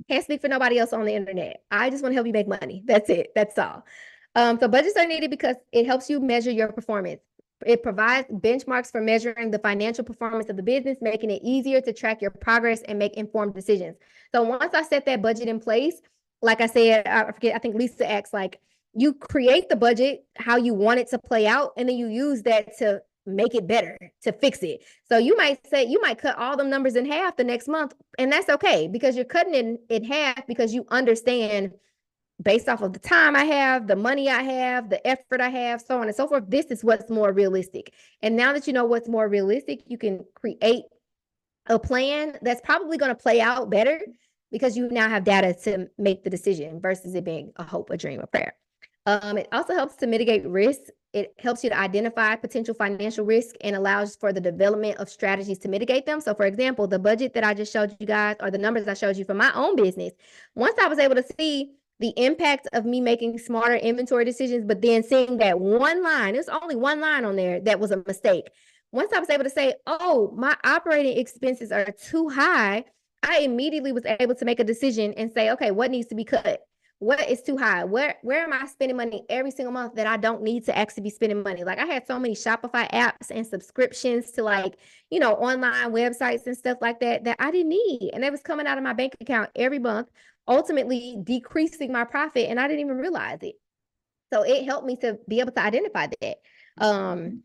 Can't speak for nobody else on the internet. I just want to help you make money. That's it. That's all. So budgets are needed because it helps you measure your performance. It provides benchmarks for measuring the financial performance of the business, making it easier to track your progress and make informed decisions. So once I set that budget in place, like I said, I forget, I think Lisa asked, like, you create the budget how you want it to play out, and then you use that to make it better, to fix it. So you might cut all them numbers in half the next month, and that's okay because you're cutting it in half because you understand, based off of the time I have, the money I have, the effort I have, so on and so forth, this is what's more realistic. And now that you know what's more realistic, you can create a plan that's probably going to play out better because you now have data to make the decision versus it being a hope, a dream, a prayer. It also helps to mitigate risk. It helps you to identify potential financial risk and allows for the development of strategies to mitigate them. So, for example, the budget that I just showed you guys, or the numbers I showed you for my own business, once I was able to see the impact of me making smarter inventory decisions, but then seeing that one line, there's only one line on there that was a mistake. Once I was able to say, oh, my operating expenses are too high, I immediately was able to make a decision and say, okay, what needs to be cut? What is too high? Where am I spending money every single month that I don't need to actually be spending money? Like, I had so many Shopify apps and subscriptions to, like, online websites and stuff like that I didn't need. And it was coming out of my bank account every month, ultimately decreasing my profit, and I didn't even realize it. So it helped me to be able to identify that.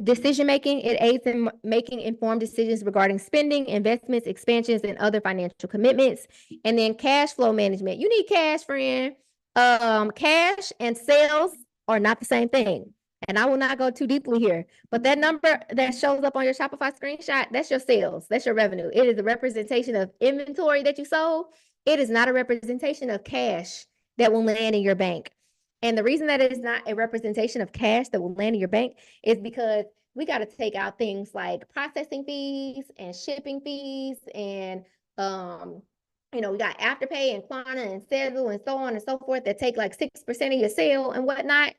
Decision making, it aids in making informed decisions regarding spending, investments, expansions, and other financial commitments. And then cash flow management. You need cash, friend. Cash and sales are not the same thing. And I will not go too deeply here, but that number that shows up on your Shopify screenshot, that's your sales, that's your revenue. It is a representation of inventory that you sold. It is not a representation of cash that will land in your bank. And the reason that it is not a representation of cash that will land in your bank is because we got to take out things like processing fees and shipping fees and we got Afterpay and Klarna and Sezzle and so on and so forth that take like 6% of your sale and whatnot.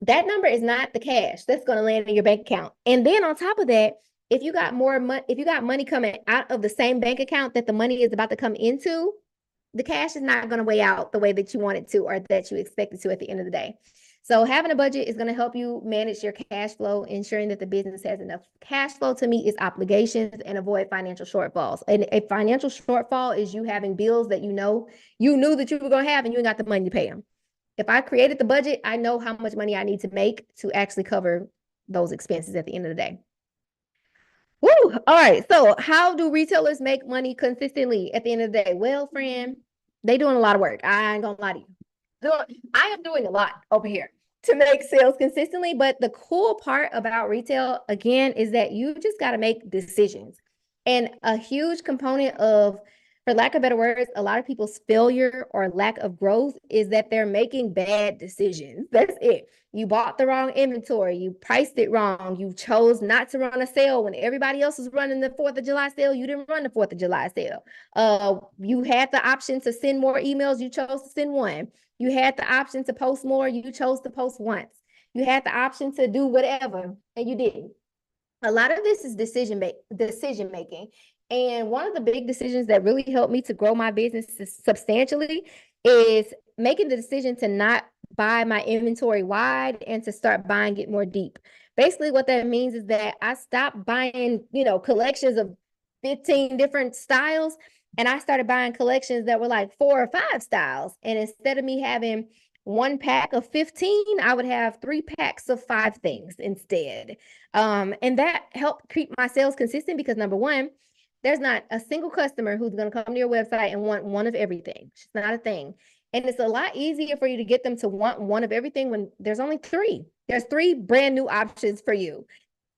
That number is not the cash that's going to land in your bank account. And then on top of that, if you got money coming out of the same bank account that the money is about to come into, the cash is not going to weigh out the way that you want it to or that you expect it to at the end of the day. So having a budget is going to help you manage your cash flow, ensuring that the business has enough cash flow to meet its obligations and avoid financial shortfalls. And a financial shortfall is you having bills that you knew that you were going to have and you ain't got the money to pay them. If I created the budget, I know how much money I need to make to actually cover those expenses at the end of the day. Woo! All right. So how do retailers make money consistently at the end of the day? Well, friend, they doing a lot of work. I ain't gonna lie to you. I am doing a lot over here to make sales consistently. But the cool part about retail, again, is that you just got to make decisions. And a huge component of For lack of better words, a lot of people's failure or lack of growth is that they're making bad decisions. That's it. You bought the wrong inventory. You priced it wrong. You chose not to run a sale when everybody else was running the 4th of July sale. You didn't run the 4th of July sale. You had the option to send more emails. You chose to send one. You had the option to post more. You chose to post once. You had the option to do whatever, and you didn't. A lot of this is decision making. And one of the big decisions that really helped me to grow my business substantially is making the decision to not buy my inventory wide and to start buying it more deep. Basically, what that means is that I stopped buying, collections of 15 different styles, and I started buying collections that were like 4 or 5 styles. And instead of me having one pack of 15, I would have 3 packs of 5 things instead. And that helped keep my sales consistent because number one, there's not a single customer who's going to come to your website and want one of everything. It's not a thing. And it's a lot easier for you to get them to want one of everything when there's only 3. There's 3 brand new options for you.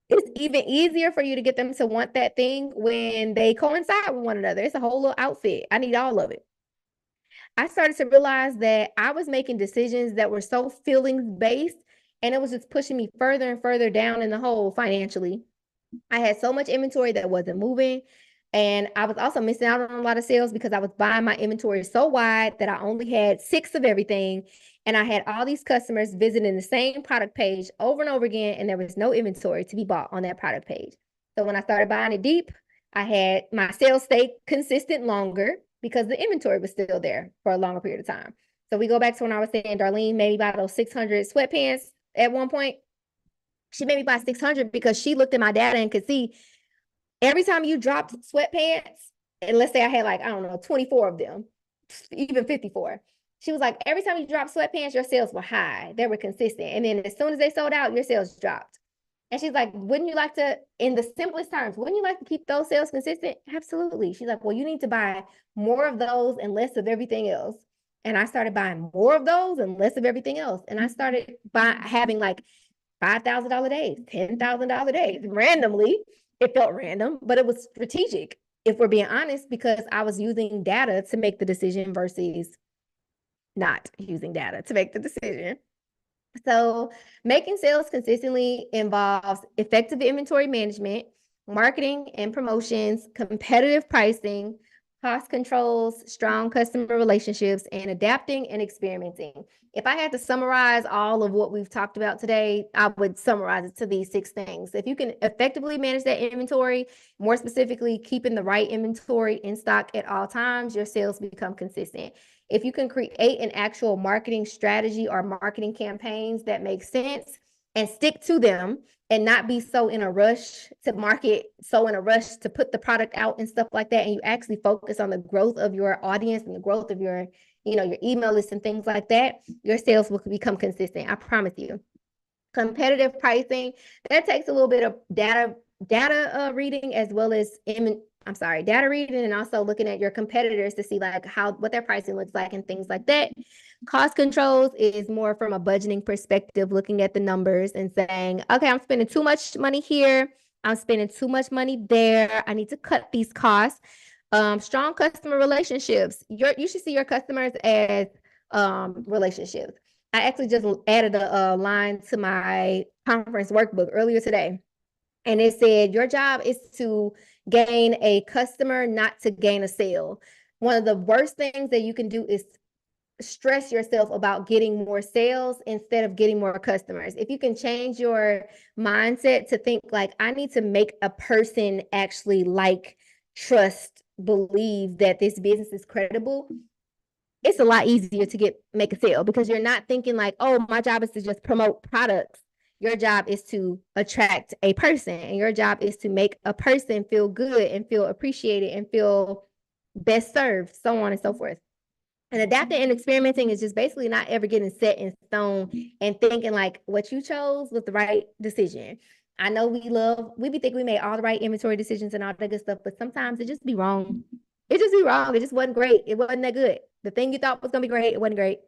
It's even easier for you to get them to want that thing when they coincide with one another. It's a whole little outfit. I need all of it. I started to realize that I was making decisions that were so feelings based, and it was just pushing me further and further down in the hole financially. I had so much inventory that wasn't moving. And I was also missing out on a lot of sales because I was buying my inventory so wide that I only had 6 of everything. And I had all these customers visiting the same product page over and over again, and there was no inventory to be bought on that product page. So when I started buying it deep, I had my sales stay consistent longer because the inventory was still there for a longer period of time. So we go back to when I was saying Darlene made me buy those 600 sweatpants at one point. She made me buy 600 because she looked at my data and could see every time you dropped sweatpants, and let's say I had like, I don't know, 24 of them, even 54. She was like, every time you dropped sweatpants, your sales were high. They were consistent. And then as soon as they sold out, your sales dropped. And she's like, wouldn't you like to, in the simplest terms, wouldn't you like to keep those sales consistent? Absolutely. She's like, well, you need to buy more of those and less of everything else. And I started buying more of those and less of everything else. And I started having like $5,000 days, $10,000 days randomly. It felt random, but it was strategic, if we're being honest, because I was using data to make the decision versus not using data to make the decision. So making sales consistently involves effective inventory management, marketing and promotions, competitive pricing, cost controls, strong customer relationships, and adapting and experimenting. If I had to summarize all of what we've talked about today, I would summarize it to these 6 things. If you can effectively manage that inventory, more specifically, keeping the right inventory in stock at all times, your sales become consistent. If you can create an actual marketing strategy or marketing campaigns that make sense and stick to them and not be so in a rush to market, so in a rush to put the product out and stuff like that, and you actually focus on the growth of your audience and the growth of your, your email list and things like that, your sales will become consistent. I promise you. Competitive pricing, that takes a little bit of data reading as well as data reading, and also looking at your competitors to see like what their pricing looks like and things like that. Cost controls is more from a budgeting perspective, looking at the numbers and saying, okay, I'm spending too much money here. I'm spending too much money there. I need to cut these costs. Strong customer relationships. You should see your customers as relationships. I actually just added a line to my conference workbook earlier today. And it said, your job is to gain a customer, not to gain a sale. One of the worst things that you can do is stress yourself about getting more sales instead of getting more customers. If you can change your mindset to think like, I need to make a person actually like, trust, believe that this business is credible, it's a lot easier to make a sale because you're not thinking like, oh, my job is to just promote products. Your job is to attract a person, and your job is to make a person feel good and feel appreciated and feel best served, so on and so forth. And adapting and experimenting is just basically not ever getting set in stone and thinking like what you chose was the right decision. I know we be thinking we made all the right inventory decisions and all that good stuff, but sometimes it just be wrong. It just be wrong. It just wasn't great. It wasn't that good. The thing you thought was gonna be great, it wasn't great.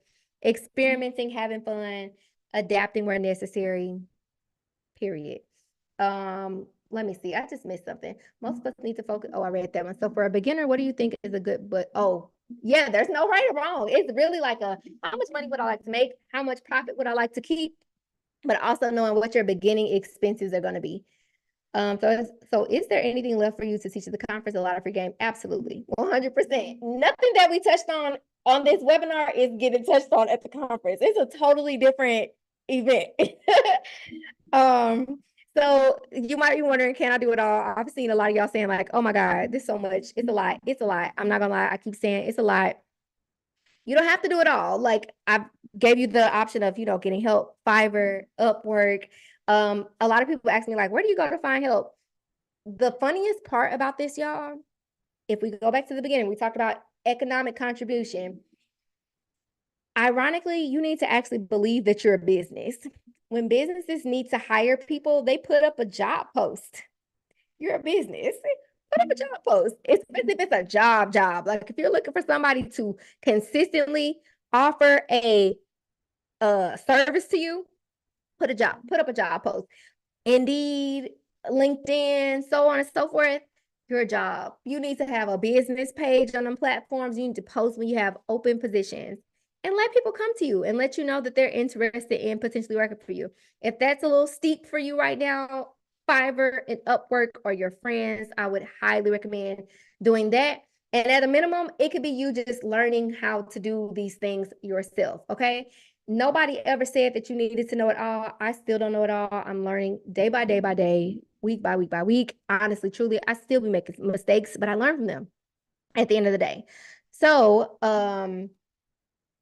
Experimenting, having fun, adapting where necessary, period. let me see. I just missed something. Most of us need to focus. Oh, I read that one. So for a beginner, what do you think is a good, but oh, yeah, there's no right or wrong. It's really like how much money would I like to make? How much profit would I like to keep? But also knowing what your beginning expenses are going to be. So is there anything left for you to teach at the conference? A lot of free game? Absolutely. 100%. Nothing that we touched on this webinar is getting touched on at the conference. It's a totally different event. So you might be wondering, can I do it all? I've seen a lot of y'all saying like, oh my God, this is so much. It's a lot. It's a lot. I'm not gonna lie. I keep saying it's a lot. You don't have to do it all. Like I gave you the option of, getting help, Fiverr, Upwork. A lot of people ask me like, where do you go to find help? The funniest part about this, y'all, if we go back to the beginning, we talked about economic contribution. Ironically, you need to actually believe that you're a business. When businesses need to hire people, they put up a job post. You're a business. Put up a job post, especially if it's a job. Like if you're looking for somebody to consistently offer a service to you, put up a job post. Indeed, LinkedIn, so on and so forth. Your job. You need to have a business page on them platforms. You need to post when you have open positions and let people come to you and let you know that they're interested in potentially working for you. If that's a little steep for you right now, Fiverr and Upwork or your friends, I would highly recommend doing that. And at a minimum, it could be you just learning how to do these things yourself. Okay. Nobody ever said that you needed to know it all. I still don't know it all. I'm learning day by day by day, week by week by week. Honestly, truly, I still be making mistakes, but I learn from them at the end of the day. So,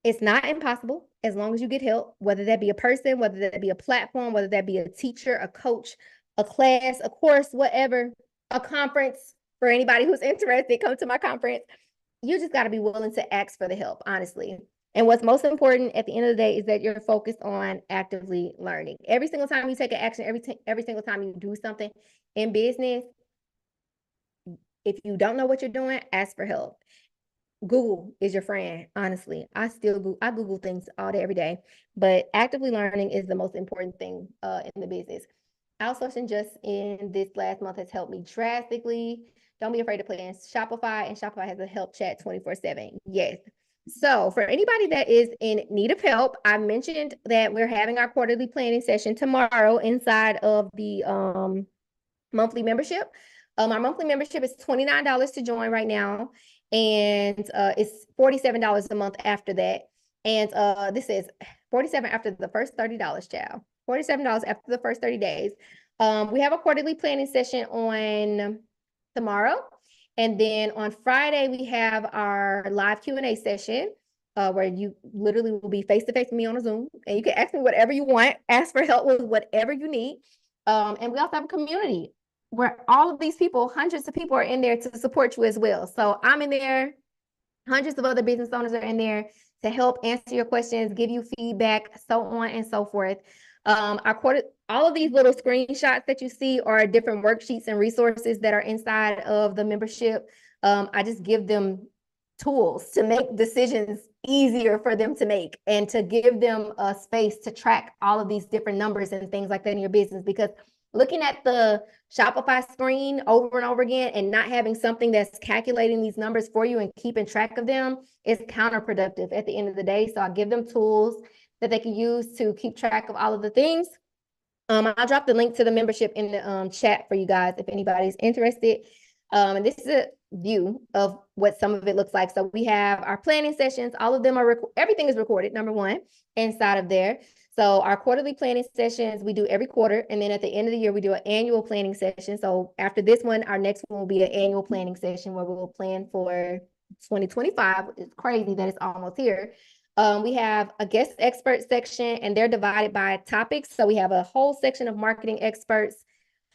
it's not impossible as long as you get help, whether that be a person, whether that be a platform, whether that be a teacher, a coach, a class, a course, whatever, a conference. For anybody who's interested, come to my conference. You just got to be willing to ask for the help, honestly. And what's most important at the end of the day is that you're focused on actively learning. Every single time you take an action, every single time you do something in business, if you don't know what you're doing, ask for help. Google is your friend, honestly. I Google things all day, every day, but actively learning is the most important thing in the business. Outsourcing just in this last month has helped me drastically. Don't be afraid to play in Shopify, and Shopify has a help chat 24/7. Yes. So for anybody that is in need of help, I mentioned that we're having our quarterly planning session tomorrow inside of the monthly membership. Our monthly membership is $29 to join right now, and it's $47 a month after that. And this is $47 after the first $30, child. $47 after the first 30 days. We have a quarterly planning session on tomorrow. And then on Friday, we have our live Q&A session where you literally will be face-to-face with me on a Zoom. And you can ask me whatever you want, ask for help with whatever you need. And we also have a community where all of these people, hundreds of people are in there to support you as well. So I'm in there. Hundreds of other business owners are in there to help answer your questions, give you feedback, so on and so forth. All of these little screenshots that you see are different worksheets and resources that are inside of the membership. I just give them tools to make decisions easier for them to make and to give them a space to track all of these different numbers and things like that in your business, because looking at the Shopify screen over and over again and not having something that's calculating these numbers for you and keeping track of them is counterproductive at the end of the day. So I give them tools that they can use to keep track of all of the things. I'll drop the link to the membership in the chat for you guys if anybody's interested. And this is a view of what some of it looks like. So we have our planning sessions. All of them are, everything is recorded, number one, inside of there. So our quarterly planning sessions, we do every quarter. And then at the end of the year, we do an annual planning session. So after this one, our next one will be an annual planning session where we will plan for 2025. It's crazy that it's almost here. We have a guest expert section, and they're divided by topics. So we have a whole section of marketing experts,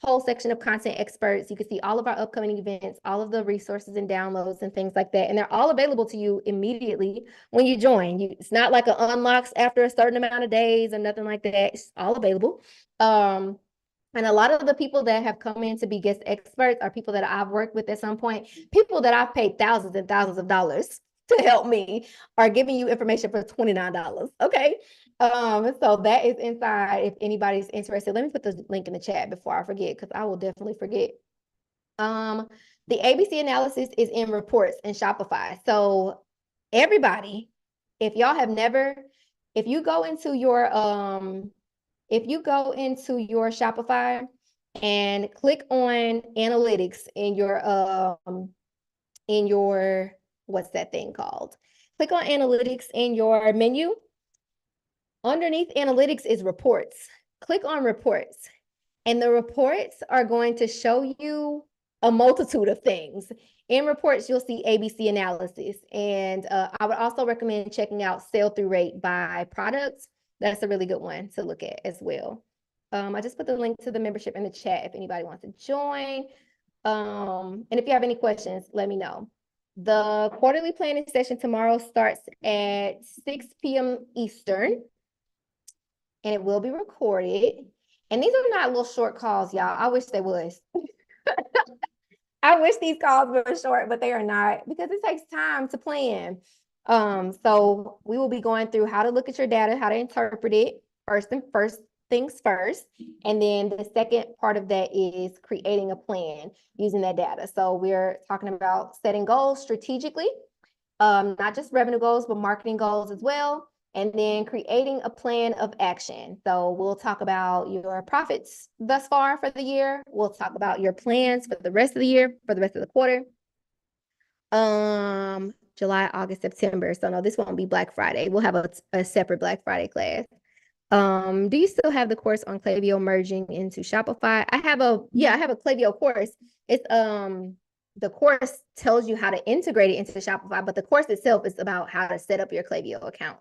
whole section of content experts. You can see all of our upcoming events, all of the resources and downloads and things like that. And they're all available to you immediately when you join. It's not like it unlocks after a certain amount of days or nothing like that. It's all available. And a lot of the people that have come in to be guest experts are people that I've worked with at some point, people that I've paid thousands and thousands of dollars to help me are giving you information for $29. Okay. So that is inside if anybody's interested. Let me put the link in the chat before I forget, because I will definitely forget. The ABC analysis is in reports in Shopify. So everybody, if y'all have never, if you go into your Shopify and click on analytics in your what's that thing called? Click on analytics in your menu. Underneath analytics is reports. Click on reports, and the reports are going to show you a multitude of things. In reports, you'll see ABC analysis. And I would also recommend checking out sell-through rate by products. That's a really good one to look at as well. I just put the link to the membership in the chat if anybody wants to join. And if you have any questions, let me know. The quarterly planning session tomorrow starts at 6 p.m. Eastern, and it will be recorded. And these are not little short calls, y'all. I wish they was. I wish these calls were short, but they are not, because it takes time to plan. So we will be going through how to look at your data, how to interpret it first things first. And then the second part of that is creating a plan using that data. So we're talking about setting goals strategically, not just revenue goals, but marketing goals as well. And then creating a plan of action. So we'll talk about your profits thus far for the year. We'll talk about your plans for the rest of the year, for the rest of the quarter. July, August, September. So no, this won't be Black Friday. We'll have a separate Black Friday class. Do you still have the course on Klaviyo merging into Shopify? I have a Klaviyo course. It's the course tells you how to integrate it into Shopify, but the course itself is about how to set up your Klaviyo account.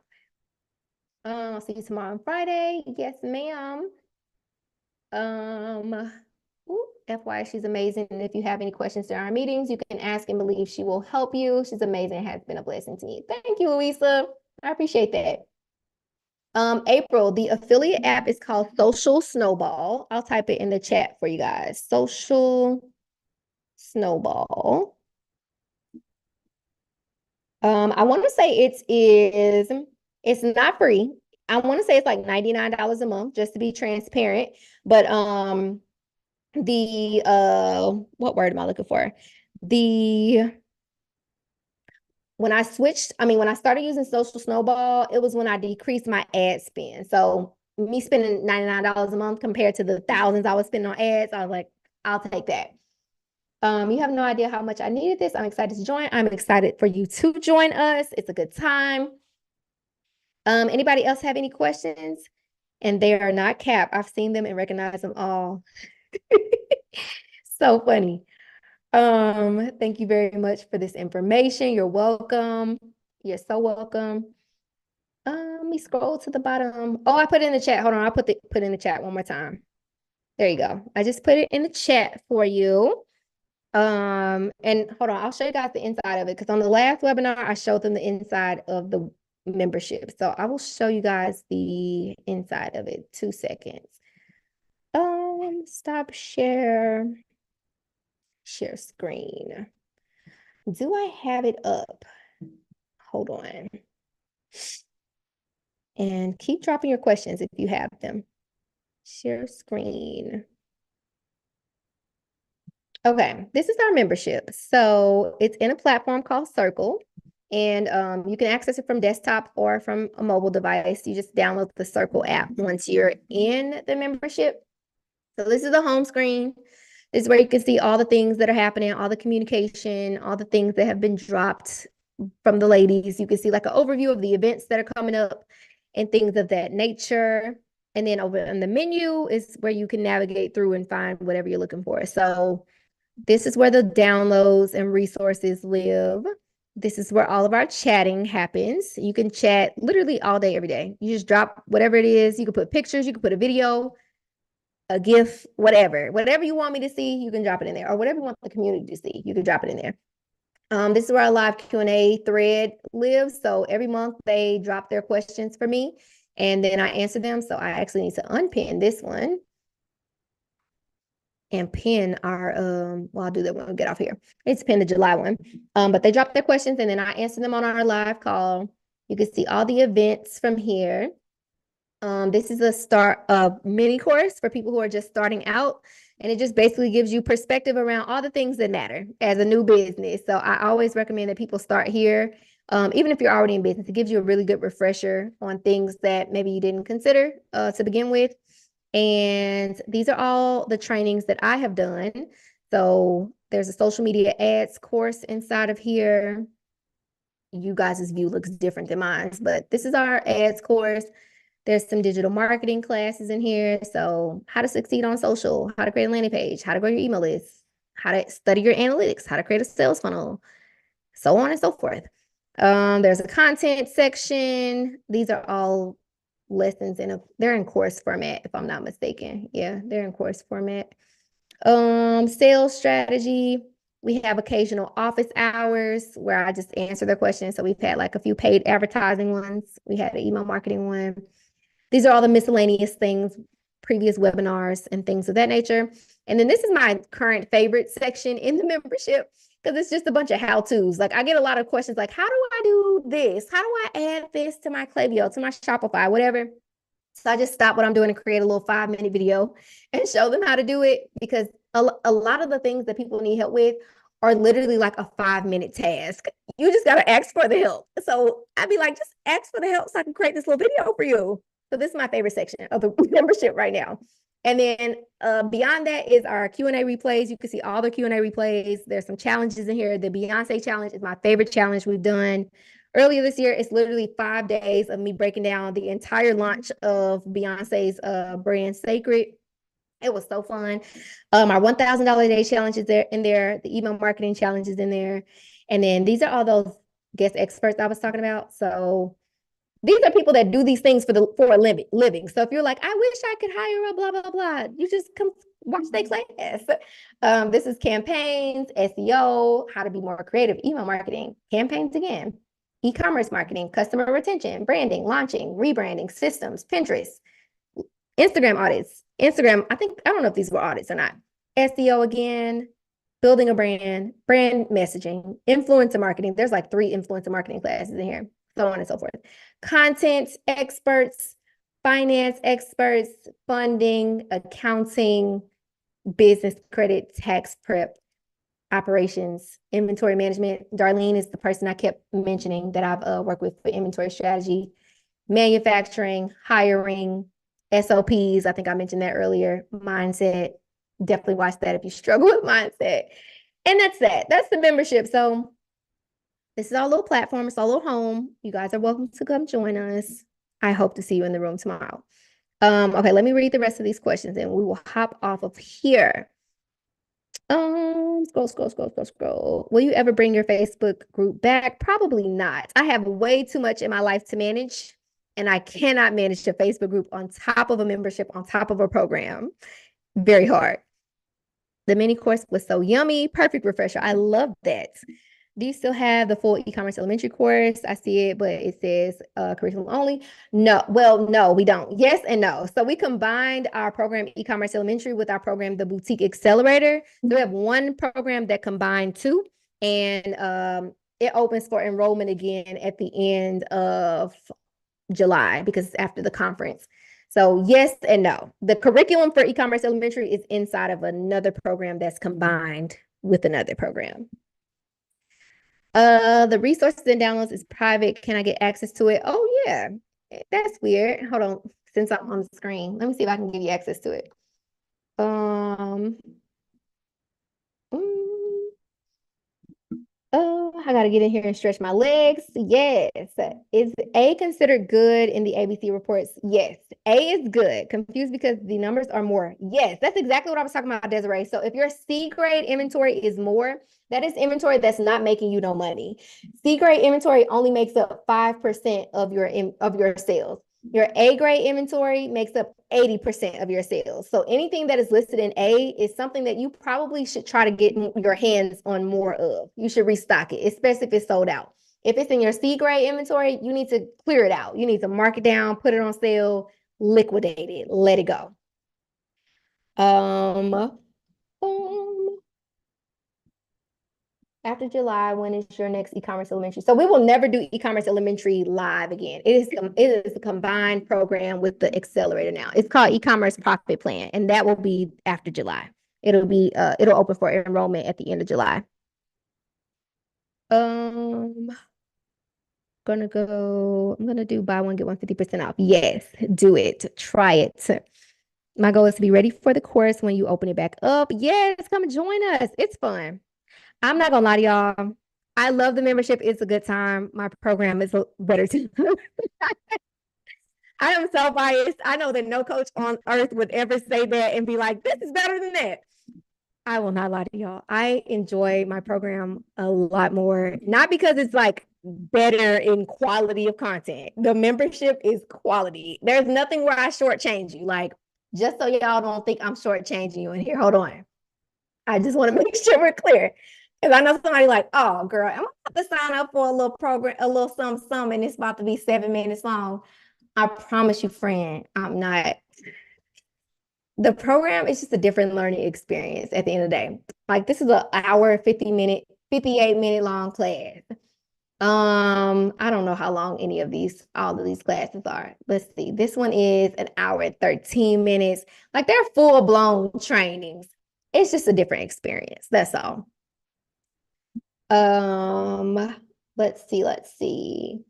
I'll see you tomorrow on Friday. Yes, ma'am. FYI, she's amazing. And if you have any questions during our meetings, you can ask and believe she will help you. She's amazing. Has been a blessing to me. Thank you, Louisa. I appreciate that. April, the affiliate app is called Social Snowball. I'll type it in the chat for you guys. Social Snowball. I want to say it's not free. I want to say it's like $99 a month, just to be transparent. But what word am I looking for? When I started using Social Snowball, it was when I decreased my ad spend. So me spending $99 a month compared to the thousands I was spending on ads, I was like, I'll take that. You have no idea how much I needed this. I'm excited to join. I'm excited for you to join us. It's a good time. Anybody else have any questions? And they are not capped. I've seen them and recognized them all. So funny. Thank you very much for this information. You're welcome. You're so welcome. Let me scroll to the bottom. Oh, I put it in the chat. Hold on, I'll put it in the chat one more time. There you go. I just put it in the chat for you. And hold on, I'll show you guys the inside of it, because on the last webinar, I showed them the inside of the membership. So I will show you guys the inside of it. 2 seconds. Stop share screen. Do I have it up? Hold on. And keep dropping your questions if you have them. Share screen. Okay, this is our membership. So it's in a platform called Circle, and you can access it from desktop or from a mobile device. You just download the Circle app once you're in the membership. So this is the home screen. This is where you can see all the things that are happening, all the communication, all the things that have been dropped from the ladies. You can see like an overview of the events that are coming up and things of that nature. And then over in the menu is where you can navigate through and find whatever you're looking for. So this is where the downloads and resources live. This is where all of our chatting happens. You can chat literally all day, every day. You just drop whatever it is. You can put pictures, you can put a video, a GIF, whatever you want me to see, you can drop it in there, or whatever you want the community to see, you can drop it in there. This is where our live Q&A thread lives. So every month they drop their questions for me, and then I answer them. So I actually need to unpin this one and pin our, I'll do that when we get off here. It's pin the July one. But they drop their questions and then I answer them on our live call. You can see all the events from here. This is a mini course for people who are just starting out. And it just basically gives you perspective around all the things that matter as a new business. So I always recommend that people start here. Even if you're already in business, it gives you a really good refresher on things that maybe you didn't consider to begin with. And these are all the trainings that I have done. So there's a social media ads course inside of here. You guys' view looks different than mine, but this is our ads course. There's some digital marketing classes in here. So how to succeed on social, how to create a landing page, how to grow your email list, how to study your analytics, how to create a sales funnel, so on and so forth. There's a content section. These are all lessons they're in course format, if I'm not mistaken. Yeah, they're in course format. Sales strategy. We have occasional office hours where I just answer their questions. So we've had like a few paid advertising ones. We had an email marketing one. These are all the miscellaneous things, previous webinars and things of that nature. And then this is my current favorite section in the membership because it's just a bunch of how-tos. Like I get a lot of questions like, how do I do this? How do I add this to my Klaviyo, to my Shopify, whatever? So I just stop what I'm doing and create a little 5-minute video and show them how to do it because a lot of the things that people need help with are literally like a 5-minute task. You just got to ask for the help. So I'd be like, just ask for the help so I can create this little video for you. So this is my favorite section of the membership right now. And then beyond that is our Q&A replays. You can see all the Q&A replays. There's some challenges in here. The Beyonce challenge is my favorite challenge we've done. Earlier this year, it's literally 5 days of me breaking down the entire launch of Beyonce's brand Sacred. It was so fun. Our $1,000 a day challenge is there in there. The email marketing challenge is in there. And then these are all those guest experts I was talking about. So these are people that do these things for a living. So if you're like, I wish I could hire a blah, blah, blah, you just come watch their class. This is campaigns, SEO, how to be more creative, email marketing, campaigns again, e-commerce marketing, customer retention, branding, launching, rebranding, systems, Pinterest, Instagram audits. Instagram, I don't know if these were audits or not. SEO again, building a brand messaging, influencer marketing. There's like 3 influencer marketing classes in here, so on and so forth. Content experts, finance experts, funding, accounting, business credit, tax prep, operations, inventory management. Darlene is the person I kept mentioning that I've worked with for inventory strategy, manufacturing, hiring, SOPs. I think I mentioned that earlier. Mindset. Definitely watch that if you struggle with mindset. And that's that. That's the membership. So this is our little platform. It's our little home. You guys are welcome to come join us. I hope to see you in the room tomorrow. Okay, let me read the rest of these questions and we will hop off of here. Scroll. Will you ever bring your Facebook group back? Probably not. I have way too much in my life to manage, and I cannot manage a Facebook group on top of a membership, on top of a program. Very hard. The mini course was so yummy. Perfect refresher. I love that. Do you still have the full e-commerce elementary course? I see it, but it says curriculum only. No, well, no, we don't. Yes and no. So we combined our program e-commerce elementary with our program, the Boutique Accelerator. So we have one program that combined 2, and it opens for enrollment again at the end of July because it's after the conference. So yes and no. The curriculum for e-commerce elementary is inside of another program that's combined with another program. The resources and downloads is private. Can I get access to it? Oh yeah, that's weird. Hold on, since I'm on the screen, let me see if I can give you access to it. Mm, Oh, I gotta get in here and stretch my legs. Yes. Is A considered good in the ABC reports? Yes. A is good. Confused because the numbers are more. Yes, that's exactly what I was talking about, Desiree. So if your C grade inventory is more, that is inventory that's not making you no money. C grade inventory only makes up 5% of your sales. Your A grade inventory makes up 80% of your sales. So anything that is listed in A is something that you probably should try to get your hands on more of. You should restock it, especially if it's sold out. If it's in your C grade inventory, you need to clear it out. You need to mark it down, put it on sale, liquidate it, let it go. Um, After July, when is your next e-commerce elementary? So we will never do e-commerce elementary live again. It is a combined program with the accelerator now. It's called e-commerce profit plan, and that will be after July. It'll open for enrollment at the end of July. I'm gonna do buy one, get one 50% off. Yes, do it. Try it. My goal is to be ready for the course when you open it back up. Yes, come and join us. It's fun. I'm not gonna lie to y'all. I love the membership. It's a good time. My program is better too. I am so biased. I know that no coach on earth would ever say that and be like, this is better than that. I will not lie to y'all. I enjoy my program a lot more, not because it's like better in quality of content. The membership is quality. There's nothing where I shortchange you. Like, just so y'all don't think I'm shortchanging you in here. Hold on. I just want to make sure we're clear. Because I know somebody like, oh, girl, I'm about to sign up for a little program, a little something, and it's about to be 7 minutes long. I promise you, friend, I'm not. The program is just a different learning experience at the end of the day. Like, this is an hour, 50-minute, 58-minute long class. I don't know how long all of these classes are. Let's see. This one is an hour and 13 minutes. Like, they're full-blown trainings. It's just a different experience. That's all. Let's see.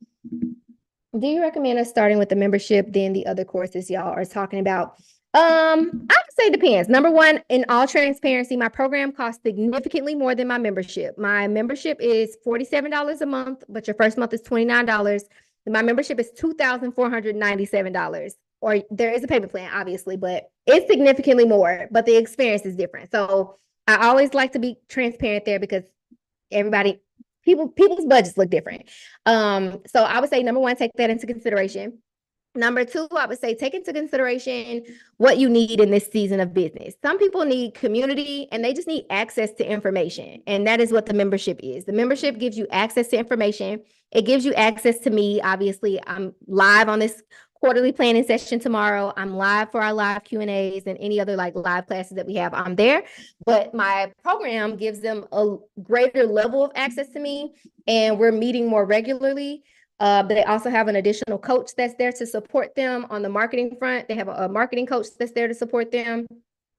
Do you recommend us starting with the membership, then the other courses y'all are talking about? I would say it depends. Number one, in all transparency, my program costs significantly more than my membership. My membership is $47 a month, but your first month is $29. My membership is $2,497. Or there is a payment plan, obviously, but it's significantly more, but the experience is different. So I always like to be transparent there because people's budgets look different. So I would say number one, take that into consideration. Number two, I would say take into consideration what you need in this season of business. Some people need community and they just need access to information. And that is what the membership is. The membership gives you access to information. It gives you access to me. Obviously, I'm live on this quarterly planning session tomorrow. I'm live for our live Q&As and any other like live classes that we have. I'm there, but my program gives them a greater level of access to me, and we're meeting more regularly. They also have an additional coach that's there to support them on the marketing front. They have a marketing coach that's there to support them.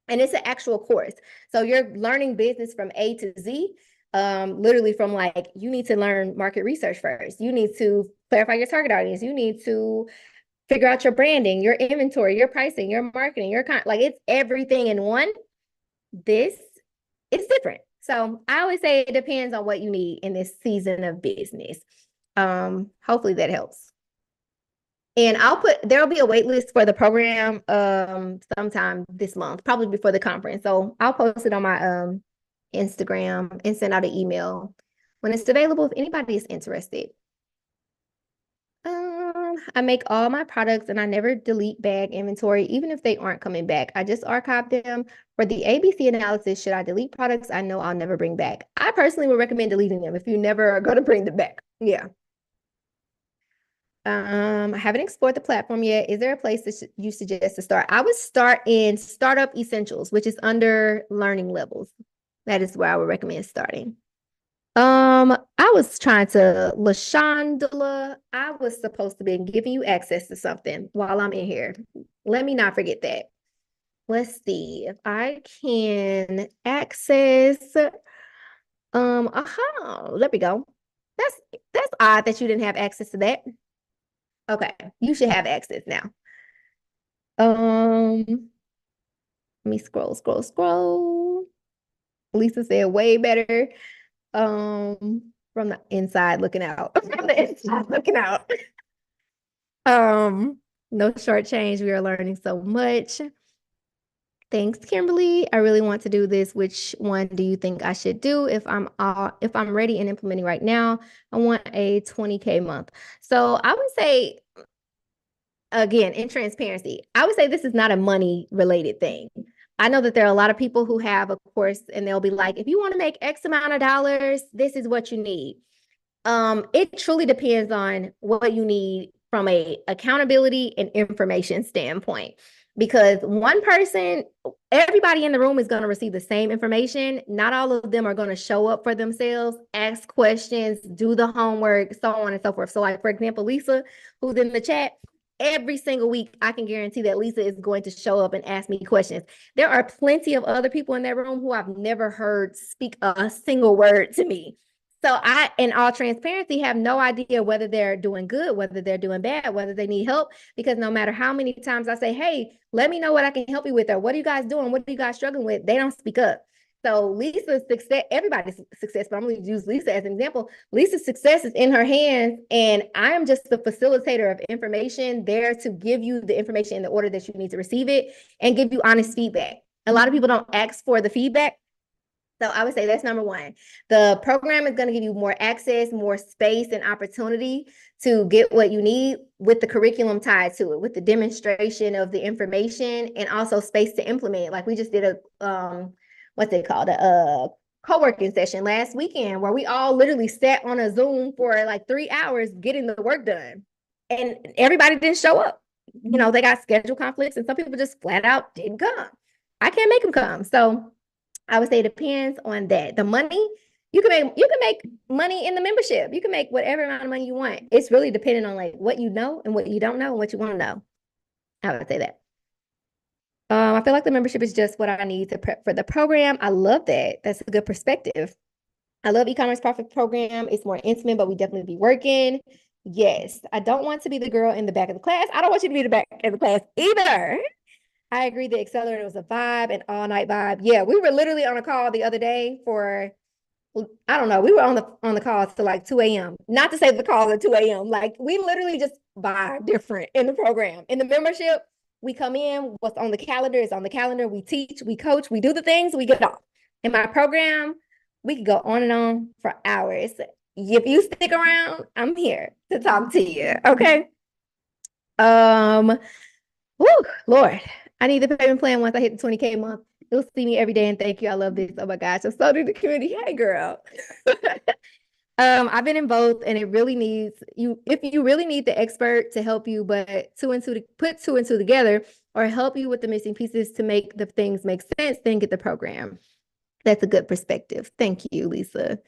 And it's an actual course. So you're learning business from A to Z, literally from like, you need to learn market research first. You need to clarify your target audience. You need to figure out your branding, your inventory, your pricing, your marketing, like it's everything in one. This is different. So I always say it depends on what you need in this season of business. Hopefully that helps. And there'll be a wait list for the program sometime this month, probably before the conference. So I'll post it on my Instagram and send out an email when it's available if anybody is interested. I make all my products and I never delete bag inventory, even if they aren't coming back. I just archive them. For the ABC analysis, should I delete products I know I'll never bring back? I personally would recommend deleting them if you never are going to bring them back. Yeah. I haven't explored the platform yet. Is there a place that you suggest to start? I would start in Startup Essentials, which is under learning levels. That is where I would recommend starting. I was trying to LaShondala. I was supposed to be giving you access to something while I'm in here. Let me not forget that. Let's see if I can access. There we go. That's odd that you didn't have access to that. Okay, you should have access now. Let me scroll. Lisa said way better. From the inside looking out. From the inside looking out. No short change. We are learning so much. Thanks, Kimberly. I really want to do this. Which one do you think I should do if I'm ready and implementing right now? I want a 20K month. So I would say, again, in transparency, I would say this is not a money related thing. I know that there are a lot of people who have a course and they'll be like, if you want to make X amount of dollars, this is what you need. It truly depends on what you need from a accountability and information standpoint. because one person, everybody in the room is going to receive the same information. Not all of them are going to show up for themselves, ask questions, do the homework, so on and so forth. So, like, for example, Lisa, who's in the chat, every single week, I can guarantee that Lisa is going to show up and ask me questions. There are plenty of other people in that room who I've never heard speak a single word to me. So I, in all transparency, have no idea whether they're doing good, whether they're doing bad, whether they need help, because no matter how many times I say, hey, let me know what I can help you with, or what are you guys doing? What are you guys struggling with? They don't speak up. So Lisa's success, everybody's success, but I'm going to use Lisa as an example. Lisa's success is in her hands, and I am just the facilitator of information, there to give you the information in the order that you need to receive it and give you honest feedback. A lot of people don't ask for the feedback. So I would say that's number one. The program is going to give you more access, more space and opportunity to get what you need, with the curriculum tied to it, with the demonstration of the information, and also space to implement. Like, we just did a, what's it called? A co-working session last weekend where we all literally sat on a Zoom for like 3 hours getting the work done. And everybody didn't show up. You know, they got schedule conflicts, and some people just flat out didn't come. I can't make them come. So I would say it depends on that. The money, you can make money in the membership. You can make whatever amount of money you want. It's really dependent on like what you know and what you don't know and what you want to know. I would say that. I feel like the membership is just what I need to prep for the program. I love that. That's a good perspective. I love e-commerce profit program. It's more intimate, but we definitely be working. Yes, I don't want to be the girl in the back of the class. I don't want you to be the back of the class either. I agree. The accelerator was a vibe, an all night vibe. Yeah, we were literally on a call the other day for, I don't know, we were on the call to like 2 a.m. Not to say the calls at 2 a.m. Like, we literally just vibe different in the program. In the membership, we come in, what's on the calendar is on the calendar. We teach, we coach, we do the things, we get off. In my program, we could go on and on for hours. If you stick around, I'm here to talk to you. Okay. Um, Woo, Lord, I need the payment plan once I hit the 20K a month. You'll see me every day and thank you. I love this. Oh my gosh, I'm so new to the community. Hey, girl. I've been in both, and it really needs you. If you really need the expert to help you, but put two and two together, or help you with the missing pieces to make the things make sense, then get the program. That's a good perspective. Thank you, Lisa.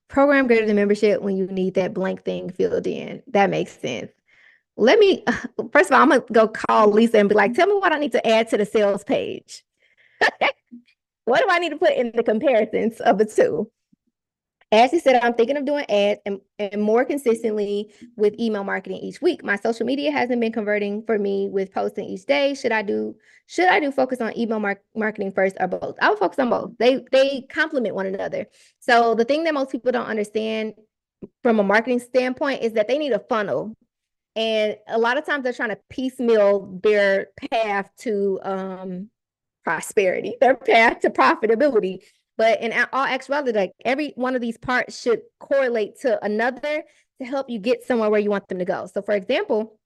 Program greater than membership when you need that blank thing filled in. That makes sense. Let me, first of all, I'm going to go call Lisa and be like, tell me what I need to add to the sales page. What do I need to put in the comparisons of the two? As you said, I'm thinking of doing ads and more consistently with email marketing each week. My social media hasn't been converting for me with posting each day. Should I do focus on email marketing first or both? I would focus on both. They complement one another. So the thing that most people don't understand from a marketing standpoint is that they need a funnel. And a lot of times they're trying to piecemeal their path to prosperity, their path to profitability. But in all actuality, like, every one of these parts should correlate to another to help you get somewhere where you want them to go. So, for example,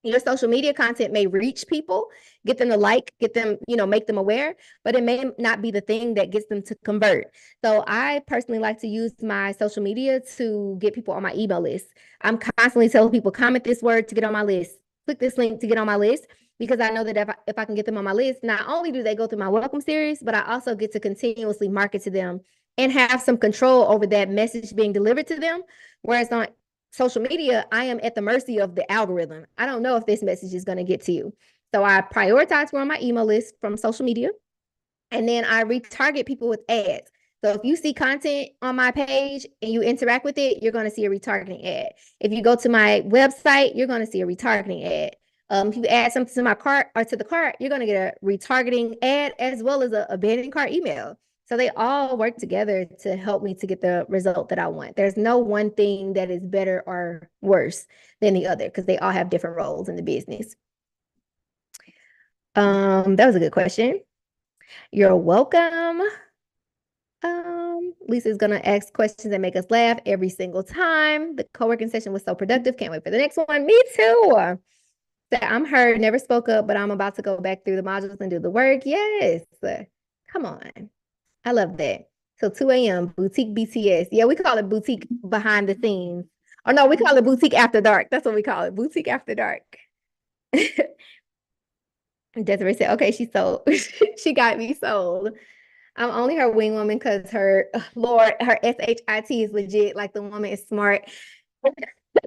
your social media content may reach people, get them to like, get them, make them aware, but it may not be the thing that gets them to convert. So I personally like to use my social media to get people on my email list. I'm constantly telling people, comment this word to get on my list, click this link to get on my list, because I know that if I can get them on my list, not only do they go through my welcome series, but I also get to continuously market to them and have some control over that message being delivered to them. Whereas on social media, I am at the mercy of the algorithm. I don't know if this message is going to get to you. So I prioritize where on my email list from social media, and then I retarget people with ads. So if you see content on my page and you interact with it, you're going to see a retargeting ad. If you go to my website, you're going to see a retargeting ad. If you add something to my cart or to the cart, you're going to get a retargeting ad as well as a abandoned cart email. So they all work together to help me to get the result that I want. There's no one thing that is better or worse than the other, because they all have different roles in the business. That was a good question. You're welcome. Lisa's gonna ask questions that make us laugh every single time. The co-working session was so productive. Can't wait for the next one. Me too. So I'm heard, never spoke up, but I'm about to go back through the modules and do the work. Yes. Come on. I love that. So 2 a.m. boutique BTS. Yeah, we call it boutique behind the scenes. Or no, we call it boutique after dark. That's what we call it. Boutique after dark. Desiree said, okay, she's sold. She got me sold. I'm only her wing woman because her, Lord, her SHIT is legit. Like the woman is smart.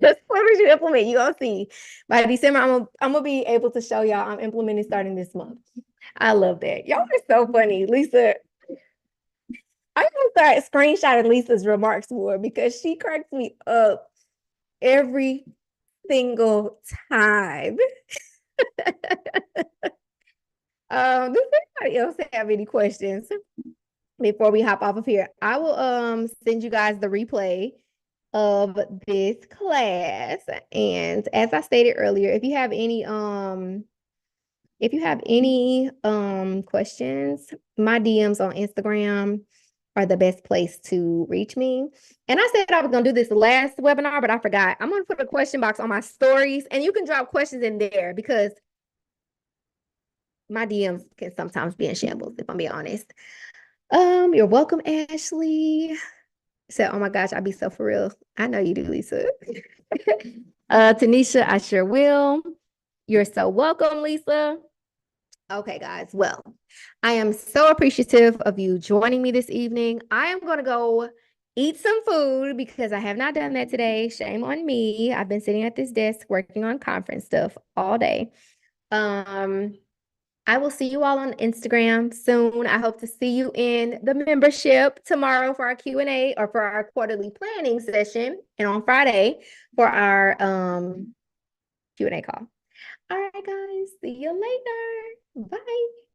As soon as you implement, you gonna see. By December, I'm gonna be able to show y'all I'm implementing starting this month. I love that. Y'all are so funny. Lisa, I'm gonna start screenshotting Lisa's remarks more because she cracks me up every single time. Does anybody else have any questions before we hop off of here? I will send you guys the replay of this class. And as I stated earlier, if you have any questions, my DMs on Instagram are the best place to reach me. And I said I was gonna do this last webinar, but I forgot. I'm gonna put a question box on my stories, and you can drop questions in there because my DMs can sometimes be in shambles, if I'm being honest. You're welcome, Ashley. Said, oh my gosh, I'd be so for real. I know you do, Lisa. Tanisha, I sure will. You're so welcome, Lisa. Okay, guys. Well, I am so appreciative of you joining me this evening. I am going to go eat some food because I have not done that today. Shame on me. I've been sitting at this desk working on conference stuff all day. I will see you all on Instagram soon. I hope to see you in the membership tomorrow for our Q&A or for our quarterly planning session, and on Friday for our Q&A call. All right, guys. See you later. Bye.